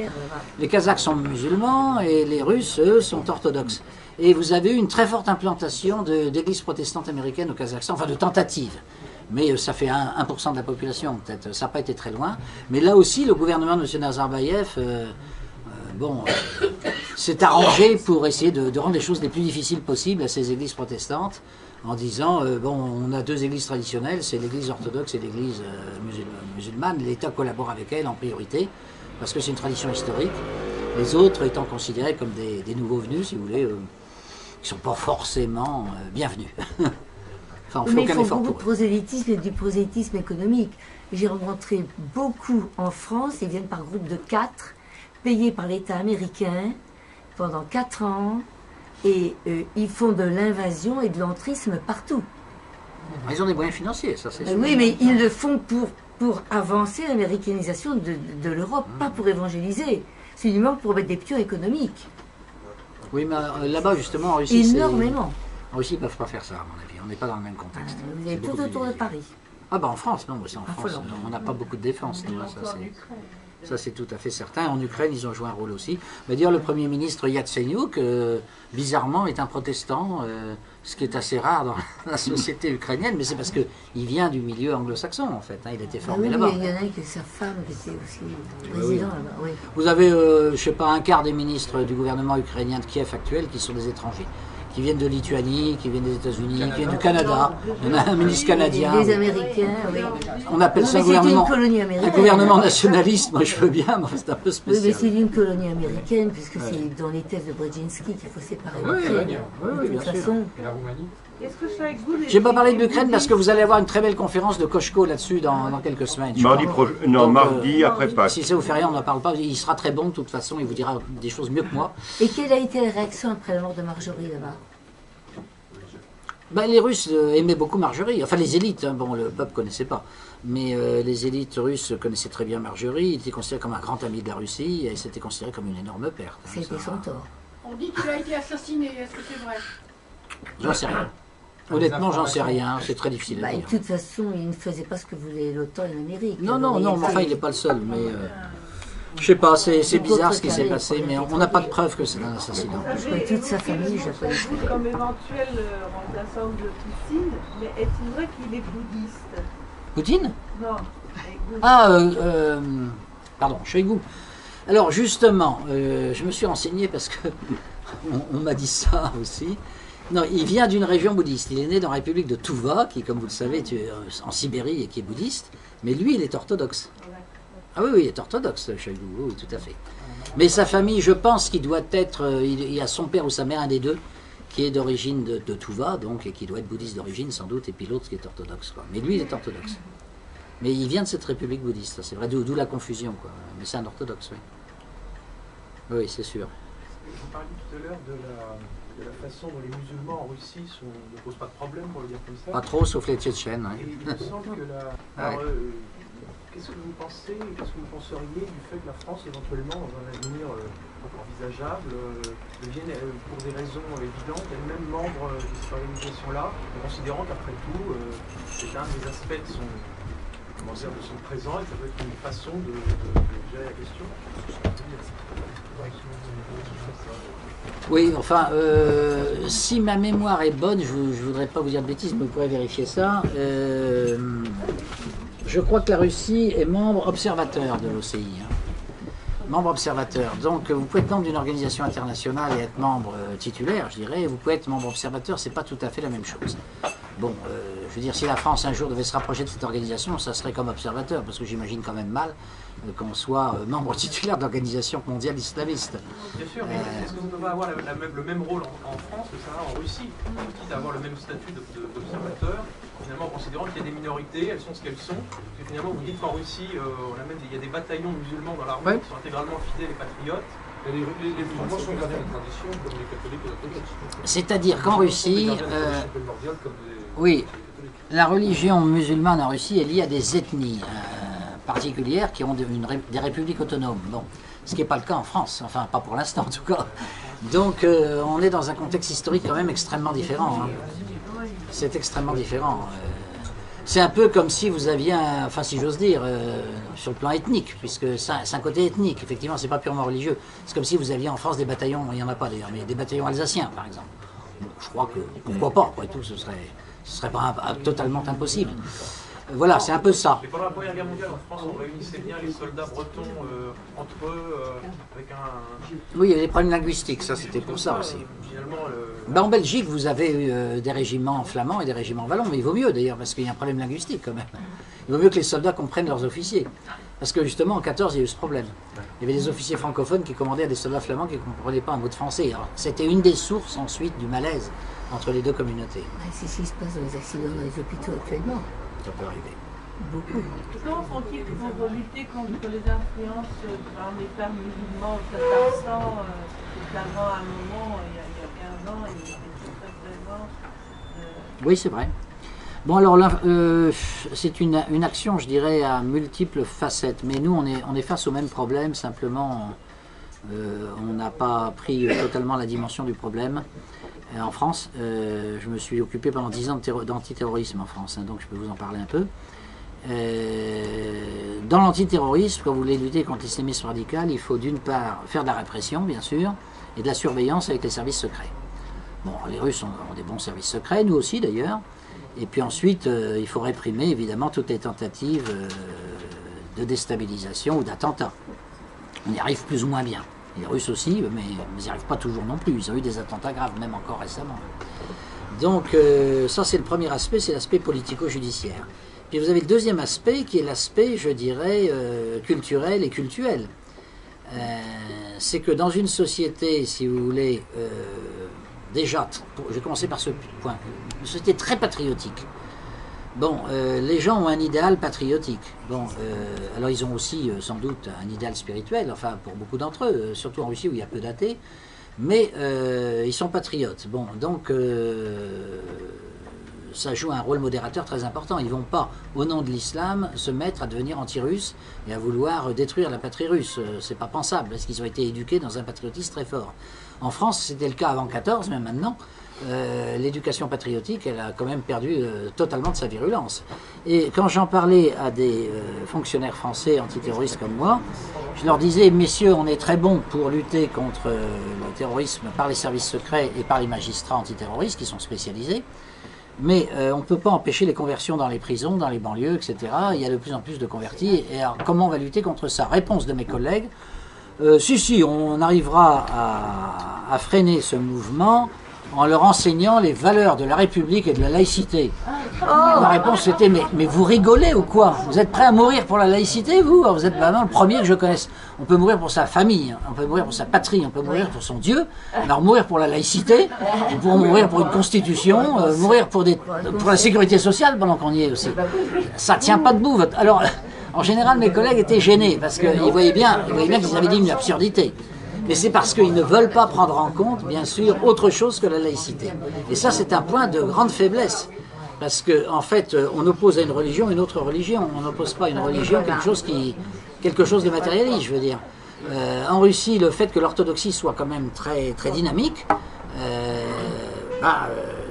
Les Kazakhs sont musulmans et les Russes, eux, sont orthodoxes. Et vous avez eu une très forte implantation d'églises protestantes américaines au Kazakhstan, enfin de tentatives. Mais ça fait 1% de la population, peut-être. Ça n'a pas été très loin. Mais là aussi, le gouvernement de M. Nazarbayev s'est arrangé pour essayer de rendre les choses les plus difficiles possibles à ces églises protestantes, en disant, on a deux églises traditionnelles, c'est l'église orthodoxe et l'église musulmane. L'État collabore avec elles en priorité, parce que c'est une tradition historique. Les autres étant considérés comme des nouveaux venus, si vous voulez, qui ne sont pas forcément bienvenus. Enfin, on fait Mais aucun il faut effort beaucoup de pour eux. prosélytisme et du prosélytisme économique. J'ai rencontré beaucoup en France, ils viennent par groupe de 4, payés par l'État américain pendant 4 ans, et ils font de l'invasion et de l'entrisme partout. Ils ont des moyens financiers, ça c'est sûr. Oui, mais ils le font pour avancer l'américanisation de l'Europe, pas pour évangéliser. C'est uniquement pour mettre des pions économiques. Oui, mais là-bas, justement, en Russie, Énormément. En Russie, ils ne peuvent pas faire ça, à mon avis. On n'est pas dans le même contexte. Vous avez C'est tout beaucoup autour de plus- Paris. Ah bah en France, non, c'est en France. Affolant. On n'a pas beaucoup de défense, nous, hein, ça c'est tout à fait certain. En Ukraine, ils ont joué un rôle aussi. Mais dire le Premier ministre Yatsenyuk, bizarrement, est un protestant, ce qui est assez rare dans la société ukrainienne, mais c'est parce qu'il vient du milieu anglo-saxon, en fait. Hein, il a été Ah formé oui, là-bas. il y en a qui sa femme qui était aussi oui. président là-bas. Oui. Vous avez, je ne sais pas, un quart des ministres du gouvernement ukrainien de Kiev actuel qui sont des étrangers, qui viennent de Lituanie, qui viennent des États-Unis, qui viennent du Canada. On a un ministre canadien. Les Américains, oui. On appelle Oui, ça un mais c'est une gouvernement, colonie un américaine. gouvernement nationaliste. Moi, je veux bien, mais c'est un peu Oui, mais spécial. c'est une colonie américaine, puisque c'est dans les thèses de Brzezinski qu'il faut séparer l'Ukraine. oui, De bien toute sûr. façon, Et la Roumanie? Est-ce que ça existe Je n'ai pas parlé de l'Ukraine parce que vous allez avoir une très belle conférence de Kochko là-dessus dans quelques semaines. je Mardi crois. prochain, non, Donc, mardi après Pâques. Si ça vous fait rien, on n'en parle pas. Il sera très bon de toute façon, il vous dira des choses mieux que moi. et quelle a été la réaction après la mort de Marjorie là-bas? Ben, les Russes aimaient beaucoup Marjorie, enfin les élites, hein. Bon, le peuple ne connaissait pas, mais les élites russes connaissaient très bien Marjorie, il était considéré comme un grand ami de la Russie et c'était considéré comme une énorme perte. hein. C'était Ça, son tort. On dit qu'il a été assassiné, est-ce que c'est vrai? J'en sais rien. Honnêtement, j'en sais rien, c'est très difficile à Bah, de dire. toute façon, il ne faisait pas ce que voulait l'OTAN et l'Amérique. Non, Alors, non, non, mais enfin, il n'est pas le seul, mais je sais pas, c'est bizarre ce qui s'est passé, mais on n'a pas de preuve que c'est un assassinat. Je connais toute sa famille, je la connais très bien. Comme éventuel remplaçant de Poutine, mais est-il vrai qu'il est bouddhiste? Poutine? Non. avec vous. Ah, pardon, Shoigu. Alors justement, je me suis renseigné parce que on m'a dit ça aussi. Non, il vient d'une région bouddhiste. Il est né dans la République de Touva, qui, comme vous le savez, est en Sibérie et qui est bouddhiste. Mais lui, il est orthodoxe. Ah oui, oui, il est orthodoxe, Shoigu, oui, tout à fait. Mais sa famille, je pense qu'il doit être, il y a son père ou sa mère, un des deux, qui est d'origine de Touva, donc, et qui doit être bouddhiste d'origine sans doute, et puis l'autre qui est orthodoxe, quoi. Mais lui, il est orthodoxe. Mais il vient de cette république bouddhiste, c'est vrai, d'où la confusion, quoi. Mais c'est un orthodoxe, oui. Oui, c'est sûr. Vous parliez tout à l'heure de la façon dont les musulmans en Russie ne posent pas de problème, pour le dire comme ça. Pas trop, sauf les Tchétchènes. Et Ouais. il me semble que Ouais. qu'est-ce que vous pensez, qu'est-ce que vous penseriez du fait que la France, éventuellement, dans un avenir envisageable, devienne, pour des raisons évidentes, elle-même membre de cette organisation-là, en considérant qu'après tout, c'est un des aspects de son, comment dire, de son présent, et ça peut être une façon de gérer la question. Oui, enfin, si ma mémoire est bonne, je ne voudrais pas vous dire de bêtises, mais vous pourrez vérifier ça. Je crois que la Russie est membre observateur de l'OCI. Membre observateur. Donc, vous pouvez être membre d'une organisation internationale et être membre titulaire, je dirais. Vous pouvez être membre observateur, c'est pas tout à fait la même chose. Bon, je veux dire, si la France un jour devait se rapprocher de cette organisation, ça serait comme observateur, parce que j'imagine quand même mal qu'on soit membre titulaire de l'organisation mondiale islamiste. Bien sûr, mais est-ce que vous devez avoir le même rôle en France que ça a en Russie, quitte à avoir le même statut d'observateur, finalement en considérant qu'il y a des minorités, elles sont ce qu'elles sont, et finalement vous dites qu'en Russie, il y a des bataillons musulmans dans l'armée qui sont intégralement fidèles et patriotes. Les musulmans sont gardiens de tradition comme les catholiques et les orthodoxes. C'est-à-dire qu'en Russie, oui, la religion musulmane en Russie est liée à des ethnies particulières qui ont des républiques autonomes. Bon, ce qui n'est pas le cas en France, enfin pas pour l'instant en tout cas. Donc on est dans un contexte historique quand même extrêmement différent. Hein. C'est extrêmement différent. C'est un peu comme si vous aviez, enfin si j'ose dire, sur le plan ethnique, puisque c'est un côté ethnique, effectivement, c'est pas purement religieux. C'est comme si vous aviez en France des bataillons, il n'y en a pas d'ailleurs, mais des bataillons alsaciens par exemple. Bon, je crois que, pourquoi pas, après tout, ce serait pas totalement impossible. Voilà, c'est un peu ça. Mais pendant la Première Guerre mondiale, en France, on réunissait bien les soldats bretons entre eux, avec un... Oui, il y a des problèmes linguistiques, ça c'était pour ça aussi. Finalement, en Belgique, vous avez des régiments flamands et des régiments wallons, mais il vaut mieux d'ailleurs, parce qu'il y a un problème linguistique quand même. Il vaut mieux que les soldats comprennent leurs officiers. Parce que justement, en 14, il y a eu ce problème. Il y avait des officiers francophones qui commandaient à des soldats flamands qui ne comprenaient pas un mot de français. C'était une des sources ensuite du malaise entre les deux communautés. C'est ce qui se passe dans les accidents dans les hôpitaux actuellement. Ça peut arriver. Beaucoup. Comment font-ils pour lutter contre les influences par les femmes musulmanes au Kazakhstan, notamment à un moment, il y a 15 ans, il était très présent. Oui, c'est vrai. Bon, alors là, c'est une action, je dirais, à multiples facettes. Mais nous, on est face au même problème, simplement, on n'a pas pris totalement la dimension du problème. En France, je me suis occupé pendant 10 ans d'antiterrorisme en France, hein, donc je peux vous en parler un peu. Dans l'antiterrorisme, quand vous voulez lutter contre l'islamisme radical, il faut d'une part faire de la répression, bien sûr, et de la surveillance avec les services secrets. Bon, les Russes ont des bons services secrets, nous aussi d'ailleurs. Et puis ensuite, il faut réprimer évidemment toutes les tentatives de déstabilisation ou d'attentat. On y arrive plus ou moins bien. Les Russes aussi, mais ils n'y arrivent pas toujours non plus. Ils ont eu des attentats graves, même encore récemment. Donc ça, c'est le premier aspect, c'est l'aspect politico-judiciaire. Puis vous avez le deuxième aspect, qui est l'aspect, je dirais, culturel et cultuel. C'est que dans une société, si vous voulez, déjà, je vais commencer par ce point, une société très patriotique. Bon, les gens ont un idéal patriotique. Bon, alors ils ont aussi sans doute un idéal spirituel, enfin pour beaucoup d'entre eux, surtout en Russie où il y a peu d'athées, mais ils sont patriotes. Bon, donc ça joue un rôle modérateur très important. Ils ne vont pas, au nom de l'islam, se mettre à devenir anti-russes et à vouloir détruire la patrie russe. C'est pas pensable, parce qu'ils ont été éduqués dans un patriotisme très fort. En France, c'était le cas avant 14, mais maintenant, l'éducation patriotique, elle a quand même perdu totalement de sa virulence. Et quand j'en parlais à des fonctionnaires français antiterroristes comme moi, je leur disais, messieurs, on est très bons pour lutter contre le terrorisme par les services secrets et par les magistrats antiterroristes qui sont spécialisés, mais on ne peut pas empêcher les conversions dans les prisons, dans les banlieues, etc. Il y a de plus en plus de convertis. Et alors, comment on va lutter contre ça? Réponse de mes collègues, si, on arrivera à freiner ce mouvement en leur enseignant les valeurs de la République et de la laïcité. Ma réponse était, mais vous rigolez ou quoi? Vous êtes prêts à mourir pour la laïcité, vous? Vous êtes vraiment le premier que je connaisse. On peut mourir pour sa famille, on peut mourir pour sa patrie, on peut mourir pour son Dieu. Alors mourir pour la laïcité, on peut mourir pour une constitution, mourir pour la sécurité sociale pendant qu'on y est aussi. Ça ne tient pas debout. Alors, en général, mes collègues étaient gênés parce qu'ils voyaient bien qu'ils avaient dit une absurdité. Mais c'est parce qu'ils ne veulent pas prendre en compte, bien sûr, autre chose que la laïcité. Et ça, c'est un point de grande faiblesse. Parce qu'en fait, on oppose à une religion une autre religion. On n'oppose pas à une religion quelque chose de matérialiste, je veux dire. En Russie, le fait que l'orthodoxie soit quand même très, très dynamique,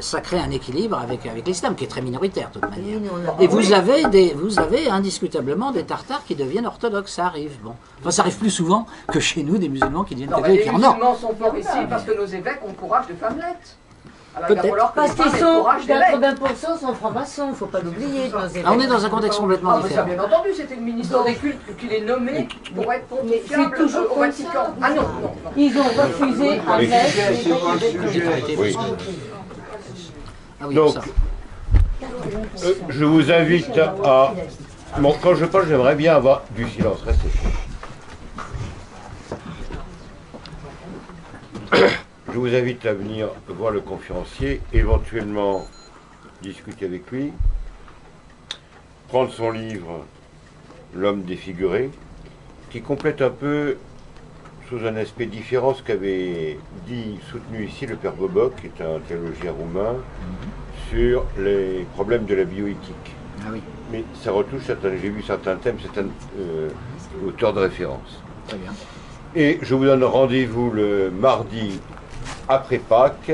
ça crée un équilibre avec l'islam, qui est très minoritaire de toute manière. Et vous avez indiscutablement des Tartares qui deviennent orthodoxes, ça arrive. Bon. Enfin, ça arrive plus souvent que chez nous, des musulmans qui deviennent catholiques. Les musulmans sont forts ici parce que nos évêques encouragent des femmelettes. Peut-être. Parce qu'ils sont 80% sont francs-maçons, il ne faut pas l'oublier. On est dans un contexte complètement différent. Bien entendu, c'était le ministre des cultes qui les nommé pour être pontifiable au Vatican. Ah non, non, non. Ils ont refusé un mec. Donc, je vous invite à... Bon, quand je parle, j'aimerais bien avoir du silence. Restez. Je vous invite à venir voir le conférencier, éventuellement discuter avec lui, prendre son livre « L'homme défiguré », qui complète un peu, sous un aspect différent, ce qu'avait soutenu ici le père Bobok, qui est un théologien roumain, sur les problèmes de la bioéthique. Ah oui. Mais ça retouche j'ai vu certains thèmes, certains auteurs de référence. Très bien. Et je vous donne rendez-vous le mardi après Pâques